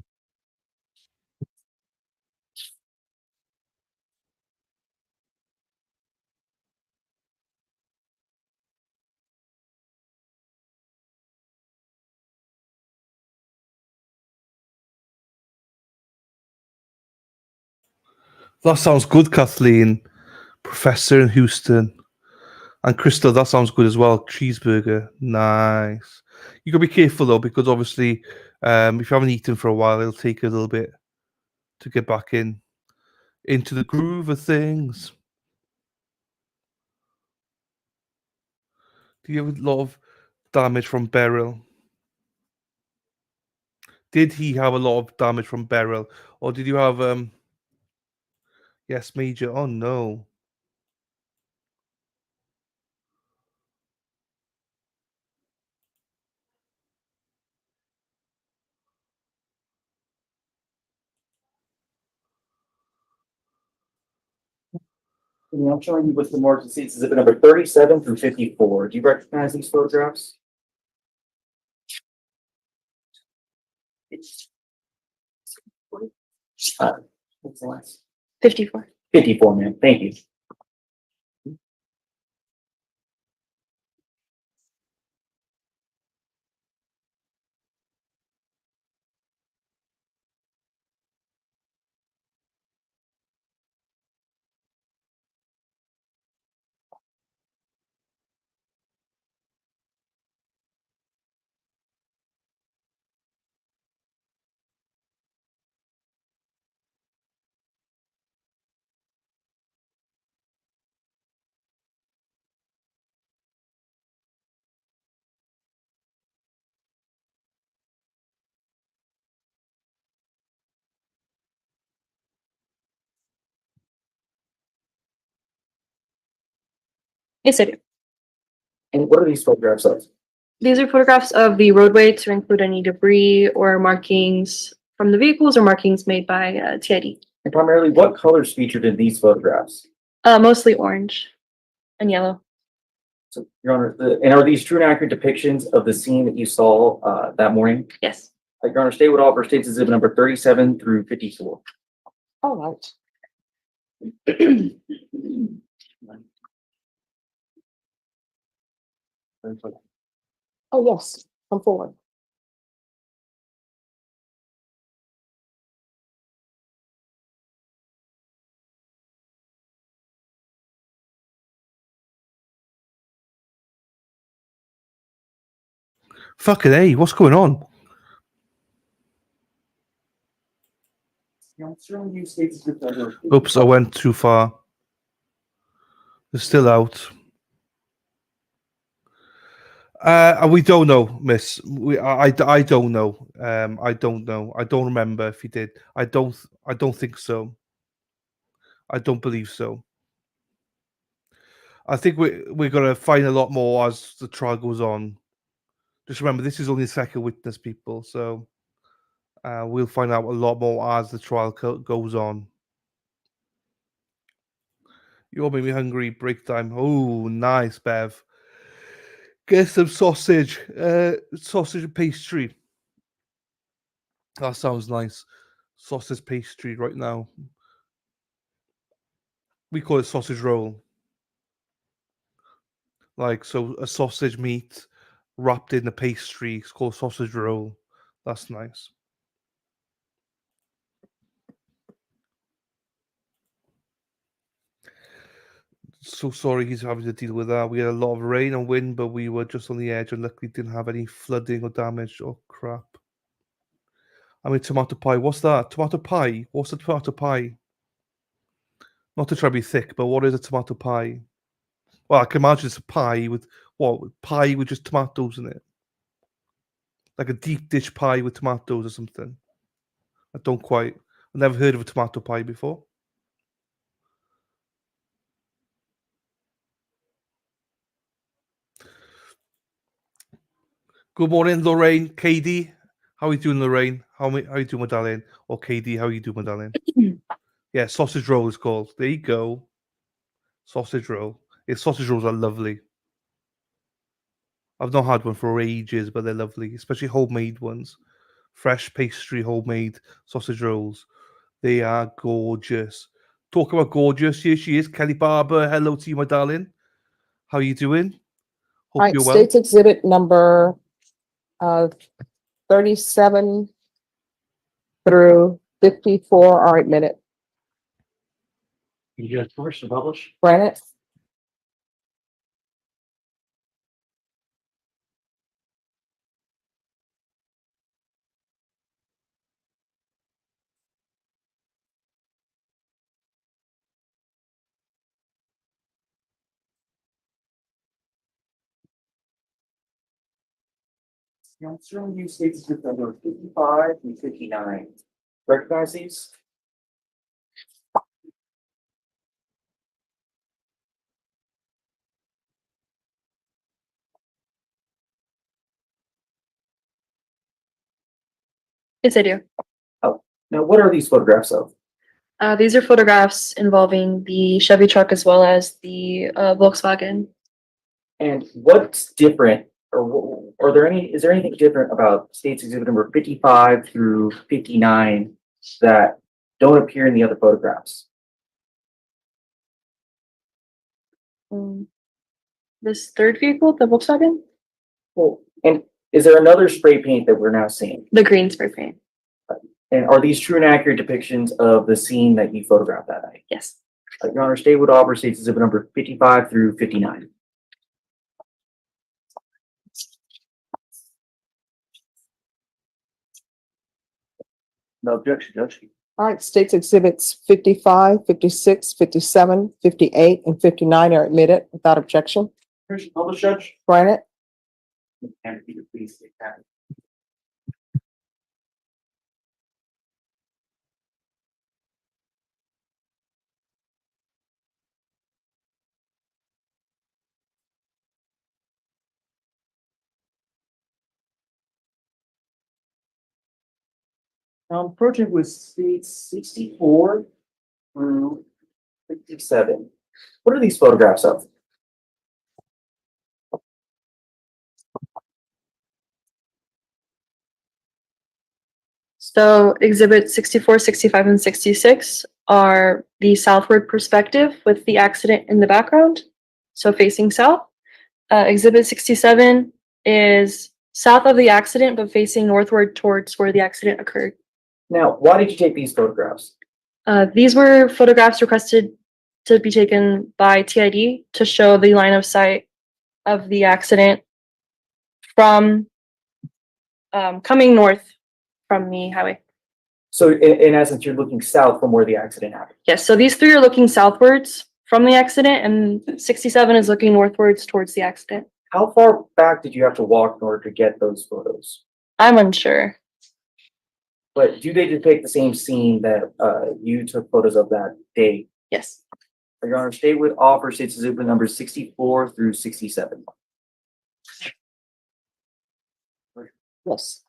Speaker 5: That sounds good, Kathleen. Professor in Houston. And Crystal, that sounds good as well. Cheeseburger. Nice. You gotta be careful though, because obviously, if you haven't eaten for a while, it'll take a little bit to get back into the groove of things. Do you have a lot of damage from Beryl? Did he have a lot of damage from Beryl? Or did you have yes, Major? Oh no.
Speaker 9: And I'm showing you with the margin seats exhibit number 37 through 54. Do you recognize these photographs? What's the last?
Speaker 10: 54.
Speaker 9: 54, man. Thank you.
Speaker 10: Yes, I do.
Speaker 9: And what are these photographs of?
Speaker 10: These are photographs of the roadway to include any debris or markings from the vehicles or markings made by TID.
Speaker 9: And primarily, what colors featured in these photographs?
Speaker 10: Mostly orange and yellow.
Speaker 9: So, Your Honor, and are these true and accurate depictions of the scene that you saw that morning?
Speaker 10: Yes.
Speaker 9: Your Honor, state what offer states exhibit number 37 through 54.
Speaker 6: All right. Oh, yes, come forward.
Speaker 5: Fucking A, what's going on? Oops, I went too far. They're still out. We don't know, miss. I don't know. I don't know. I don't remember if he did. I don't think so. I don't believe so. I think we're gonna find a lot more as the trial goes on. Just remember, this is only the second witness, people. So we'll find out a lot more as the trial goes on. You're making me hungry. Break time. Oh, nice, Bev. Get some sausage. Sausage and pastry. That sounds nice. Sausage pastry right now. We call it sausage roll. Like, so a sausage meat wrapped in a pastry. It's called sausage roll. That's nice. So sorry he's having to deal with that. We had a lot of rain and wind, but we were just on the edge and luckily didn't have any flooding or damage. Oh, crap. I mean, tomato pie. What's that? Tomato pie? What's a tomato pie? Not to try to be thick, but what is a tomato pie? Well, I can imagine it's a pie with what? Pie with just tomatoes in it. Like a deep dish pie with tomatoes or something. I don't quite. I've never heard of a tomato pie before. Good morning, Lorraine. KD, how are you doing, Lorraine? How are you doing, my darling? Or KD, how are you doing, my darling? Yeah, sausage roll is called. There you go. Sausage roll. Yeah, sausage rolls are lovely. I've not had one for ages, but they're lovely, especially homemade ones. Fresh pastry, homemade sausage rolls. They are gorgeous. Talk about gorgeous. Here she is, Kelly Barber. Hello to you, my darling. How are you doing?
Speaker 6: All
Speaker 5: Hope
Speaker 6: right,
Speaker 5: you're well.
Speaker 6: state's exhibit number 37 through 54 are admitted.
Speaker 9: You just first to publish?
Speaker 6: Granted.
Speaker 9: I'm showing you states exhibit number 55 and 59. Recognize these?
Speaker 10: Yes, I do.
Speaker 9: Oh, now what are these photographs of?
Speaker 10: These are photographs involving the Chevy truck as well as the Volkswagen.
Speaker 9: And what's different, or are there is there anything different about State's Exhibit number 55 through 59 that don't appear in the other photographs?
Speaker 10: This third vehicle, the Volkswagen,
Speaker 9: Well, and is there another spray paint that we're now seeing?
Speaker 10: the green spray paint.
Speaker 9: And are these true and accurate depictions of the scene that you photographed that night?
Speaker 10: Yes.
Speaker 9: Your Honor, State would offer State's Exhibit number 55 through 59. No objection, Judge.
Speaker 6: All right, State's Exhibits 55, 56, 57, 58, and 59 are admitted without objection.
Speaker 9: Published, Judge.
Speaker 6: Granted.
Speaker 9: And if you could please take that. Project was State 64 through 57. What are these photographs of?
Speaker 10: So exhibit 64, 65, and 66 are the southward perspective with the accident in the background, so facing south. Exhibit 67 is south of the accident, but facing northward towards where the accident occurred.
Speaker 9: Now, why did you take these photographs?
Speaker 10: These were photographs requested to be taken by TID to show the line of sight of the accident from coming north from the highway.
Speaker 9: So in essence, you're looking south from where the accident happened.
Speaker 10: Yes, so these three are looking southwards from the accident, and 67 is looking northwards towards the accident.
Speaker 9: How far back did you have to walk in order to get those photos?
Speaker 10: I'm unsure.
Speaker 9: But do they depict the same scene that you took photos of that day?
Speaker 10: Yes.
Speaker 9: Your Honor, State would offer State's Exhibit numbers 64 through 67.
Speaker 6: Yes.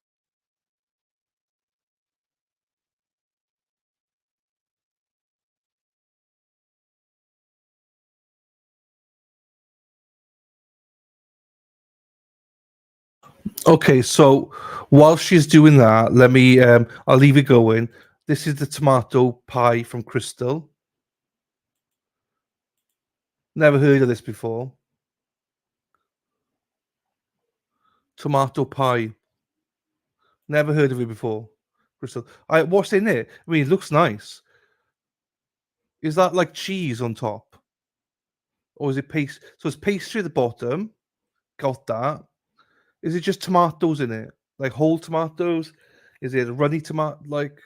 Speaker 5: Okay, so while she's doing that, let me I'll leave it going. This is the tomato pie from Crystal. Never heard of this before. Tomato pie. Never heard of it before. Crystal. What's in it? I mean, it looks nice. Is that like cheese on top? Or is it paste? So it's pastry at the bottom. Got that. Is it just tomatoes in it? Like whole tomatoes? Is it a runny tomato? Like,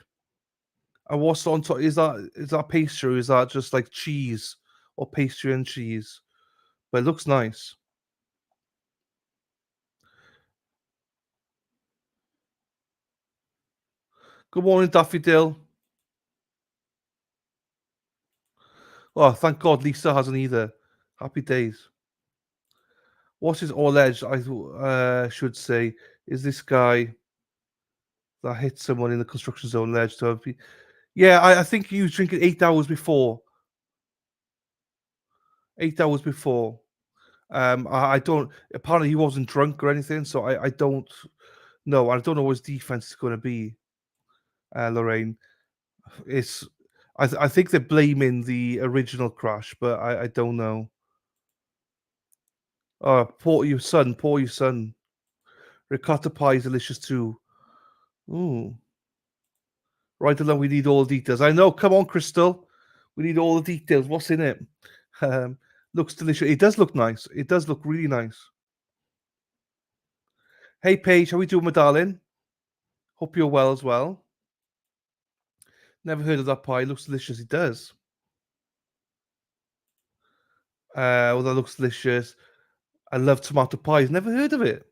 Speaker 5: and what's on top? Is that pastry? Or is that just like cheese or pastry and cheese? But it looks nice. Good morning, Daffodil. Oh, thank God Lisa hasn't either. Happy days. What is alleged? I should say is this guy that hit someone in the construction zone alleged to have been. Yeah, I think he was drinking 8 hours before. 8 hours before. I don't. Apparently, he wasn't drunk or anything, so I don't know. I don't know what his defense is going to be. Lorraine, I think they're blaming the original crash, but I don't know. Oh, poor your son, poor your son. Ricotta pie is delicious too. Ooh. Right along, we need all the details. I know, come on, Crystal. We need all the details. What's in it? Looks delicious. It does look nice. It does look really nice. Hey, Paige, how we doing, my darling? Hope you're well as well. Never heard of that pie. It looks delicious. It does. Well, that looks delicious. I love tomato pies. Never heard of it.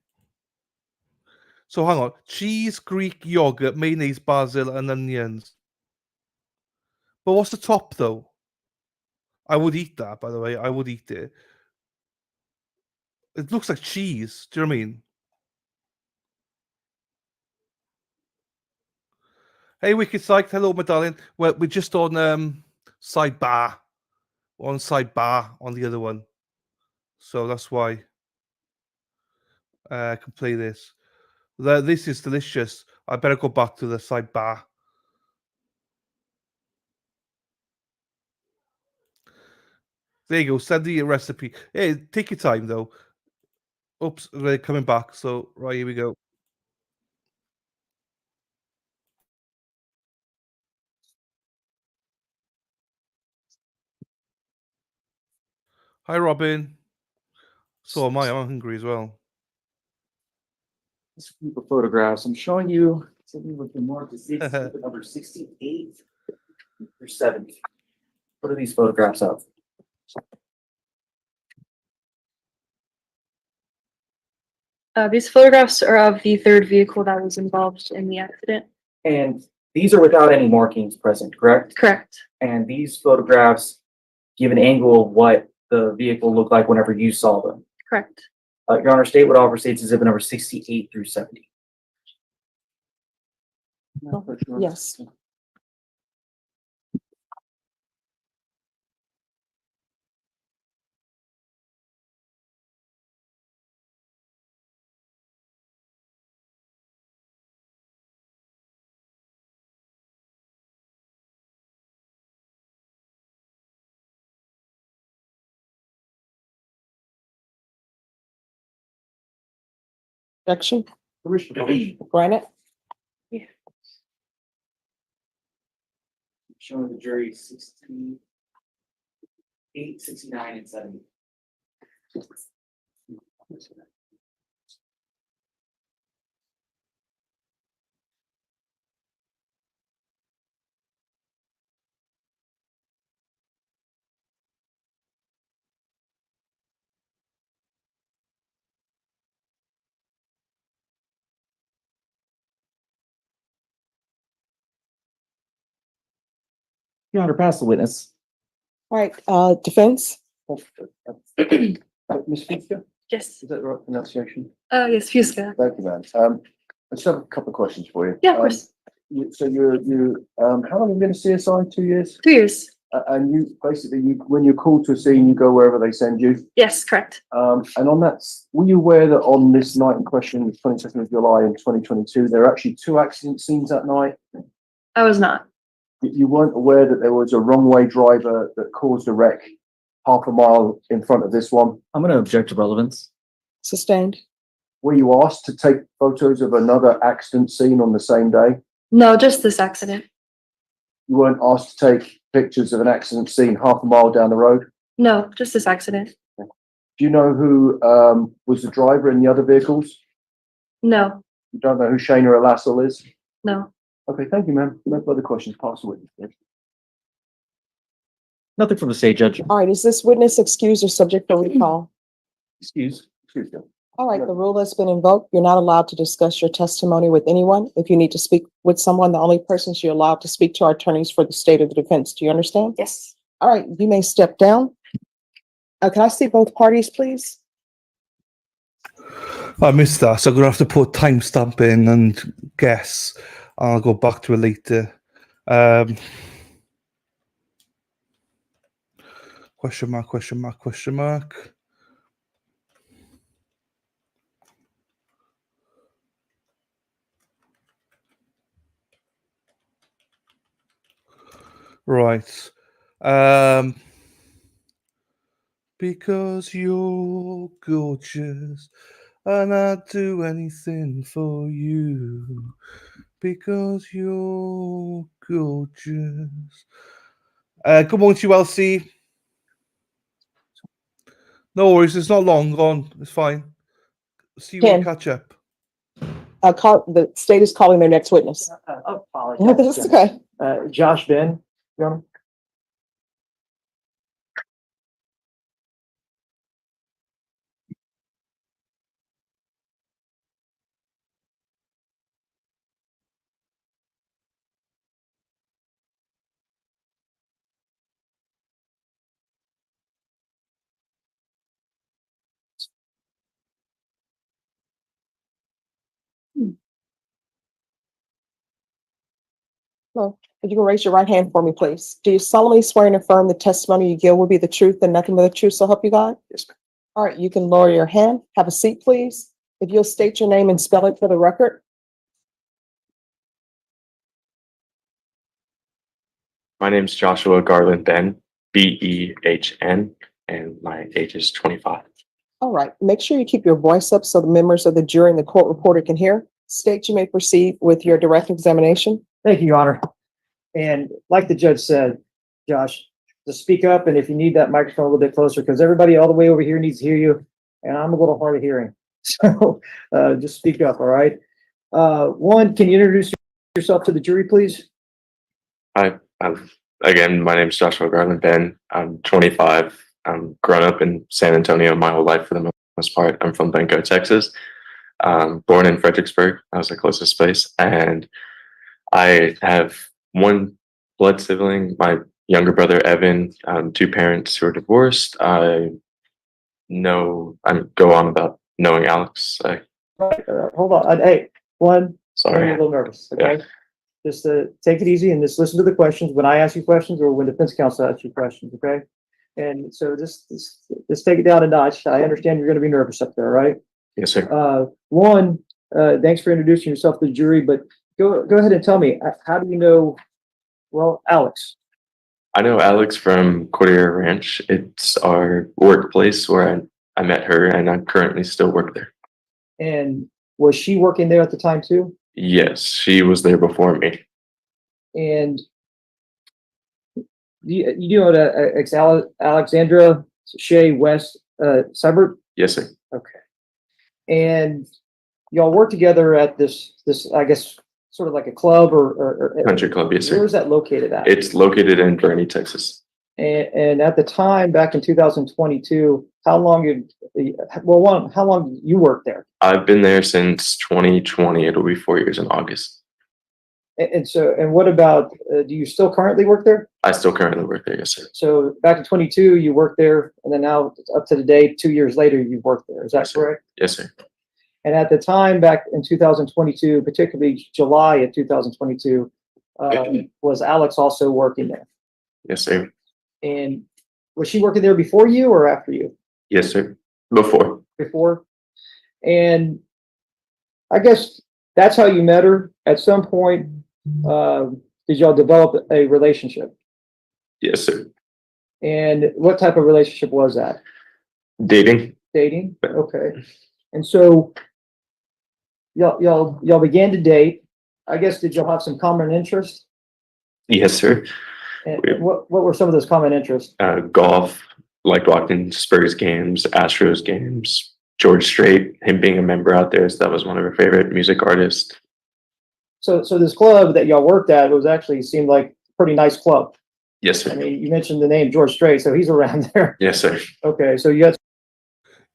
Speaker 5: So hang on. Cheese, Greek yogurt, mayonnaise, basil, and onions. But what's the top, though? I would eat that, by the way. I would eat it. It looks like cheese. Do you know what I mean? Hey, Wicked Psyched. Hello, my darling. We're just on sidebar. We're on sidebar on the other one. So that's why I can play this. This is delicious. I better go back to the sidebar. There you go. Send me your recipe. Hey, take your time though. Oops, they're coming back. So right, here we go. Hi, Robin. So am I. I'm hungry as well.
Speaker 9: This group of photographs, I'm showing you something with the mark is number 68 or 70. What are these photographs of?
Speaker 10: These photographs are of the third vehicle that was involved in the accident.
Speaker 9: And these are without any markings present, correct?
Speaker 10: Correct.
Speaker 9: And these photographs give an angle of what the vehicle looked like whenever you saw them.
Speaker 10: Correct.
Speaker 9: Your Honor, state what offer states exhibit number 68 through 70.
Speaker 6: Yes. Objection? Granted?
Speaker 9: Showing the jury 68, 69, and 70. Your Honor, pass the witness.
Speaker 6: All right, defense?
Speaker 7: Ms. Fusca,
Speaker 10: Yes.
Speaker 7: is that the right pronunciation?
Speaker 10: Yes, Fusca.
Speaker 7: Thank you, man. I just have a couple of questions for you.
Speaker 10: Yeah, of course.
Speaker 7: So how long have you been a CSI? 2 years?
Speaker 10: 2 years.
Speaker 7: And you basically, when you're called to a scene, you go wherever they send you.
Speaker 10: Yes, correct.
Speaker 7: And on that, were you aware that on this night in question, the 22nd of July in 2022, there are actually 2 accident scenes that night?
Speaker 10: I was not.
Speaker 7: You weren't aware that there was a wrong way driver that caused a wreck half a mile in front of this one?
Speaker 9: I'm going to object to relevance.
Speaker 6: Sustained?
Speaker 7: Were you asked to take photos of another accident scene on the same day?
Speaker 10: No, just this accident.
Speaker 7: You weren't asked to take pictures of an accident scene half a mile down the road?
Speaker 10: No, just this accident.
Speaker 7: Do you know who was the driver in the other vehicles?
Speaker 10: No,
Speaker 7: You don't know who Shayna Alassel is?
Speaker 10: no.
Speaker 7: Okay, thank you, ma'am. No further questions. Pass the witness, please.
Speaker 9: Nothing from the state judge.
Speaker 6: All right, is this witness excused or subject for recall?
Speaker 7: Excuse me.
Speaker 6: All right, the rule has been invoked. You're not allowed to discuss your testimony with anyone. If you need to speak with someone, the only persons you're allowed to speak to are attorneys for the state of the defense. Do you understand?
Speaker 10: Yes.
Speaker 6: All right, you may step down. Can I see both parties, please?
Speaker 5: I missed that, so I'm gonna have to put timestamp in and guess. I'll go back to it later. Question mark, question mark, question mark. Right. Because you're gorgeous and I'd do anything for you. Because you're gorgeous. Good morning to you, Elsie. No worries, it's not long gone. It's fine. See you when we
Speaker 6: Ken.
Speaker 5: catch up.
Speaker 6: The state is calling their next witness.
Speaker 7: Apologize.
Speaker 6: That's okay.
Speaker 7: Josh Behn, Your Honor.
Speaker 6: No. If you can raise your right hand for me, please. Do you solemnly swear and affirm the testimony you give will be the truth and nothing but the truth, so help you God?
Speaker 7: Yes, ma'am.
Speaker 6: All right, you can lower your hand. Have a seat, please. If you'll state your name and spell it for the record.
Speaker 11: My name's Joshua Garland Behn, Behn, and my age is 25.
Speaker 6: All right, make sure you keep your voice up so the members of the jury and the court reporter can hear. State you may proceed with your direct examination.
Speaker 12: Thank you, Your Honor. And like the judge said, Josh, to speak up, and if you need that microphone a little bit closer, because everybody all the way over here needs to hear you, and I'm a little hard of hearing. So just speak up, all right? One, can you introduce yourself to the jury, please?
Speaker 11: Again, my name's Joshua Garland Behn. I'm 25. I'm grown up in San Antonio my whole life for the most part. I'm from Benco, Texas. Born in Fredericksburg. That was the closest place. And I have one blood sibling, my younger brother, Evan, two parents who are divorced. I go on about knowing Alex.
Speaker 12: Hold on. Hey, one, I'm
Speaker 11: Sorry.
Speaker 12: a little nervous, okay?
Speaker 11: Yeah.
Speaker 12: Just take it easy and just listen to the questions when I ask you questions or when defense counsel asks you questions, okay? And so just take it down a notch. I understand you're going to be nervous up there, right?
Speaker 11: Yes, sir.
Speaker 12: One, thanks for introducing yourself to the jury, but go ahead and tell me, how do you know, well, Alex?
Speaker 11: I know Alex from Cordillera Ranch. It's our workplace where I met her, and I currently still work there.
Speaker 12: And was she working there at the time too?
Speaker 11: Yes, she was there before me.
Speaker 12: And you know the Alexandra Shea West suburb?
Speaker 11: Yes, sir.
Speaker 12: Okay. And y'all work together at this I guess sort of like a club or
Speaker 11: Country club, yes, sir.
Speaker 12: Where is that located at?
Speaker 11: It's located in Bernie, Texas.
Speaker 12: And at the time, back in 2022, how long you worked there?
Speaker 11: I've been there since 2020. It'll be 4 years in August.
Speaker 12: And what about, do you still currently work there?
Speaker 11: I still currently work there, yes, sir.
Speaker 12: So back in 22, you worked there, and then now up to the day, 2 years later, you've worked there. Is that correct?
Speaker 11: Yes, sir.
Speaker 12: And at the time, back in 2022, particularly July of 2022, was Alex also working there?
Speaker 11: Yes, sir.
Speaker 12: And was she working there before you or after you?
Speaker 11: Yes, sir. Before.
Speaker 12: Before. And I guess that's how you met her. At some point, did y'all develop a relationship?
Speaker 11: Yes, sir.
Speaker 12: And what type of relationship was that?
Speaker 11: Dating.
Speaker 12: Dating? Okay. And so y'all began to date. I guess, did y'all have some common interests?
Speaker 11: Yes, sir.
Speaker 12: And what were some of those common interests?
Speaker 11: Golf, liked watching Spurs games, Astros games, George Strait, him being a member out there, so that was one of her favorite music artists.
Speaker 12: So this club that y'all worked at seemed like a pretty nice club.
Speaker 11: Yes, sir.
Speaker 12: I mean, you mentioned the name George Strait, so he's around there.
Speaker 11: Yes, sir.
Speaker 12: Okay, so you had.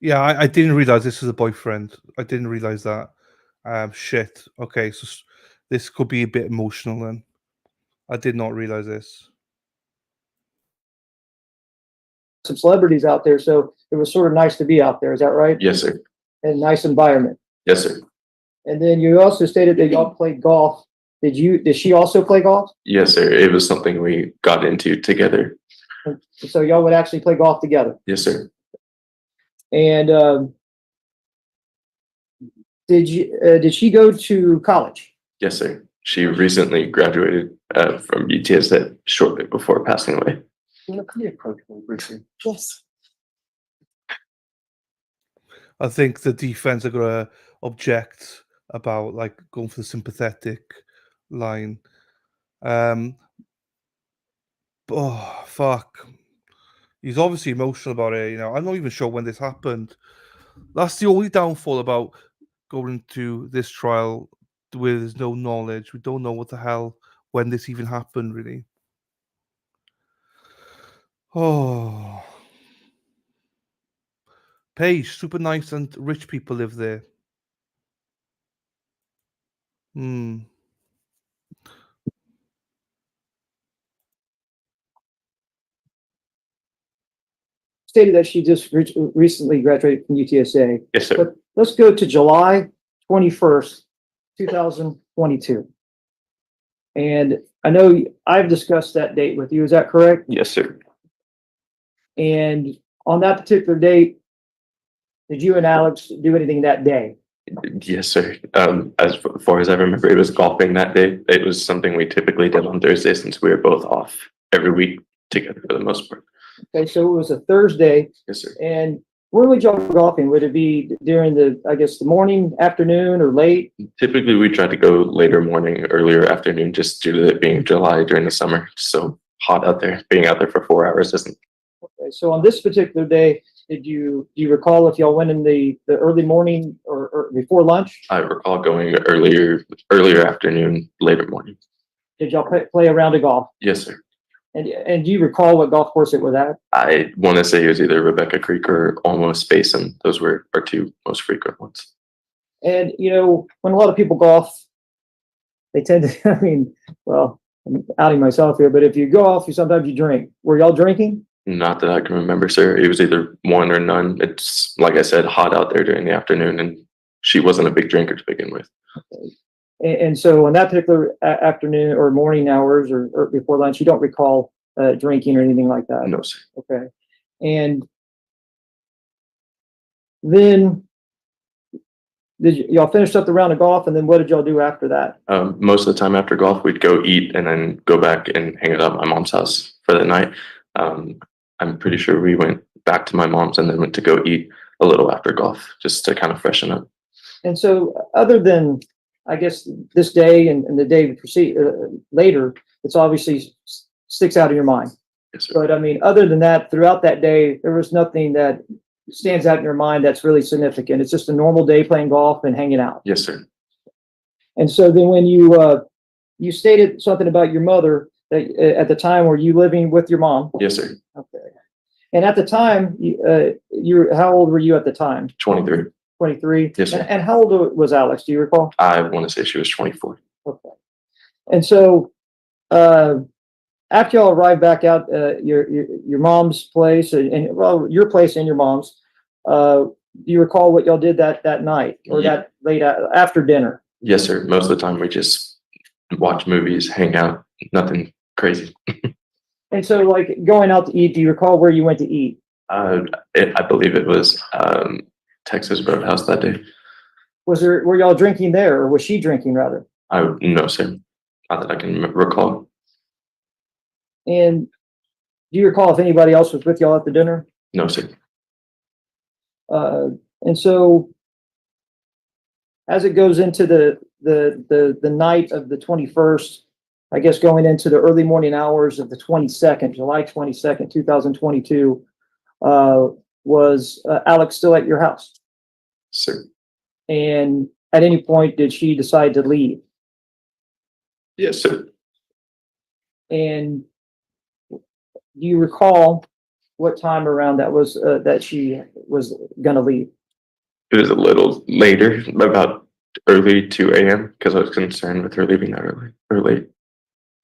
Speaker 5: Yeah, I didn't realize this was a boyfriend. I didn't realize that. Shit. Okay, so this could be a bit emotional then. I did not realize this.
Speaker 12: Some celebrities out there, so it was sort of nice to be out there. Is that right?
Speaker 11: Yes, sir.
Speaker 12: And nice environment.
Speaker 11: Yes, sir.
Speaker 12: And then you also stated that y'all played golf. Did she also play golf?
Speaker 11: Yes, sir. It was something we got into together.
Speaker 12: So y'all would actually play golf together.
Speaker 11: Yes, sir.
Speaker 12: And did she go to college?
Speaker 11: Yes, sir. She recently graduated from UTSA shortly before passing away.
Speaker 7: Can you approach me briefly?
Speaker 6: Yes.
Speaker 5: I think the defense are gonna object about like going for the sympathetic line. Oh fuck. He's obviously emotional about it, you know. I'm not even sure when this happened. That's the only downfall about going into this trial with no knowledge. We don't know what the hell when this even happened, really. Oh. Paige, super nice and rich people live there.
Speaker 12: Stated that she just recently graduated from UTSA.
Speaker 11: Yes, sir.
Speaker 12: But let's go to July 21st, 2022. And I know I've discussed that date with you. Is that correct?
Speaker 11: Yes, sir.
Speaker 12: And on that particular date, did you and Alex do anything that day?
Speaker 11: Yes, sir. As far as I remember, it was golfing that day. It was something we typically did on Thursday since we were both off every week together for the most part.
Speaker 12: Okay, so it was a Thursday.
Speaker 11: Yes, sir.
Speaker 12: And where would y'all go golfing? Would it be during the, I guess, the morning, afternoon, or late?
Speaker 11: Typically, we try to go later morning, earlier afternoon, just due to it being July during the summer. It's so hot out there. Being out there for 4 hours isn't.
Speaker 12: Okay, so on this particular day, do you recall if y'all went in the early morning or before lunch?
Speaker 11: I recall going earlier afternoon, later morning.
Speaker 12: Did y'all play a round of golf?
Speaker 11: Yes, sir.
Speaker 12: And do you recall what golf course it was at?
Speaker 11: I want to say it was either Rebecca Creek or Almost Basin. Those were our two most frequent ones.
Speaker 12: And, you know, when a lot of people golf, they tend to, I mean, well, I'm outing myself here, but if you golf, sometimes you drink. Were y'all drinking?
Speaker 11: Not that I can remember, sir. It was either one or none. It's, like I said, hot out there during the afternoon, and she wasn't a big drinker to begin with.
Speaker 12: Okay. And so on that particular afternoon or morning hours or before lunch, you don't recall drinking or anything like that?
Speaker 11: No, sir.
Speaker 12: Okay. And then y'all finish up the round of golf, and then what did y'all do after that?
Speaker 11: Most of the time after golf, we'd go eat and then go back and hang it up at my mom's house for the night. I'm pretty sure we went back to my mom's and then went to go eat a little after golf just to kind of freshen up.
Speaker 12: And so other than, I guess, this day and the day later, it's obviously sticks out of your mind.
Speaker 11: Yes, sir.
Speaker 12: But I mean, other than that, throughout that day, there was nothing that stands out in your mind that's really significant. It's just a normal day playing golf and hanging out.
Speaker 11: Yes, sir.
Speaker 12: And so then when you stated something about your mother that at the time, were you living with your mom?
Speaker 11: Yes, sir.
Speaker 12: Okay. And at the time, you how old were you at the time?
Speaker 11: 23.
Speaker 12: 23?
Speaker 11: Yes, sir.
Speaker 12: And how old was Alex? Do you recall?
Speaker 11: I want to say she was 24.
Speaker 12: Okay. And so after y'all arrived back out your mom's place and well, your place and your mom's, do you recall what y'all did that night or that late after dinner?
Speaker 11: Yes, sir. Most of the time we just watch movies, hang out, nothing crazy.
Speaker 12: And so, like, going out to eat, do you recall where you went to eat?
Speaker 11: I believe it was Texas Roadhouse that day.
Speaker 12: Were y'all drinking there, or was she drinking rather?
Speaker 11: No, sir. Not that I can recall.
Speaker 12: And do you recall if anybody else was with y'all at the dinner?
Speaker 11: No, sir.
Speaker 12: And so, as it goes into the night of the 21st, I guess going into the early morning hours of the 22nd, July 22nd, 2022, was Alex still at your house?
Speaker 11: Sir.
Speaker 12: And at any point, did she decide to leave?
Speaker 11: Yes, sir.
Speaker 12: And do you recall what time around that was that she was gonna leave?
Speaker 11: It was a little later, about early 2 a.m. because I was concerned with her leaving that early or late.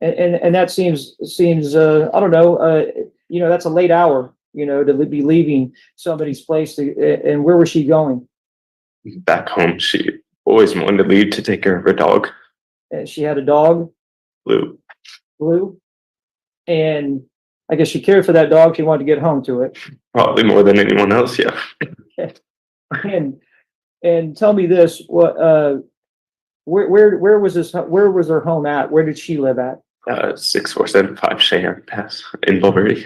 Speaker 12: And that seems I don't know, you know, that's a late hour, you know, to be leaving somebody's place. And where was she going?
Speaker 11: Back home. She always wanted to leave to take care of her dog.
Speaker 12: And she had a dog,
Speaker 11: Blue.
Speaker 12: And I guess she cared for that dog. She wanted to get home to it.
Speaker 11: Probably more than anyone else, yeah.
Speaker 12: And tell me this, what where was this? Where was her home at? Where did she live at?
Speaker 11: 6475 Cheyenne Pass in Bulverde.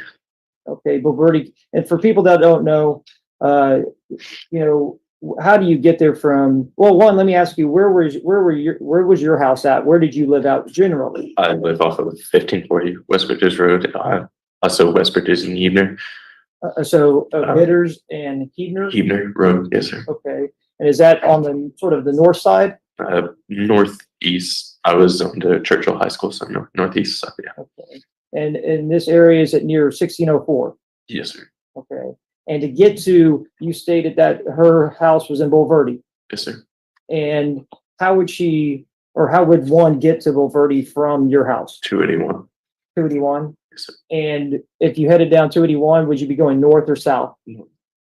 Speaker 12: Okay, Bulverde. And for people that don't know, you know, how do you get there from? Well, one, let me ask you, where was your house at? Where did you live out generally?
Speaker 11: I live off of 1540 West Bridges Road, also West Bridges and Heebner.
Speaker 12: Bidders and Heebner?
Speaker 11: Heebner Road, yes, sir.
Speaker 12: Okay. And is that on the sort of the north side?
Speaker 11: Northeast. I was on to Churchill High School, so northeast side, yeah.
Speaker 12: Okay. And in this area, is it near 1604?
Speaker 11: Yes, sir.
Speaker 12: Okay. And to get to, you stated that her house was in Bulverde.
Speaker 11: Yes, sir.
Speaker 12: And how would one get to Bulverde from your house?
Speaker 11: 281.
Speaker 12: 281?
Speaker 11: Yes, sir.
Speaker 12: And if you headed down 281, would you be going north or south?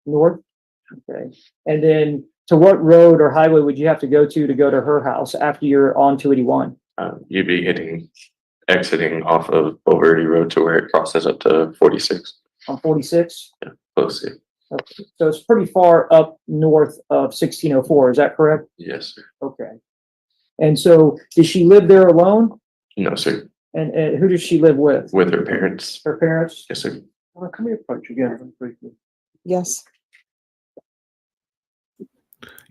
Speaker 12: North? Okay. And then to what road or highway would you have to go to her house after you're on 281?
Speaker 11: You'd be exiting off of Bulverde Road to where it crosses up to 46.
Speaker 12: On 46?
Speaker 11: Closely.
Speaker 12: Okay. So it's pretty far up north of 1604, is that correct?
Speaker 11: Yes, sir.
Speaker 12: Okay. And so, does she live there alone?
Speaker 11: No, sir.
Speaker 12: And who does she live with?
Speaker 11: With her parents.
Speaker 12: Her parents?
Speaker 11: Yes, sir.
Speaker 7: Can we approach again briefly?
Speaker 6: Yes.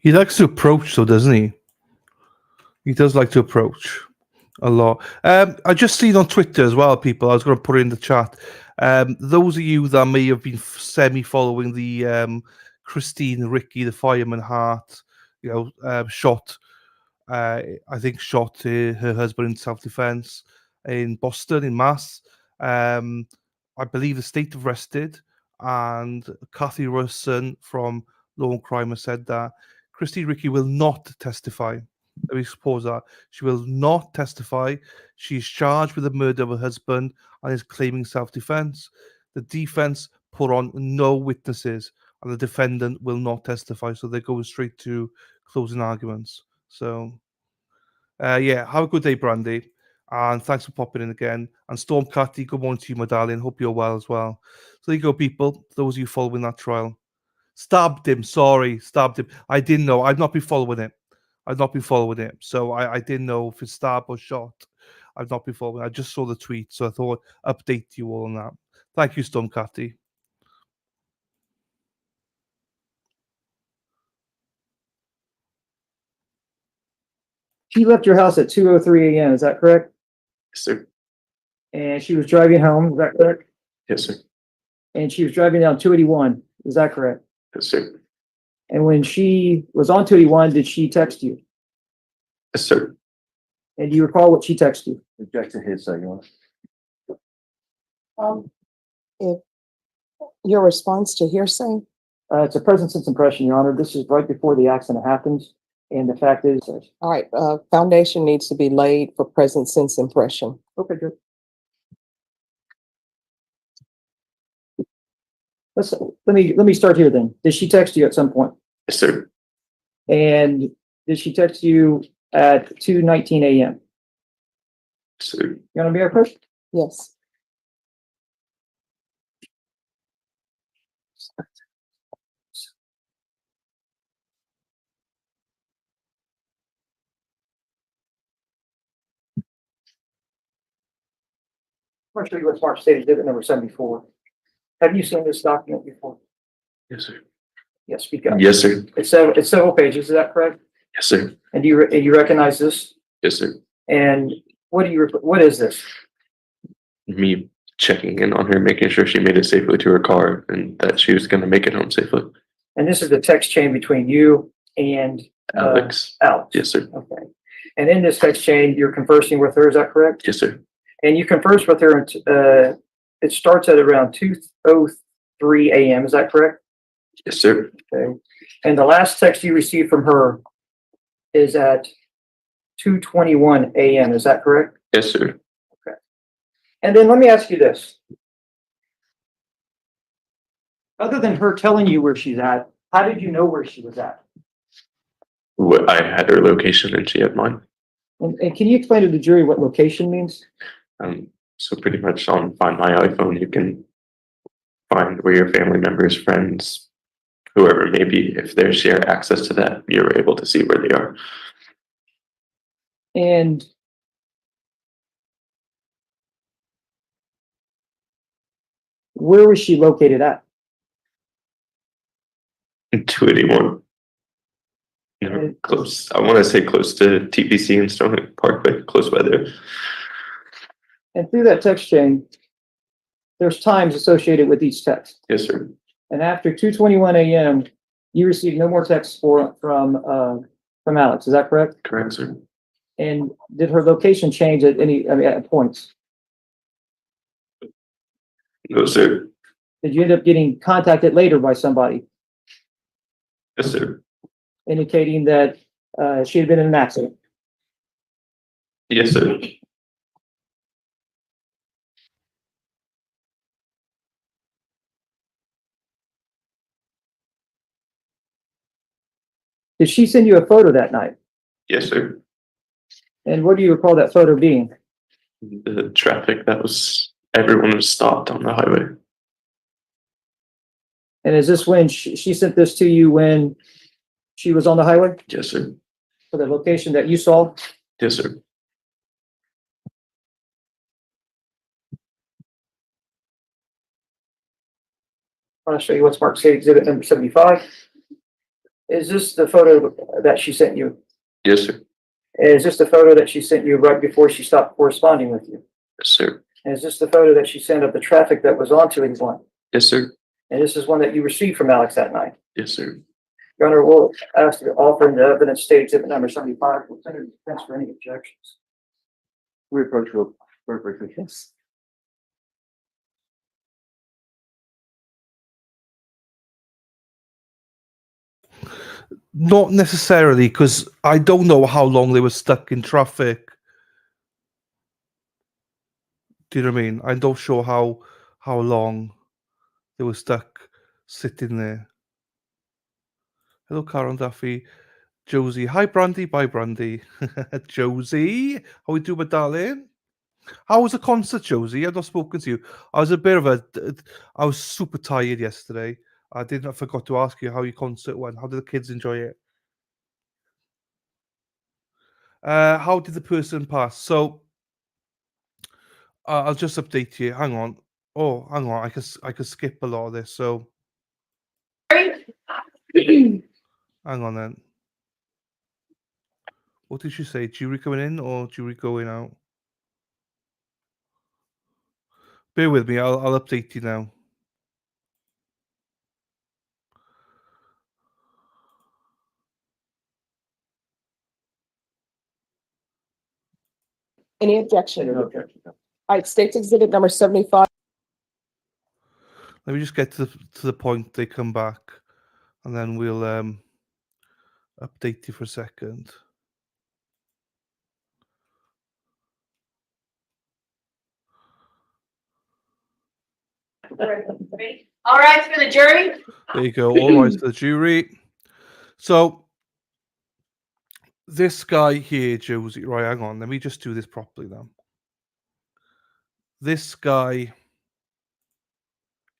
Speaker 5: He likes to approach, though, doesn't he? He does like to approach a lot. I just seen on Twitter as well, people. I was going to put it in the chat. Those of you that may have been semi-following the Christine Ricky, the fireman Hart, shot. I think shot her husband in self-defense in Boston, in Mass. I believe the state arrested, and Kathy Russon from Law and Crime has said that Christine Ricky will not testify. Let me suppose that. She will not testify. She is charged with the murder of her husband and is claiming self-defense. The defense put on no witnesses, and the defendant will not testify. So they're going straight to closing arguments. So, have a good day, Brandy. And thanks for popping in again. And Storm Catty, good morning to you, my darling. Hope you're well as well. So there you go, people. Those of you following that trial. Stabbed him. I didn't know. I've not been following it. So I didn't know if it's stabbed or shot. I've not been following. I just saw the tweet, so I thought update you all on that. Thank you, Storm Catty.
Speaker 12: She left your house at 2:03 a.m., is that correct?
Speaker 11: Yes, sir.
Speaker 12: And she was driving home, is that correct?
Speaker 11: Yes, sir.
Speaker 12: And she was driving down 281, is that correct?
Speaker 11: Yes, sir.
Speaker 12: And when she was on 281, did she text you?
Speaker 11: Yes, sir.
Speaker 12: And do you recall what she texted you?
Speaker 7: Object to hearsay, Your Honor.
Speaker 6: If your response to hearsay,
Speaker 12: It's a present sense impression, Your Honor. This is right before the accident happens. And the fact is,
Speaker 6: all right, foundation needs to be laid for present sense impression.
Speaker 12: okay, good. Let me start here then. Did she text you at some point?
Speaker 11: Yes, sir.
Speaker 12: And did she text you at 2:19 a.m.?
Speaker 11: Yes, sir.
Speaker 12: You want to be our first?
Speaker 6: Yes.
Speaker 12: I'm going to show you what Smart State Exhibit number 74. Have you seen this document before?
Speaker 11: Yes, sir.
Speaker 12: Yes, speak up.
Speaker 11: Yes, sir.
Speaker 12: It's several pages, is that correct?
Speaker 11: Yes, sir.
Speaker 12: And you recognize this?
Speaker 11: Yes, sir.
Speaker 12: And what is this?
Speaker 11: Me checking in on her, making sure she made it safely to her car and that she was going to make it home safely.
Speaker 12: And this is the text chain between you and
Speaker 11: Alex.
Speaker 12: Alex.
Speaker 11: Yes, sir.
Speaker 12: Okay. And in this text chain, you're conversing with her, is that correct?
Speaker 11: Yes, sir.
Speaker 12: And you converse with her, it starts at around 2:03 a.m., is that correct?
Speaker 11: Yes, sir.
Speaker 12: Okay. And the last text you received from her is at 2:21 a.m., is that correct?
Speaker 11: Yes, sir.
Speaker 12: Okay. And then let me ask you this. Other than her telling you where she's at, how did you know where she was at?
Speaker 11: I had her location and she had mine.
Speaker 12: And can you explain to the jury what location means?
Speaker 11: So pretty much on Find My iPhone, you can find where your family members, friends, whoever it may be, if they share access to that, you're able to see where they are.
Speaker 12: And where was she located at?
Speaker 11: 281. Close. I want to say close to TPC and Stone Parkway, close by there.
Speaker 12: And through that text chain, there's times associated with each text.
Speaker 11: Yes, sir.
Speaker 12: And after 2:21 a.m., you received no more texts from Alex. Is that correct?
Speaker 11: Correct, sir.
Speaker 12: And did her location change at at points?
Speaker 11: No, sir.
Speaker 12: Did you end up getting contacted later by somebody
Speaker 11: Yes, sir.
Speaker 12: indicating that she had been in an accident?
Speaker 11: Yes, sir.
Speaker 12: Did she send you a photo that night?
Speaker 11: Yes, sir.
Speaker 12: And what do you recall that photo being?
Speaker 11: The traffic everyone was stopped on the highway.
Speaker 12: And is this when she sent this to you when she was on the highway?
Speaker 11: Yes, sir.
Speaker 12: For the location that you saw?
Speaker 11: Yes, sir.
Speaker 12: I want to show you what's marked State Exhibit number 75. Is this the photo that she sent you?
Speaker 11: Yes, sir.
Speaker 12: Is this the photo that she sent you right before she stopped corresponding with you?
Speaker 11: Yes, sir.
Speaker 12: And is this the photo that she sent of the traffic that was on 281?
Speaker 11: Yes, sir.
Speaker 12: And this is one that you received from Alex that night?
Speaker 11: Yes, sir.
Speaker 12: Your Honor, we'll ask to offer the evidence State Exhibit number 75. We'll send it to defense for any objections.
Speaker 7: We approach real very briefly.
Speaker 12: Yes.
Speaker 5: Not necessarily, because I don't know how long they were stuck in traffic. Do you know what I mean? I'm not sure how long they were stuck sitting there. Hello, Karen Duffy. Josie. Hi, Brandy. Bye, Brandy. Josie. How we doing, my darling? How was the concert, Josie? I've not spoken to you. I was super tired yesterday. I forgot to ask you how your concert went. How did the kids enjoy it? How did the person pass? So I'll just update you. Hang on. Oh, hang on. I could skip a lot of this. So hang on then. What did she say? Jury coming in or jury going out? Bear with me. I'll update you now.
Speaker 6: Any objection?
Speaker 7: No
Speaker 6: All
Speaker 7: objection.
Speaker 6: right, State's Exhibit number 75.
Speaker 5: Let me just get to the point they come back, and then we'll update you for a second.
Speaker 13: All right, for the jury.
Speaker 5: There you go. All right for the jury. So this guy here, Josie, right, hang on. Let me just do this properly now. This guy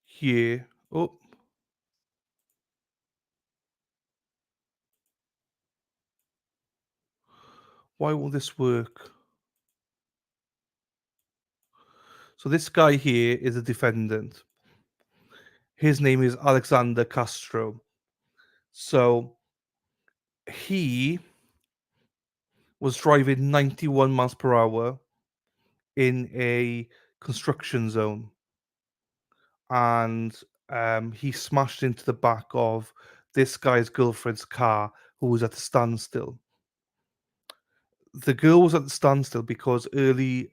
Speaker 5: here. Oh. Why will this work? So this guy here is a defendant. His name is Alexander Castro. So he was driving 91 miles per hour in a construction zone, and he smashed into the back of this guy's girlfriend's car, who was at a standstill. The girl was at the standstill because a little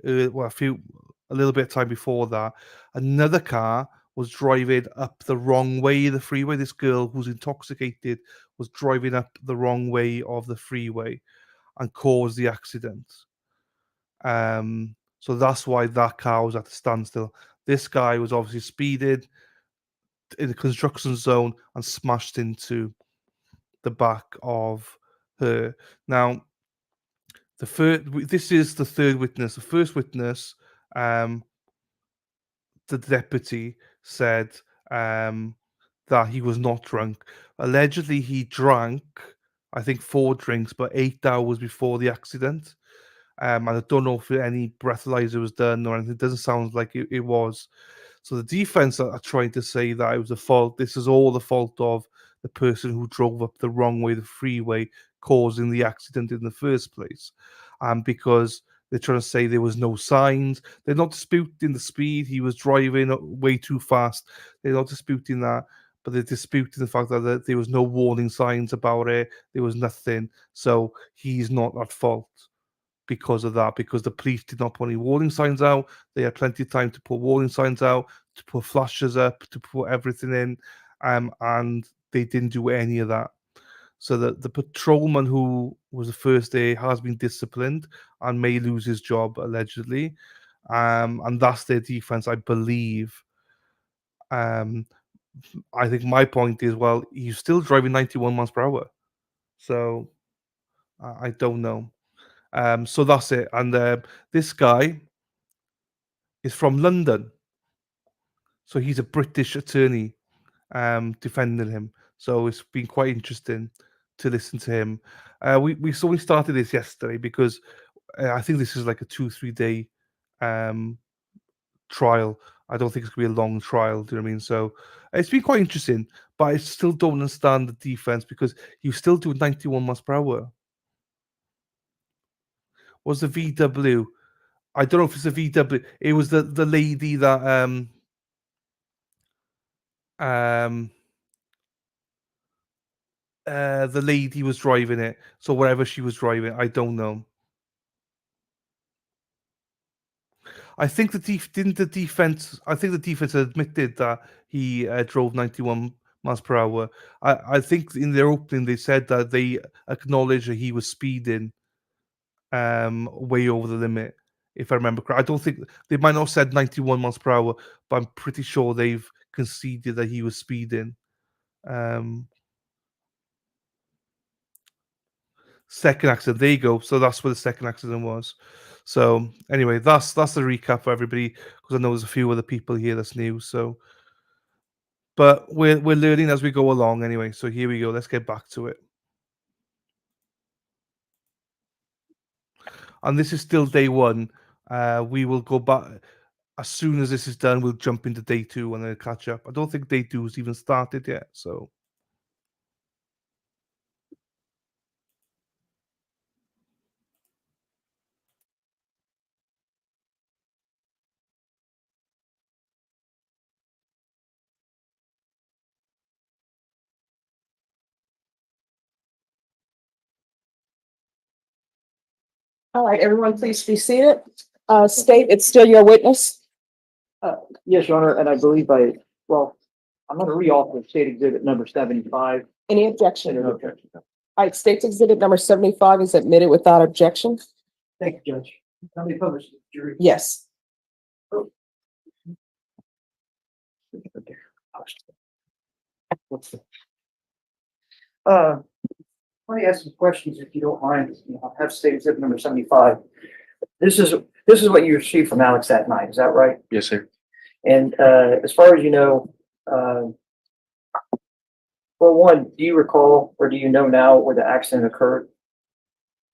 Speaker 5: bit of time before that, another car was driving up the wrong way of the freeway. This girl who's intoxicated was driving up the wrong way of the freeway and caused the accident. So that's why that car was at a standstill. This guy was obviously speeded in the construction zone and smashed into the back of her. Now, this is the third witness. The first witness, the deputy said that he was not drunk. Allegedly, he drank, I think, 4 drinks, but 8 hours before the accident. And I don't know if any breathalyzer was done or anything. It doesn't sound like it was. So the defense are trying to say that it was a fault. This is all the fault of the person who drove up the wrong way of the freeway, causing the accident in the first place. Because they're trying to say there was no signs. They're not disputing the speed. He was driving way too fast. They're not disputing that. But they're disputing the fact that there was no warning signs about it. There was nothing. So he's not at fault because of that, because the police did not put any warning signs out. They had plenty of time to put warning signs out, to put flashes up, to put everything in, and they didn't do any of that. So the patrolman who was the first day has been disciplined and may lose his job, allegedly. And that's their defense, I believe. I think my point is, well, he's still driving 91 miles per hour. So I don't know. So that's it. And this guy is from London. So he's a British attorney defending him. So it's been quite interesting to listen to him. We started this yesterday because I think this is like a 2-3 day trial. I don't think it's gonna be a long trial. Do you know what I mean? So it's been quite interesting, but I still don't understand the defense because you still do 91 miles per hour. Was the VW? I don't know if it's a VW. It was the lady that the lady was driving it. So wherever she was driving, I don't know. I think the defense. I think the defense admitted that he drove 91 miles per hour. I think in their opening they said that they acknowledged that he was speeding way over the limit. If I remember correctly, I don't think they might not have said 91 miles per hour, but I'm pretty sure they've conceded that he was speeding. Second accident. There you go. So that's where the second accident was. So anyway, that's the recap for everybody because I know there's a few other people here that's new. So, but we're learning as we go along anyway. So here we go. Let's get back to it. And this is still day one. We will go back as soon as this is done. We'll jump into day two and then catch up. I don't think day two has even started yet. So.
Speaker 6: All right, everyone, please be seated. State, it's still your witness.
Speaker 12: Yes, Your Honor, and I believe I'm going to read state exhibit number 75.
Speaker 6: Any objection?
Speaker 12: No
Speaker 6: All
Speaker 12: objection.
Speaker 6: right, state exhibit number 75 is admitted without objection.
Speaker 12: Thank you, Judge. How many published jury?
Speaker 6: Yes.
Speaker 12: What's the? Let me ask some questions if you don't mind. I'll have state exhibit number 75. This is what you received from Alex that night. Is that right?
Speaker 11: Yes, sir.
Speaker 12: And as far as you know, well, one, do you recall or do you know now where the accident occurred?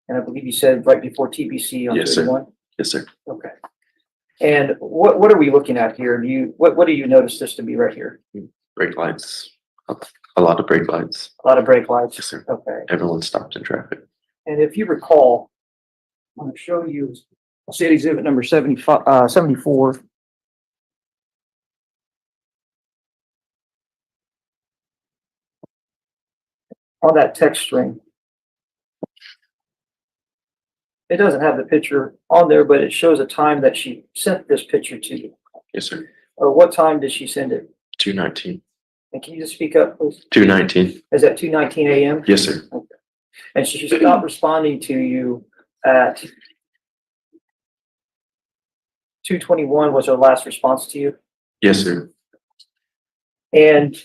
Speaker 12: And I believe you said right before TBC on
Speaker 11: Yes, sir.
Speaker 12: 31.
Speaker 11: Yes, sir.
Speaker 12: Okay. And what are we looking at here? What do you notice this to be right here?
Speaker 11: Brake lights. A lot of brake lights.
Speaker 12: A lot of brake lights.
Speaker 11: Yes, sir.
Speaker 12: Okay.
Speaker 11: Everyone stopped in traffic.
Speaker 12: And if you recall, I'm going to show you state exhibit number 74. On that text string. It doesn't have the picture on there, but it shows a time that she sent this picture to you.
Speaker 11: Yes, sir.
Speaker 12: Or what time did she send it?
Speaker 11: 2:19.
Speaker 12: And can you just speak up, please?
Speaker 11: 2:19.
Speaker 12: Is that 2:19 a.m.?
Speaker 11: Yes, sir.
Speaker 12: Okay. And she stopped responding to you at 2:21 was her last response to you?
Speaker 11: Yes, sir.
Speaker 12: And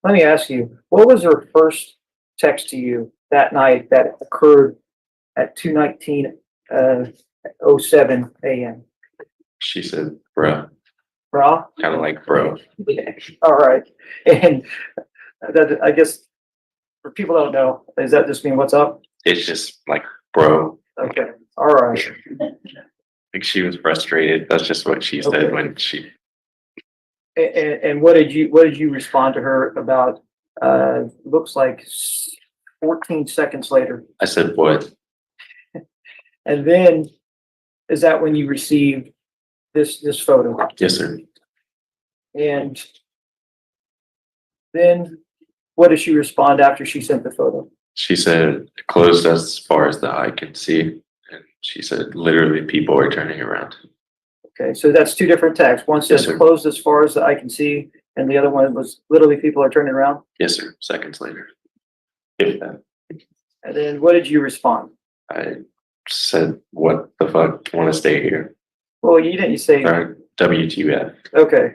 Speaker 12: let me ask you, what was her first text to you that night that occurred at 2:19:07 a.m.?
Speaker 11: She said, bruh.
Speaker 12: Bro?
Speaker 11: Kind of like bro.
Speaker 12: All right. And that, I guess, for people that don't know, does that just mean what's up?
Speaker 11: It's just like bro.
Speaker 12: Okay. All right.
Speaker 11: Like she was frustrated. That's just what she said
Speaker 12: Okay.
Speaker 11: when she.
Speaker 12: And what did you respond to her about? Looks like 14 seconds later.
Speaker 11: I said, what?
Speaker 12: And then, is that when you received this photo?
Speaker 11: Yes, sir.
Speaker 12: And then, what did she respond after she sent the photo?
Speaker 11: She said, closed as far as the eye can see. And she said, literally, people are turning around.
Speaker 12: Okay, so that's two different texts. One says
Speaker 11: Yes, sir.
Speaker 12: closed as far as the eye can see, and the other one was literally people are turning around.
Speaker 11: Yes, sir. Seconds later. If that.
Speaker 12: And then what did you respond?
Speaker 11: I said, what the fuck? Want to stay here?
Speaker 12: Well, you didn't say,
Speaker 11: Or WTF.
Speaker 12: okay.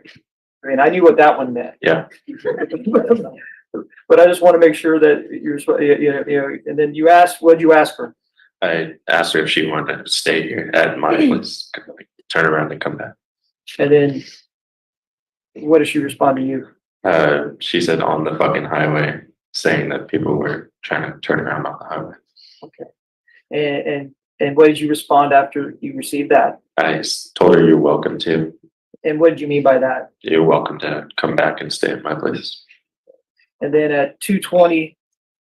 Speaker 12: I mean, I knew what that one meant.
Speaker 11: Yeah.
Speaker 12: But I just want to make sure that you're, and then you asked, what did you ask her?
Speaker 11: I asked her if she wanted to stay here at my place, like, turn around and come back.
Speaker 12: And then what did she respond to you?
Speaker 11: She said on the fucking highway, saying that people were trying to turn around on the highway.
Speaker 12: Okay. And what did you respond after you received that?
Speaker 11: I told her you're welcome to.
Speaker 12: And what did you mean by that?
Speaker 11: You're welcome to come back and stay at my place.
Speaker 12: And then at 2:20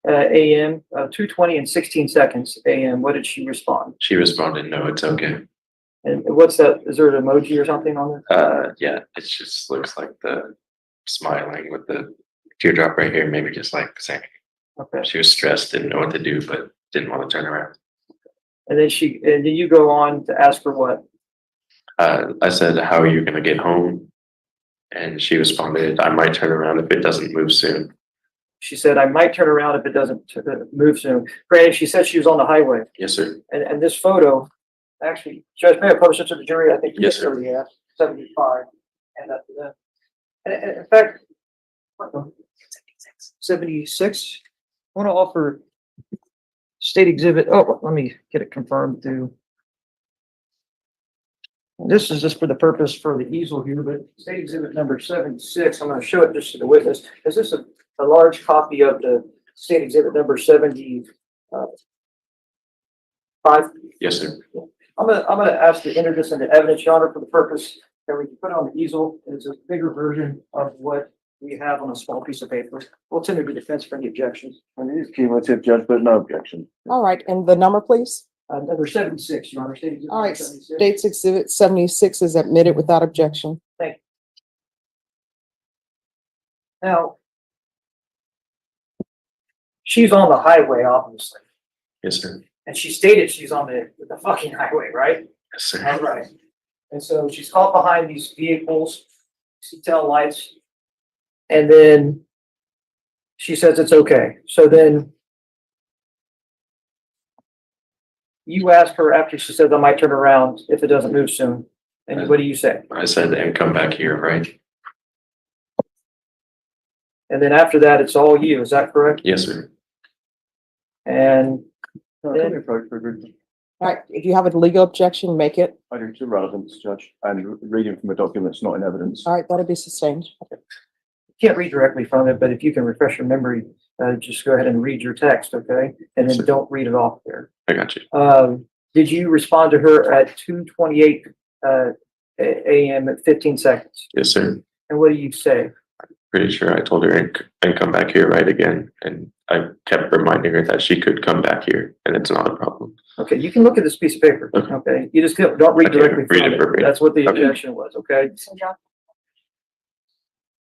Speaker 12: a.m., 2:20 and 16 seconds a.m., what did she respond?
Speaker 11: She responded, no, it's okay.
Speaker 12: And what's that? Is there an emoji or something on there?
Speaker 11: Yeah, it just looks like the smiling with the teardrop right here, maybe just like saying
Speaker 12: Okay.
Speaker 11: she was stressed, didn't know what to do, but didn't want to turn around.
Speaker 12: And then and then you go on to ask her what?
Speaker 11: I said, how are you going to get home? And she responded, I might turn around if it doesn't move soon.
Speaker 12: She said, I might turn around if it doesn't move soon. Granted, she said she was on the highway.
Speaker 11: Yes, sir.
Speaker 12: And this photo, actually, Judge, may I post it to the jury? I think
Speaker 11: Yes, sir.
Speaker 12: Yeah, 75. And that's that. And in fact, 76. I want to offer state exhibit. Oh, let me get it confirmed through. This is just for the purpose for the easel here, but state exhibit number 76, I'm going to show it just to the witness. Is this a large copy of the state exhibit number 75?
Speaker 11: Yes, sir.
Speaker 12: I'm gonna ask to enter this into evidence, Your Honor, for the purpose that we can put on the easel. It's a bigger version of what we have on a small piece of paper. We'll tender the defense for any objections.
Speaker 7: And it is cumulative, Judge, but no objection.
Speaker 6: All right, and the number, please?
Speaker 12: Number 76, Your Honor. State exhibit
Speaker 6: All right,
Speaker 12: number 76.
Speaker 6: State's Exhibit 76 is admitted without objection.
Speaker 12: Thank you. Now, she's on the highway, obviously,
Speaker 11: Yes, sir.
Speaker 12: and she stated she's on the fucking highway, right?
Speaker 11: Yes, sir.
Speaker 12: All right. And so she's caught behind these vehicles, see tail lights, and then she says it's okay. So then you ask her after she says, I might turn around if it doesn't move soon. And what do you say?
Speaker 11: I said, and come back here, right?
Speaker 12: And then after that, it's all you. Is that correct?
Speaker 11: Yes, sir.
Speaker 12: And
Speaker 7: No,
Speaker 12: Yeah.
Speaker 7: come here, folks, for good.
Speaker 6: All right, if you have a legal objection, make it.
Speaker 7: I do, it's irrelevance, Judge, and reading from a document that's not in evidence.
Speaker 6: All right, that'll be sustained.
Speaker 12: can't read directly from it, but if you can refresh your memory, just go ahead and read your text, okay? And then
Speaker 11: Sure.
Speaker 12: don't read it off there.
Speaker 11: I got you.
Speaker 12: Did you respond to her at 2:28 a.m. at 15 seconds?
Speaker 11: Yes, sir.
Speaker 12: And what do you say?
Speaker 11: Pretty sure I told her and come back here right again. And I kept reminding her that she could come back here and it's not a problem.
Speaker 12: Okay, you can look at this piece of paper,
Speaker 11: Okay.
Speaker 12: okay? You just don't read
Speaker 11: I can't
Speaker 12: directly
Speaker 11: read
Speaker 12: from
Speaker 11: it verbatim.
Speaker 12: That's what the
Speaker 11: Okay.
Speaker 12: objection was, okay?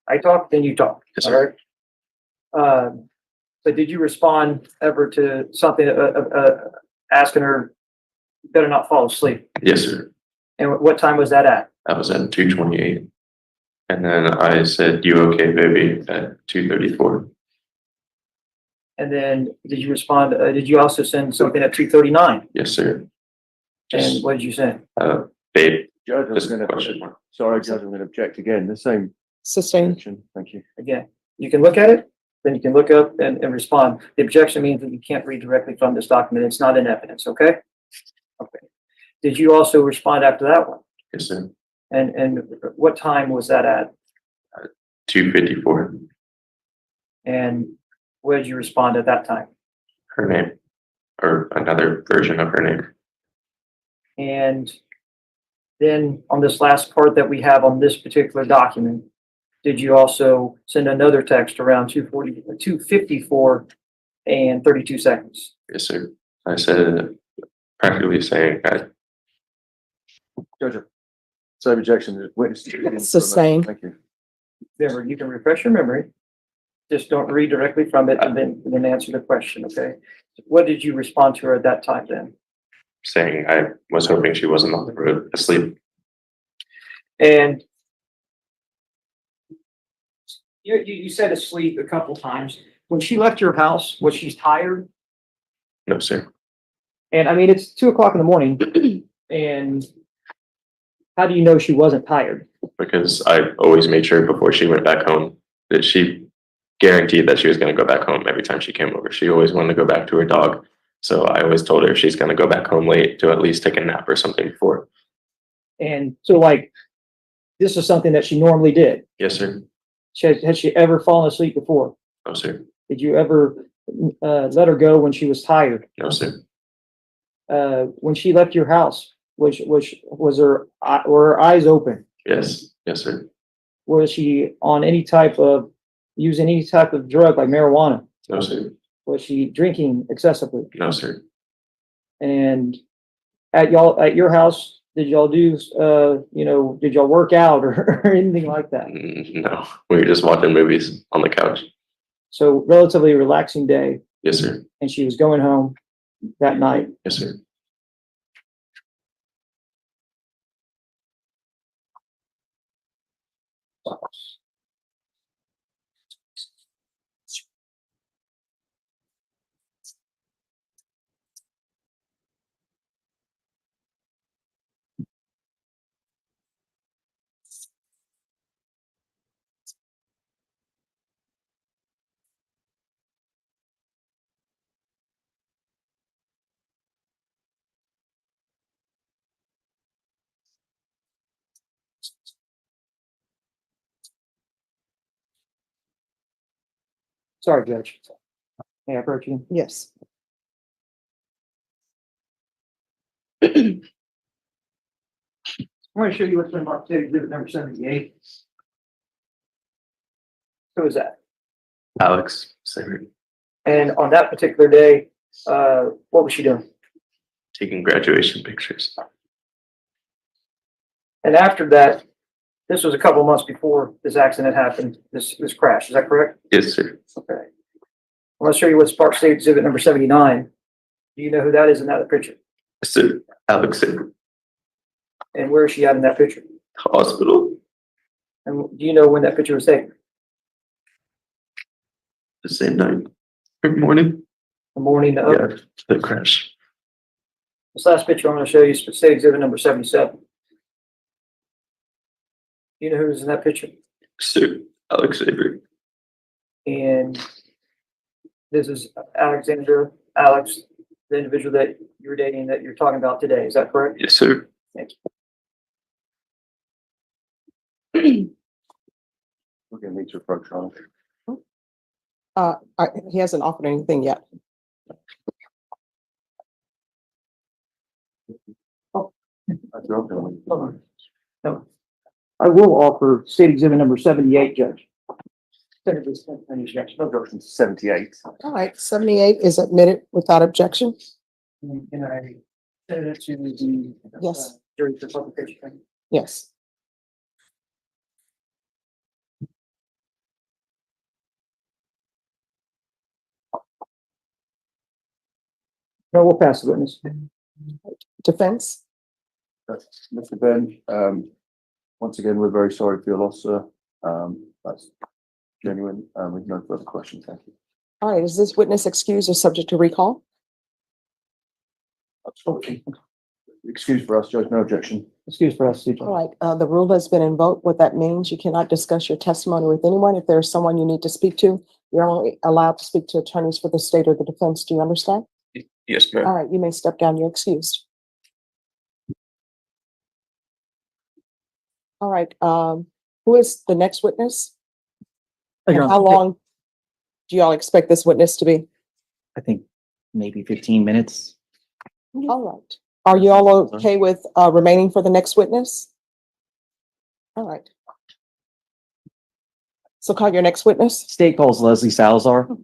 Speaker 12: I talk, then you talk,
Speaker 11: Yes,
Speaker 12: all
Speaker 11: sir.
Speaker 12: right? But did you respond ever to something, asking her, "You better not fall asleep"?
Speaker 11: Yes, sir.
Speaker 12: And what time was that at?
Speaker 11: That was at 2:28. And then I said, "You okay, baby?" at 2:34.
Speaker 12: And then did you respond, did you also send something at 2:39?
Speaker 11: Yes, sir.
Speaker 12: And
Speaker 11: Just,
Speaker 12: what did you send?
Speaker 11: babe,
Speaker 7: Judge,
Speaker 11: just a
Speaker 7: I'm
Speaker 11: question
Speaker 7: gonna,
Speaker 11: mark.
Speaker 7: sorry, Judge, I'm gonna object again, the same
Speaker 6: Sustained.
Speaker 7: objection, thank you.
Speaker 12: Again, you can look at it, then you can look up and respond. The objection means that you can't read directly from this document. It's not in evidence, okay? Okay. Did you also respond after that one?
Speaker 11: Yes, sir.
Speaker 12: And what time was that at?
Speaker 11: 2:54.
Speaker 12: And what did you respond at that time?
Speaker 11: Her name, or another version of her name.
Speaker 12: And then on this last part that we have on this particular document, did you also send another text around 2:54 and 32 seconds?
Speaker 11: Yes, sir. I said, practically saying that
Speaker 7: Judge, same objection, witness.
Speaker 6: Sustained.
Speaker 7: Thank you.
Speaker 12: Remember, you can refresh your memory. Just don't read directly from it and then answer the question, okay? What did you respond to her at that time then?
Speaker 11: saying I was hoping she wasn't on the road asleep.
Speaker 12: And you said asleep a couple times. When she left your house, was she tired?
Speaker 11: No, sir.
Speaker 12: And I mean, it's 2:00 in the morning. And how do you know she wasn't tired?
Speaker 11: Because I always made sure before she went back home that she guaranteed that she was going to go back home every time she came over. She always wanted to go back to her dog. So I always told her if she's going to go back home late to at least take a nap or something before.
Speaker 12: And so like, this is something that she normally did.
Speaker 11: Yes, sir.
Speaker 12: Has she ever fallen asleep before?
Speaker 11: No, sir.
Speaker 12: Did you ever let her go when she was tired?
Speaker 11: No, sir.
Speaker 12: When she left your house, was were her eyes open?
Speaker 11: Yes. Yes, sir.
Speaker 12: Was she on using any type of drug like marijuana?
Speaker 11: No, sir.
Speaker 12: Was she drinking excessively?
Speaker 11: No, sir.
Speaker 12: And at your house, did y'all do, did y'all work out or anything like that?
Speaker 11: No, we were just watching movies on the couch.
Speaker 12: So relatively relaxing day.
Speaker 11: Yes, sir.
Speaker 12: And she was going home that night.
Speaker 11: Yes, sir.
Speaker 12: Sorry, Judge. May I approach you?
Speaker 6: Yes.
Speaker 12: I'm going to show you what's been marked today, exhibit number 78. Who is that?
Speaker 11: Alex, sir.
Speaker 12: And on that particular day, what was she doing?
Speaker 11: Taking graduation pictures.
Speaker 12: And after that, this was a couple of months before this accident happened, this crash, is that correct?
Speaker 11: Yes, sir.
Speaker 12: Okay. I'm going to show you what's Park State exhibit number 79. Do you know who that is in that picture?
Speaker 11: Yes, sir. Alex, sir.
Speaker 12: And where is she at in that picture?
Speaker 11: Hospital.
Speaker 12: And do you know when that picture was taken?
Speaker 11: The same night or morning.
Speaker 12: The morning of?
Speaker 11: Yeah, the crash.
Speaker 12: This last picture I'm going to show you is State exhibit number 77. Do you know who's in that picture?
Speaker 11: Sir, Alex Avery.
Speaker 12: And this is Alex, the individual that you were dating that you're talking about today. Is that correct?
Speaker 11: Yes, sir.
Speaker 12: Thank
Speaker 7: We're going to need to approach on.
Speaker 6: He hasn't offered anything yet.
Speaker 12: No. I will offer State exhibit number 78, Judge.
Speaker 7: No objection to 78.
Speaker 6: All right, 78 is admitted without objection.
Speaker 12: Can I send it to the
Speaker 6: Yes.
Speaker 12: jury for publication?
Speaker 6: Yes.
Speaker 12: No, we'll pass the witness.
Speaker 6: Defense?
Speaker 7: Mr. Behn, once again, we're very sorry for your loss, sir. That's genuine. With no further questions, thank you.
Speaker 6: All right, is this witness excused or subject to recall?
Speaker 7: Excuse for us, Judge, no objection.
Speaker 12: Excuse for us,
Speaker 6: All right, the rule has been invoked. What that means, you cannot discuss your testimony with anyone. If there's someone you need to speak to, you're only allowed to speak to attorneys for the state or the defense. Do you understand?
Speaker 11: Yes, ma'am.
Speaker 6: All right, you may step down. You're excused. All right, who is the next witness? And how long do y'all expect this witness to be?
Speaker 9: I think maybe 15 minutes.
Speaker 6: All right. Are you all okay with remaining for the next witness? All right. So call your next witness.
Speaker 9: State calls Lesley Salzar.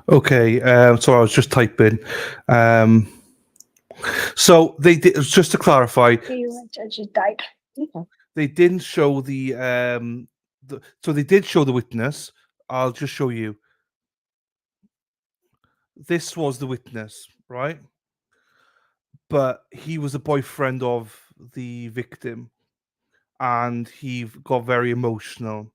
Speaker 5: Okay, so I was just typing. So they did, just to clarify,
Speaker 10: Judge died.
Speaker 5: they didn't show so they did show the witness. I'll just show you. This was the witness, right? But he was a boyfriend of the victim. and he got very emotional.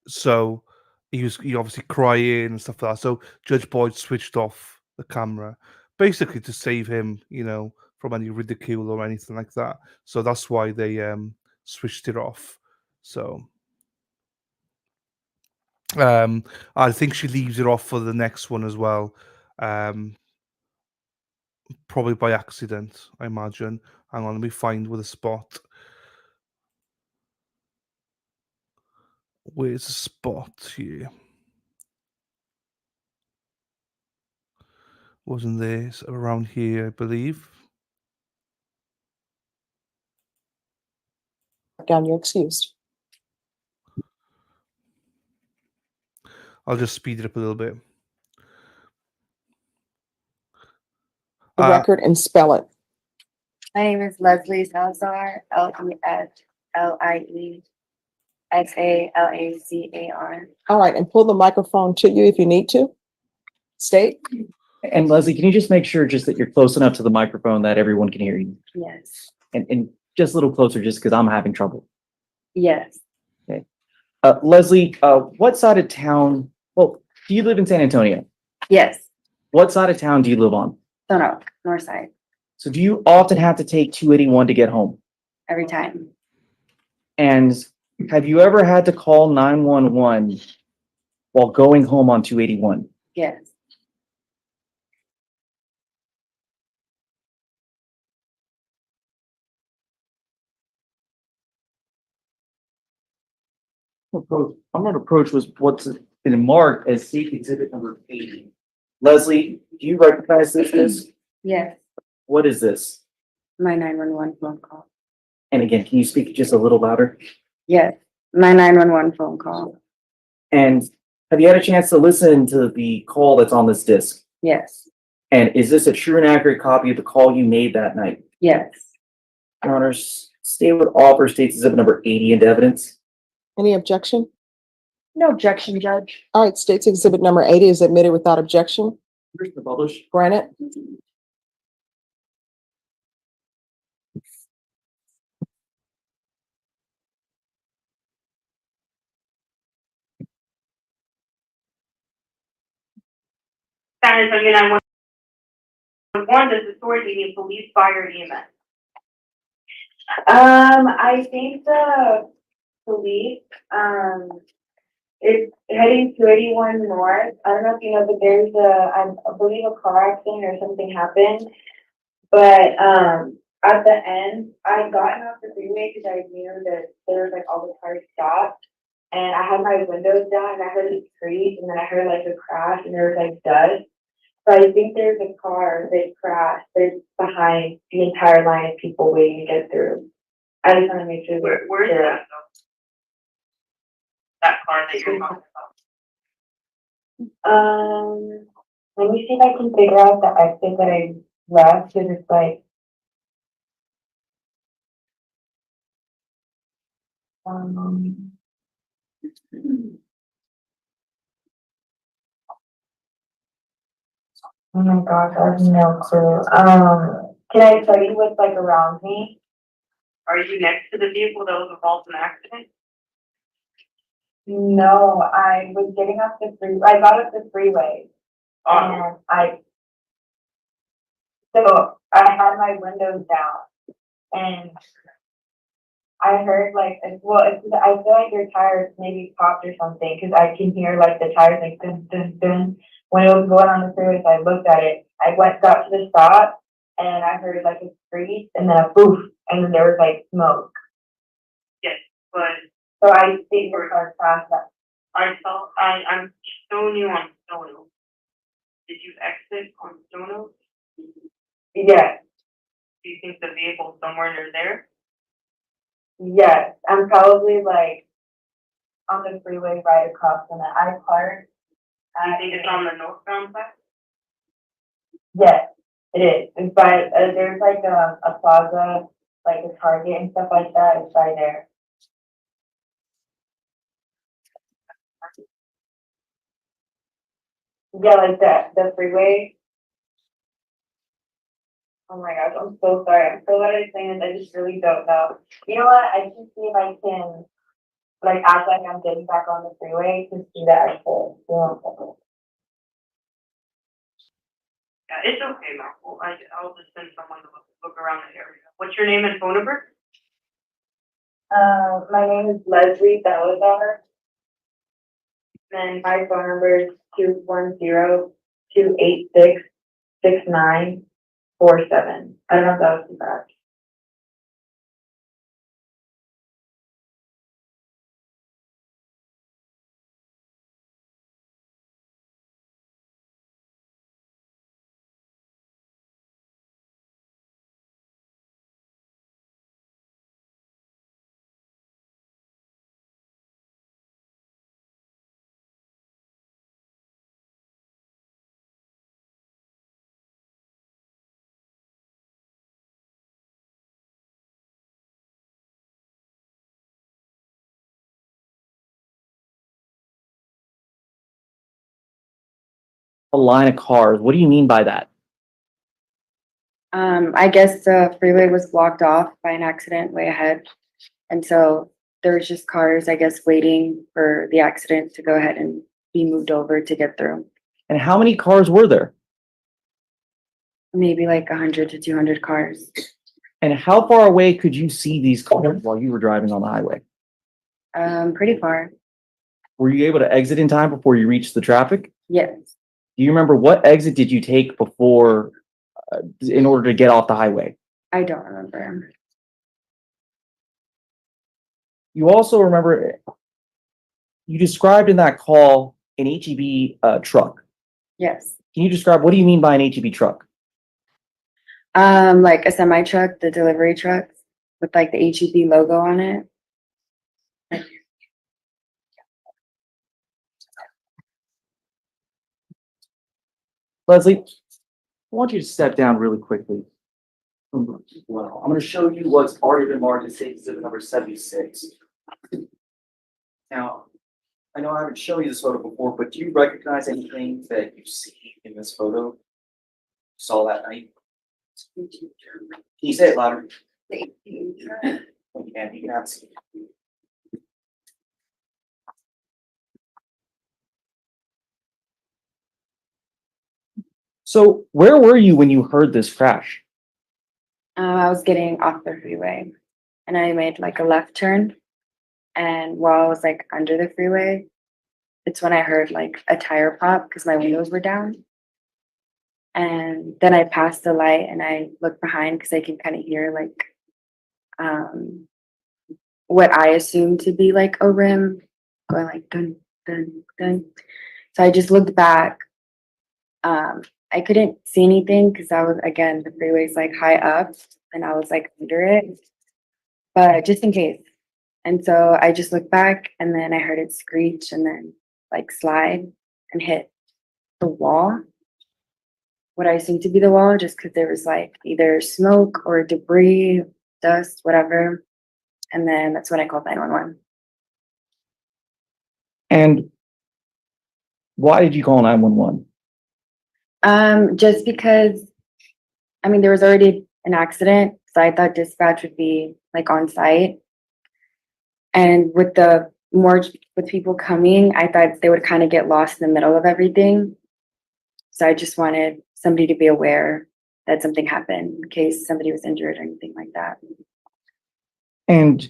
Speaker 5: So he obviously crying and stuff like that. So Judge Boyd switched off the camera, basically to save him, from any ridicule or anything like that. So that's why they switched it off. So I think she leaves it off for the next one as well. Probably by accident, I imagine. Hang on, let me find with a spot. Where's the spot here? Wasn't this around here, I believe.
Speaker 6: Down, you're excused.
Speaker 5: I'll just speed it up a little bit.
Speaker 6: The record and spell it.
Speaker 14: My name is Lesley Salzar, Lesley
Speaker 6: All right, and pull the microphone to you if you need to. State.
Speaker 9: And Lesley, can you just make sure just that you're close enough to the microphone that everyone can hear you?
Speaker 14: Yes.
Speaker 9: And just a little closer just because I'm having trouble.
Speaker 14: Yes.
Speaker 9: Okay. Lesley, what side of town, well, do you live in San Antonio?
Speaker 14: Yes.
Speaker 9: What side of town do you live on?
Speaker 14: No, north side,
Speaker 9: So do you often have to take 281 to get home?
Speaker 14: every time.
Speaker 9: And have you ever had to call 911 while going home on 281?
Speaker 14: Yes.
Speaker 9: I'm going to approach was what's been marked as safe exhibit number 80. Lesley, do you recognize this?
Speaker 14: Yes.
Speaker 9: What is this?
Speaker 14: My 911 phone call.
Speaker 9: And again, can you speak just a little louder?
Speaker 14: Yes. My 911 phone call.
Speaker 9: And have you had a chance to listen to the call that's on this disc?
Speaker 14: Yes.
Speaker 9: And is this a true and accurate copy of the call you made that night?
Speaker 14: Yes.
Speaker 9: Your Honors, State would offer states exhibit number 80 into evidence.
Speaker 6: Any objection?
Speaker 14: No objection, Judge.
Speaker 6: All right, state's exhibit number 80 is admitted without objection.
Speaker 9: Here's the publish.
Speaker 6: Granted.
Speaker 13: San Antonio 911, does the authority need police, fire, EMS? I think the police, it's heading to 81 north. I don't know if you know, but there's I believe a car accident or something happened. But, at the end, I gotten off the freeway because I knew that there was like all the cars stopped. And I had my windows down and I heard it screech and then I heard like a crash and there was like dust. So I think there's a car that crashed that's behind the entire line of people waiting to get through. I just want to make sure. Where is that? That car that you're talking about? Let me see if I can figure out the exit that I left, because it's like, oh my gosh, I have no clue. Can I tell you what's like around me? Are you next to the vehicle that was involved in the accident? No, I was getting off the freeway. I got off the freeway. And so I had my windows down and I heard like, I feel like your tires maybe popped or something, because I can hear like the tires like dun dun dun when it was going on the freeway. So I looked at it. I got to the stop and I heard like a screech and then a poof, and then there was like smoke. Yes, but so I think we're our process. I'm showing you on Stono. Did you exit on Stono? Yes. Do you think the vehicle's somewhere near there? Yes, I'm probably like on the freeway right across from it. I parked. I think it's on the northbound side? Yes, it is. It's by, there's like a plaza, like a Target and stuff like that. It's right there. Yeah, like the freeway. Oh my gosh, I'm so sorry. I'm so bad at explaining this. I just really don't know. You know what? I can see if I can like act like I'm getting back on the freeway to see that I pull.
Speaker 15: Yeah, it's okay, Michael. I'll just send someone to look around the area. What's your name and phone number?
Speaker 13: My name is Lesley Salzar. And my phone number is 210-286-6947. I don't know if that was too fast.
Speaker 9: A line of cars. What do you mean by that?
Speaker 14: I guess the freeway was blocked off by an accident way ahead. And so there was just cars, I guess, waiting for the accident to go ahead and be moved over to get through.
Speaker 9: And how many cars were there?
Speaker 14: Maybe like 100 to 200 cars.
Speaker 9: And how far away could you see these cars while you were driving on the highway?
Speaker 14: Pretty far.
Speaker 9: Were you able to exit in time before you reached the traffic?
Speaker 14: Yes.
Speaker 9: Do you remember what exit did you take before, in order to get off the highway?
Speaker 14: I don't remember.
Speaker 9: You also remember, you described in that call an HEB truck.
Speaker 14: Yes.
Speaker 9: Can you describe, what do you mean by an HEB truck?
Speaker 14: Like a semi truck, the delivery trucks with like the HEB logo on it.
Speaker 9: Lesley, I want you to step down really quickly. Well, I'm going to show you what's already been marked as State Exhibit number 76. Now, I know I haven't shown you this photo before, but do you recognize anything that you see in this photo? You saw that night? Can you say it louder? You can have a seat. So where were you when you heard this crash?
Speaker 14: I was getting off the freeway and I made like a left turn. And while I was like under the freeway, it's when I heard like a tire pop because my windows were down. And then I passed the light and I looked behind because I can kind of hear like what I assumed to be like a rim going like dun dun dun. So I just looked back. I couldn't see anything because I was, again, the freeway's like high up and I was like under it, but just in case. And so I just looked back and then I heard it screech and then like slide and hit the wall. What I assumed to be the wall, just because there was like either smoke or debris, dust, whatever. And then that's when I called 911.
Speaker 9: And why did you call 911?
Speaker 14: Just because, I mean, there was already an accident, so I thought dispatch would be like on site. And with with people coming, I thought they would kind of get lost in the middle of everything. So I just wanted somebody to be aware that something happened in case somebody was injured or anything like that.
Speaker 9: And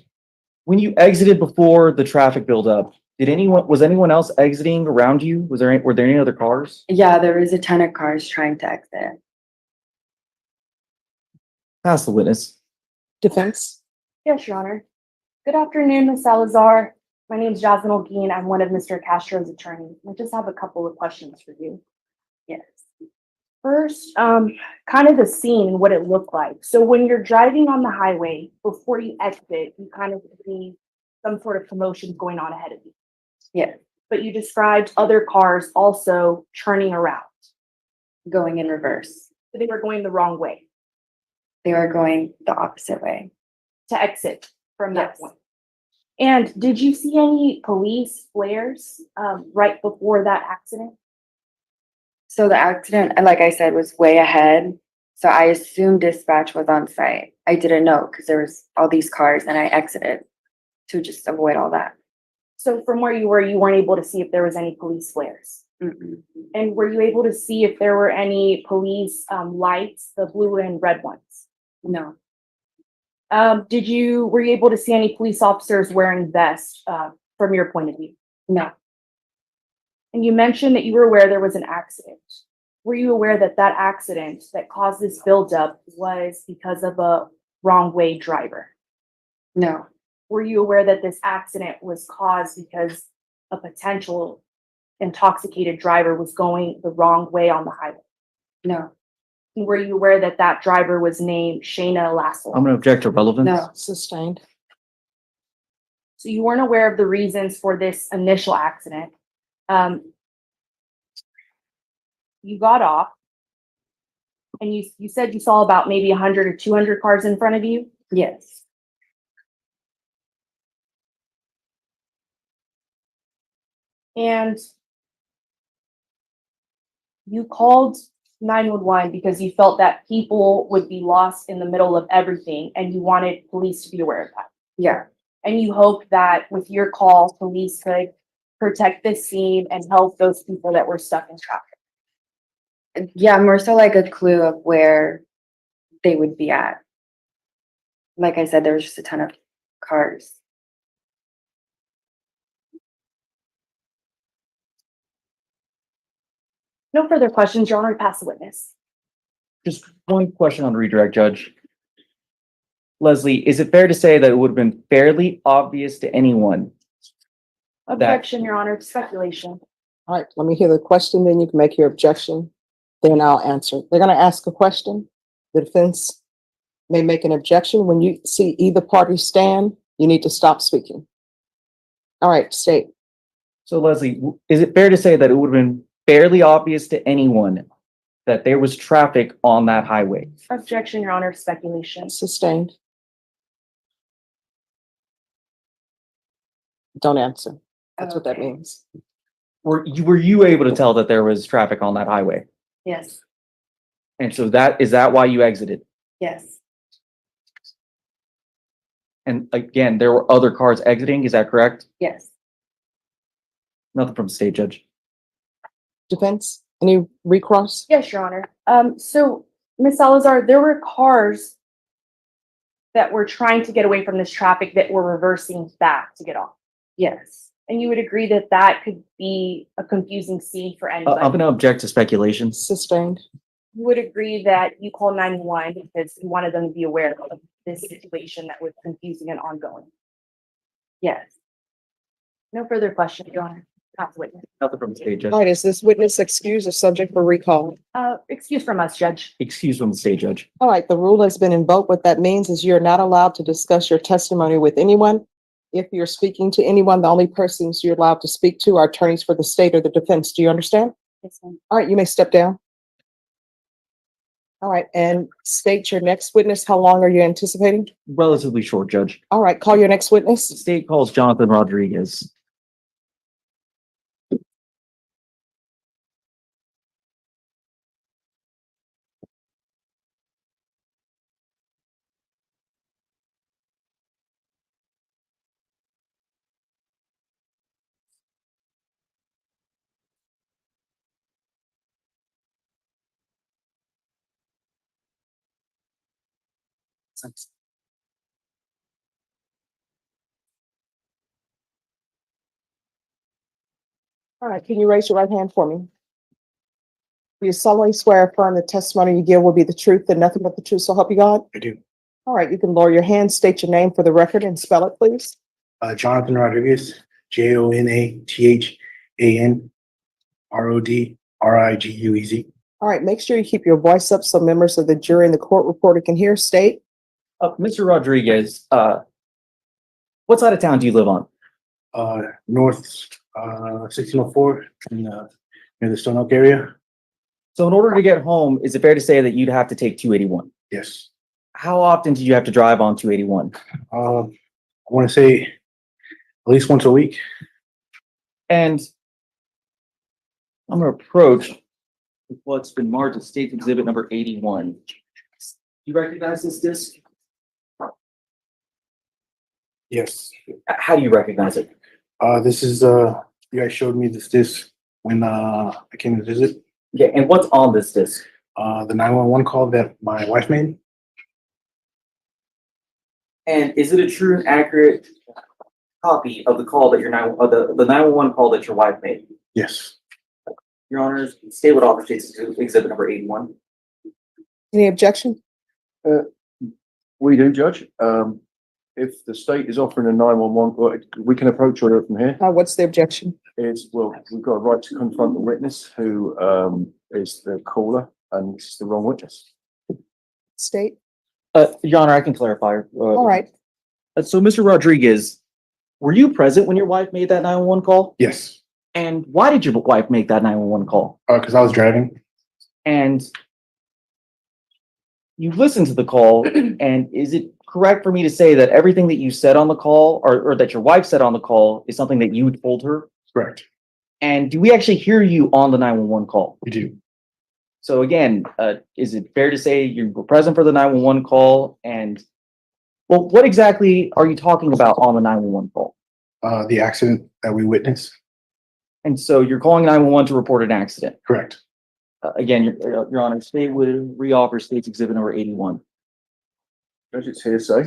Speaker 9: when you exited before the traffic buildup, was anyone else exiting around you? Were there any other cars?
Speaker 14: Yeah, there was a ton of cars trying to exit.
Speaker 9: Pass the witness.
Speaker 16: Defense.
Speaker 17: Yes, Your Honor. Good afternoon, Ms. Salazar. My name is Jasmine Olguin. I'm one of Mr. Castro's attorneys. I just have a couple of questions for you.
Speaker 14: Yes.
Speaker 17: First, kind of the scene and what it looked like. So when you're driving on the highway, before you exit, you kind of see some sort of commotion going on ahead of you.
Speaker 14: Yeah.
Speaker 17: But you described other cars also turning around.
Speaker 14: Going in reverse.
Speaker 17: So they were going the wrong way.
Speaker 14: They were going the opposite way.
Speaker 17: To exit from that
Speaker 14: Yes.
Speaker 17: point. And did you see any police flares right before that accident?
Speaker 14: So the accident, like I said, was way ahead. So I assumed dispatch was on site. I didn't know because there was all these cars and I exited to just avoid all that.
Speaker 17: So from where you were, you weren't able to see if there was any police flares.
Speaker 14: Mm-mm.
Speaker 17: And were you able to see if there were any police lights, the blue and red ones?
Speaker 14: No.
Speaker 17: Were you able to see any police officers wearing vests from your point of view?
Speaker 14: No.
Speaker 17: And you mentioned that you were aware there was an accident. Were you aware that that accident that caused this buildup was because of a wrong way driver?
Speaker 14: No.
Speaker 17: Were you aware that this accident was caused because a potential intoxicated driver was going the wrong way on the highway?
Speaker 14: No.
Speaker 17: And were you aware that that driver was named Shayna Lesley?
Speaker 9: I'm gonna object to relevance.
Speaker 14: No.
Speaker 6: Sustained.
Speaker 17: So you weren't aware of the reasons for this initial accident. You got off and you said you saw about maybe 100 or 200 cars in front of you.
Speaker 14: Yes.
Speaker 17: And you called 911 because you felt that people would be lost in the middle of everything and you wanted police to be aware of that.
Speaker 14: Yeah.
Speaker 17: And you hoped that with your call, police could protect this scene and help those people that were stuck in traffic.
Speaker 14: Yeah, more so like a clue of where they would be at. Like I said, there was just a ton of cars.
Speaker 17: No further questions, Your Honor. Pass the witness.
Speaker 9: Just one question on redirect, Judge. Lesley, is it fair to say that it would have been fairly obvious to anyone?
Speaker 17: Objection, Your Honor. Speculation.
Speaker 6: All right, let me hear the question, then you can make your objection. Then I'll answer. They're gonna ask a question. The defense may make an objection. When you see either party stand, you need to stop speaking. All right, state.
Speaker 9: So Lesley, is it fair to say that it would have been fairly obvious to anyone that there was traffic on that highway?
Speaker 17: Objection, Your Honor. Speculation.
Speaker 6: Sustained. Don't answer. That's what that means.
Speaker 9: Were you able to tell that there was traffic on that highway?
Speaker 14: Yes.
Speaker 9: And so is that why you exited?
Speaker 14: Yes.
Speaker 9: And again, there were other cars exiting, is that correct?
Speaker 14: Yes.
Speaker 9: Nothing from the state, Judge.
Speaker 6: Defense, any recross?
Speaker 17: Yes, Your Honor. So Ms. Salazar, there were cars that were trying to get away from this traffic that were reversing back to get off.
Speaker 14: Yes.
Speaker 17: And you would agree that that could be a confusing scene for anybody?
Speaker 9: I'm gonna object to speculation.
Speaker 6: Sustained.
Speaker 17: You would agree that you called 911 because you wanted them to be aware of this situation that was confusing and ongoing?
Speaker 14: Yes.
Speaker 17: No further questions, Your Honor. Pass the witness.
Speaker 9: Nothing from the state, Judge.
Speaker 6: All right, is this witness excused or subject for recall?
Speaker 17: Excuse from us, Judge.
Speaker 9: Excuse from the state, Judge.
Speaker 6: All right, the rule has been invoked. What that means is you're not allowed to discuss your testimony with anyone. If you're speaking to anyone, the only persons you're allowed to speak to are attorneys for the state or the defense. Do you understand?
Speaker 14: Yes, ma'am.
Speaker 6: All right, you may step down. All right, and state your next witness. How long are you anticipating?
Speaker 9: Relatively short, Judge.
Speaker 6: All right, call your next
Speaker 9: The
Speaker 6: witness.
Speaker 9: state calls Jonathan Rodriguez.
Speaker 6: All right, can you raise your right hand for me? Do you solemnly swear or affirm the testimony you give will be the truth and nothing but the truth, so help you God?
Speaker 16: I do.
Speaker 6: All right, you can lower your hand, state your name for the record and spell it, please.
Speaker 16: Jonathan Rodriguez, JONATHANRODRIGUEZ.
Speaker 6: All right, make sure you keep your voice up so members of the jury and the court reporter can hear. State.
Speaker 9: Mr. Rodriguez, what side of town do you live on?
Speaker 16: North 1604 in near the Stone Oak area.
Speaker 9: So in order to get home, is it fair to say that you'd have to take 281?
Speaker 16: Yes.
Speaker 9: How often did you have to drive on 281?
Speaker 16: I want to say at least once a week.
Speaker 9: And I'm gonna approach what's been marked as state exhibit number 81. You recognize this disc?
Speaker 16: Yes.
Speaker 9: How do you recognize it?
Speaker 16: This is, you guys showed me this disc when, I came to visit.
Speaker 9: Yeah, and what's on this disc?
Speaker 16: The 911 call that my wife made.
Speaker 9: And is it a true and accurate copy of the call that the 911 call that your wife made?
Speaker 16: Yes.
Speaker 9: Your honors, state what offer states exhibit number 81.
Speaker 6: Any objection?
Speaker 7: We do, Judge. If the state is offering a 911, we can approach her from here.
Speaker 6: What's the objection?
Speaker 7: It's, well, we've got a right to confront the witness who is the caller, and it's the wrong witness.
Speaker 6: State?
Speaker 9: Your honor, I can clarify.
Speaker 6: All right.
Speaker 9: So, Mr. Rodriguez, were you present when your wife made that 911 call?
Speaker 16: Yes.
Speaker 9: And why did your wife make that 911 call?
Speaker 16: Because I was driving.
Speaker 9: And you listened to the call, and is it correct for me to say that everything that you said on the call, or that your wife said on the call, is something that you told her?
Speaker 16: Correct.
Speaker 9: And do we actually hear you on the 911 call?
Speaker 16: We do.
Speaker 9: So again, is it fair to say you were present for the 911 call? And, well, what exactly are you talking about on the 911 call?
Speaker 16: The accident that we witnessed.
Speaker 9: And so you're calling 911 to report an accident?
Speaker 16: Correct.
Speaker 9: Again, your honor, state would reoffer state's exhibit number 81.
Speaker 7: Judge, it's hearsay,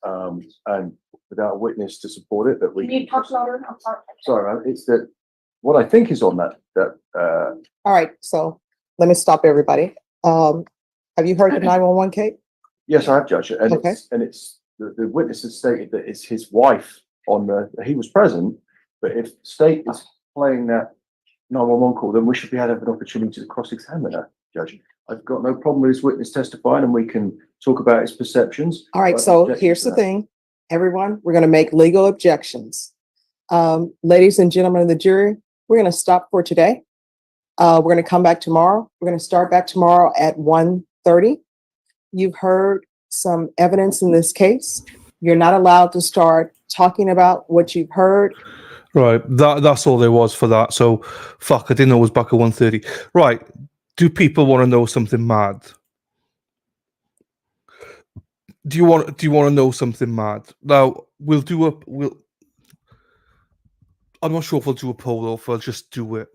Speaker 7: and without a witness to support it, that we.
Speaker 17: Can you talk louder? I'm sorry.
Speaker 7: Sorry, man, it's that, what I think is on that,
Speaker 6: All right, so let me stop everybody. Have you heard the 911, Kate?
Speaker 7: yes, I have, Judge, and
Speaker 6: Okay.
Speaker 7: it's, the witness has stated that it's his wife he was present, but if state is playing that 911 call, then we should be able to have an opportunity to cross-examine her, Judge. I've got no problem with this witness testifying, and we can talk about his perceptions.
Speaker 6: All right, so here's the thing, everyone, we're gonna make legal objections. Ladies and gentlemen of the jury, we're gonna stop for today. We're gonna come back tomorrow. We're gonna start back tomorrow at 1:30. You've heard some evidence in this case. You're not allowed to start talking about what you've heard.
Speaker 5: Right, that's all there was for that. So, fuck, I didn't know it was back at 1:30. Right, do people want to know something mad? Do you want to know something mad? Now, I'm not sure if we'll do a poll or if I'll just do it.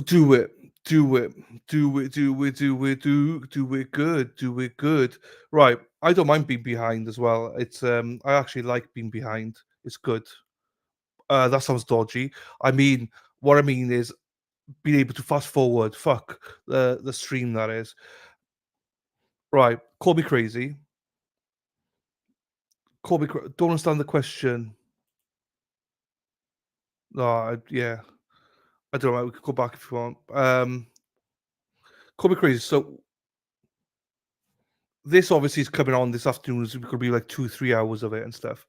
Speaker 5: Do it good. Right, I don't mind being behind as well. It's I actually like being behind. It's good. That sounds dodgy. What I mean is being able to fast forward. Fuck the stream, that is. Right, call me crazy. Don't understand the question. No, yeah. I don't know. We could go back if you want. Call me crazy. So this obviously is coming on this afternoon. So it could be like 2-3 hours of it and stuff.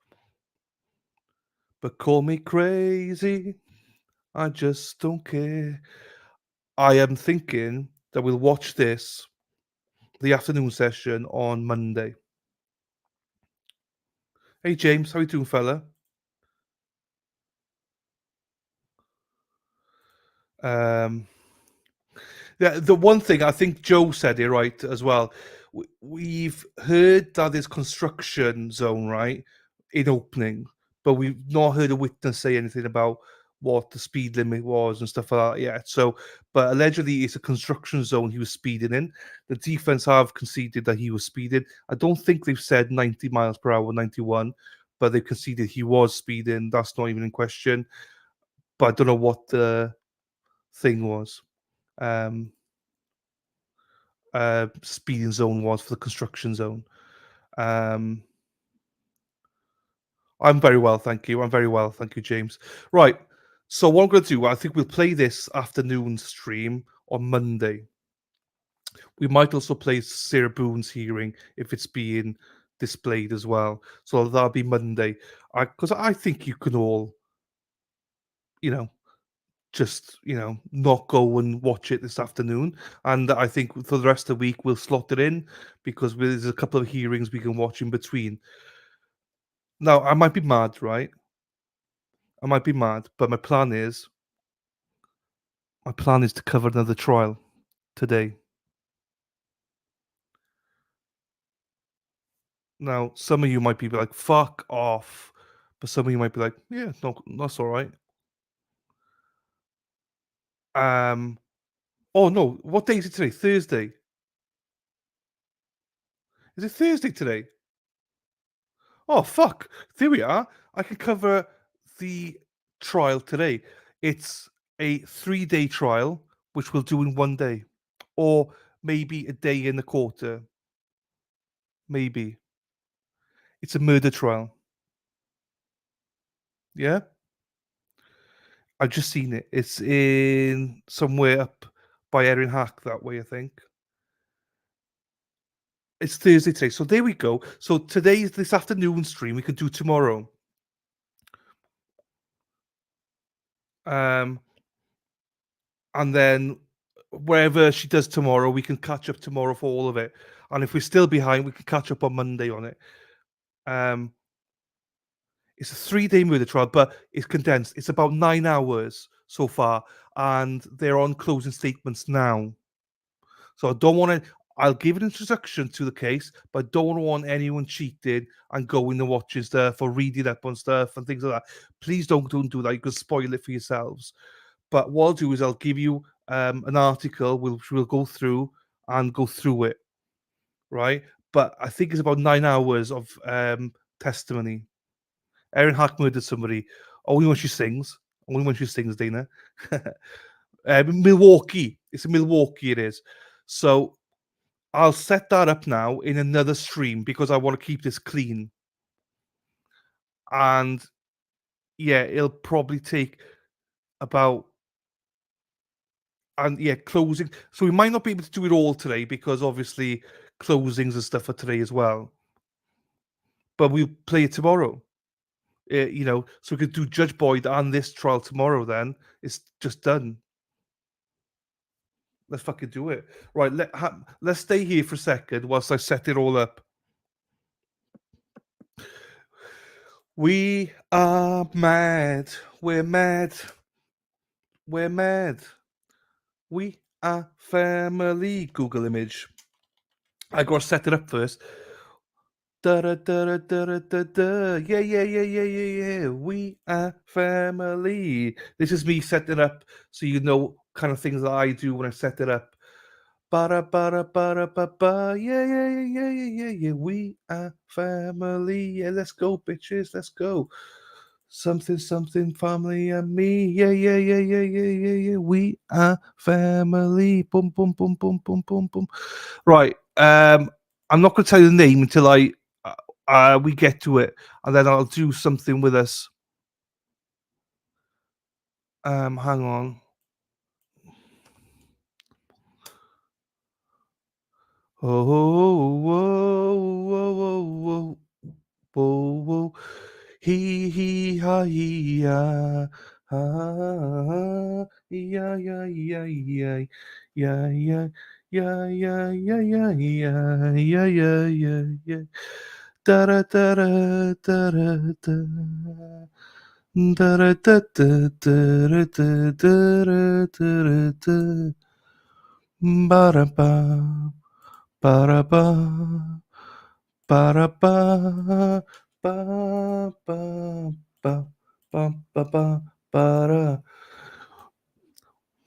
Speaker 5: But call me crazy. I just don't care. I am thinking that we'll watch this, the afternoon session, on Monday. Hey James, how you doing, fella? Yeah, the one thing I think Joe said it right as well. We've heard that there's construction zone, right, in opening, but we've not heard a witness say anything about what the speed limit was and stuff like that yet. So, but allegedly it's a construction zone he was speeding in. The defense have conceded that he was speeding. I don't think they've said 90 miles per hour, 91, but they conceded he was speeding. That's not even in question. But I don't know what the thing was. Speeding zone was for the construction zone. I'm very well, thank you. I'm very well, thank you, James. Right, so what I'm going to do, I think we'll play this afternoon stream on Monday. We might also play Sarah Boone's hearing if it's being displayed as well. So that'll be Monday. Because I think you can all, just not go and watch it this afternoon, and I think for the rest of the week we'll slot it in because there's a couple of hearings we can watch in between. Now I might be mad, right? I might be mad, but my plan is to cover another trial today. Now, some of you might be like, fuck off. But some of you might be like, yeah, no, that's all right. Oh no, what day is it today? Thursday. Is it Thursday today? Oh fuck. There we are. I can cover the trial today. It's a 3-day trial, which we'll do in 1 day. Or maybe a day and a quarter. Maybe. It's a murder trial. Yeah? I've just seen it. It's in somewhere up by Erin Hack that way, I think. It's Thursday today. So there we go. So today's this afternoon stream we could do tomorrow. And then wherever she does tomorrow, we can catch up tomorrow for all of it. And if we're still behind, we can catch up on Monday on it. It's a 3-day murder trial, but it's condensed. It's about 9 hours so far, and they're on closing statements now. So I don't want to. I'll give an introduction to the case, but I don't want anyone cheating and going and watching stuff or reading up on stuff and things like that. Please don't do that. You can spoil it for yourselves. But what I'll do is I'll give you an article which we'll go through it, right? But I think it's about 9 hours of testimony. Erin Hack murdered somebody only when she sings. Only when she sings, Dana. Milwaukee. It's in Milwaukee, it is. So I'll set that up now in another stream because I want to keep this clean. And yeah, it'll probably take about closing. So we might not be able to do it all today because obviously closings and stuff are today as well. But we'll play it tomorrow. So we could do Judge Boyd and this trial tomorrow. Then it's just done. Let's fucking do it. Right, let's stay here for a second whilst I set it all up. We are mad. We're mad. We're mad. We are family. Google image. I gotta set it up first. Da da da da da da da. Yeah. We are family. This is me setting up so you know kind of things that I do when I set it up. Ba ba ba. Yeah. We are family. Yeah, let's go, bitches. Let's go. Something family and me. Yeah. We are family. Boom. Right. I'm not going to tell you the name until we get to it, and then I'll do something with us. Hang on. Whoa. Hee ha yeah. Da da da da da da da da da da da da da da ba da ba ba ba.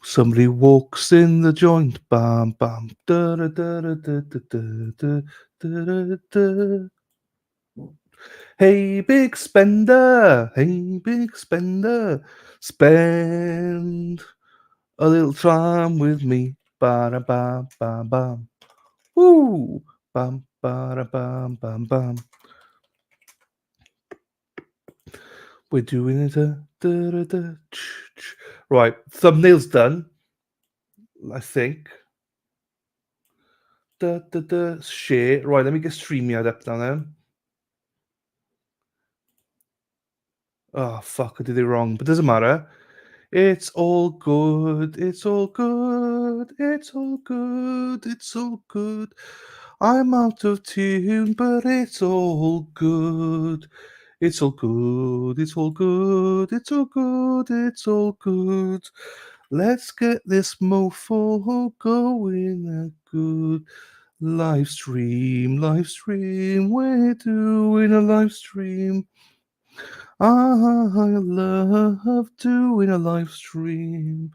Speaker 5: Somebody walks in the joint, bam bam da da da da da da da da. Hey big spender, spend a little time with me, ba da bam bam bam. Woo, bam ba da bam bam bam. We're doing it. Right, thumbnail's done. I think. Share. Right, let me get StreamYard up now then. Oh fuck, I did it wrong, but doesn't matter. It's all good. I'm out of tune, but it's all good. It's all good. Let's get this mofo going good. Live stream, we're doing a live stream. I love doing a live stream.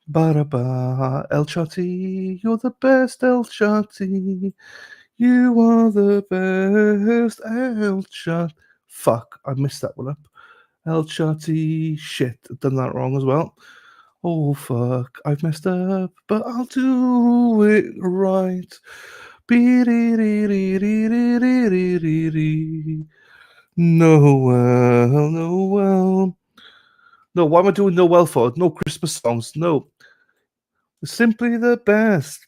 Speaker 5: Ba-da-ba, El Chatti, you're the best, El Chatti. You are the best, El Chatti. Fuck, I messed that one up. El Chatti, shit, I've done that wrong as well. Oh fuck, I've messed up, but I'll do it right. Noel, Noel. No, why am I doing Noel for? No Christmas songs. No. Simply the best.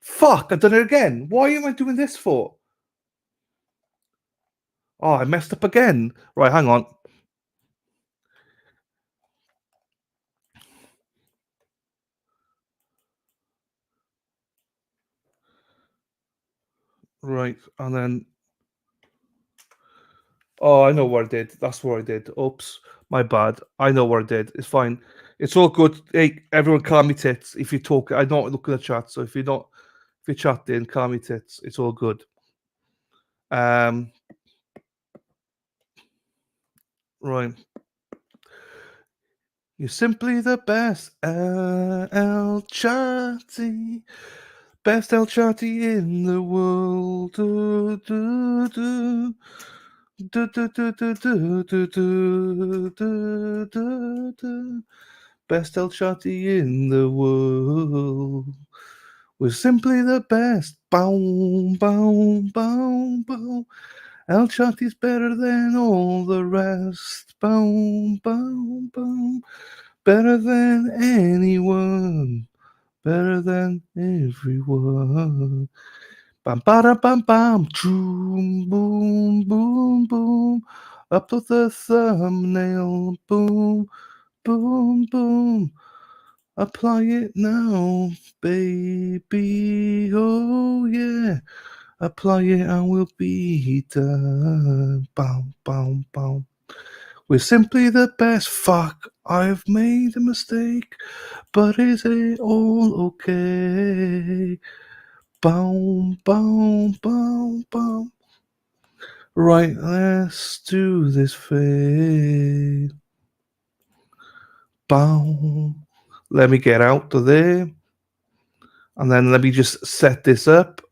Speaker 5: Fuck, I've done it again. Why am I doing this for? Oh, I messed up again. Right, hang on. Right, and then... Oh, I know what I did. That's what I did. Oops, my bad. I know what I did. It's fine. It's all good. Hey, everyone, calm me tits. If you talk, I don't look at the chat. So if you're chatting, calm me tits. It's all good. Right. You're simply the best, El Chatti. Best El Chatti in the world. Do, do, do. Do, do, do, do, do, do, do, do, do, do. Best El Chatti in the world. We're simply the best. Bow, bow, bow, bow. El Chatti's better than all the rest. Bow, bow, bow. Better than anyone. Better than everyone. Bam, bada, bam, bam. Choom, boom, boom, boom. Up to the thumbnail. Boom, boom, boom. Apply it now, baby. Oh, yeah. Apply it and we'll be done. Boom, boom, boom. We're simply the best. Fuck, I've made a mistake. But is it all okay? Boom, boom, boom, boom. Right, let's do this fade. Boom. Let me get out of there. And then let me just set this up.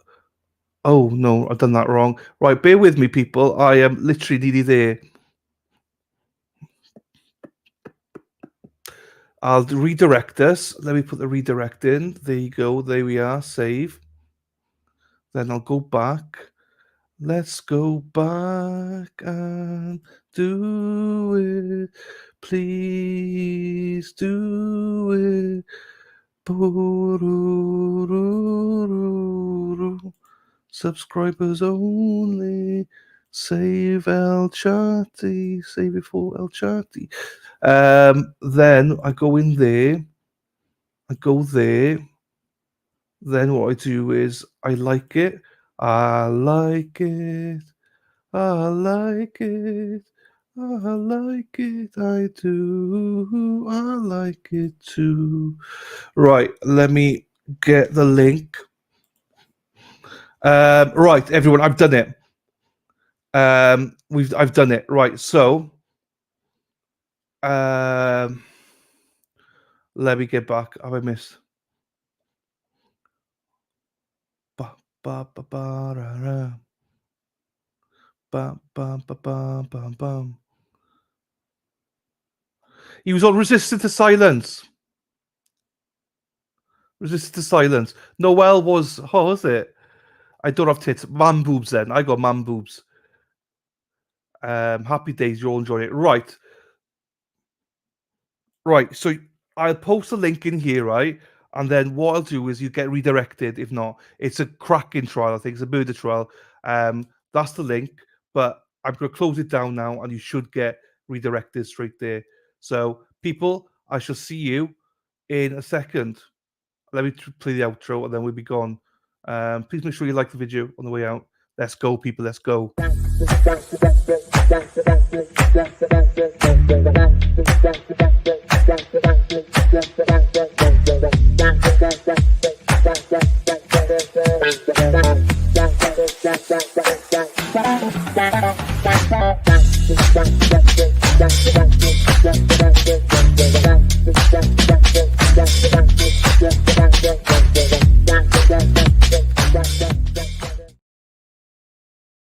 Speaker 5: Oh, no, I've done that wrong. Right, bear with me, people. I am literally nearly there. I'll redirect us. Let me put the redirect in. There you go. There we are. Save. Then I'll go back. Let's go back and do it. Please do it. Subscribers only. Save El Chatti. Save it for El Chatti. Then I go in there. I go there. Then what I do is I like it. I like it. I like it. I like it. I do. I like it too. Right, let me get the link. Right, everyone, I've done it. I've done it. Right, so let me get back. Have I missed? Ba ba ba ba ra ra. Bam bam ba bam bam bam. He was on Resistant to Silence. Resistant to Silence. Noel was. Oh, was it? I don't have tits. Man boobs. Then I got man boobs. Happy days. You're all enjoying it, right? Right. So I'll post a link in here, right? And then what I'll do is you get redirected. If not, it's a cracking trial. I think it's a murder trial. That's the link. But I'm going to close it down now, and you should get redirected straight there. So, people, I shall see you in a second. Let me play the outro, and then we'll be gone. Please make sure you like the video on the way out. Let's go, people. Let's go.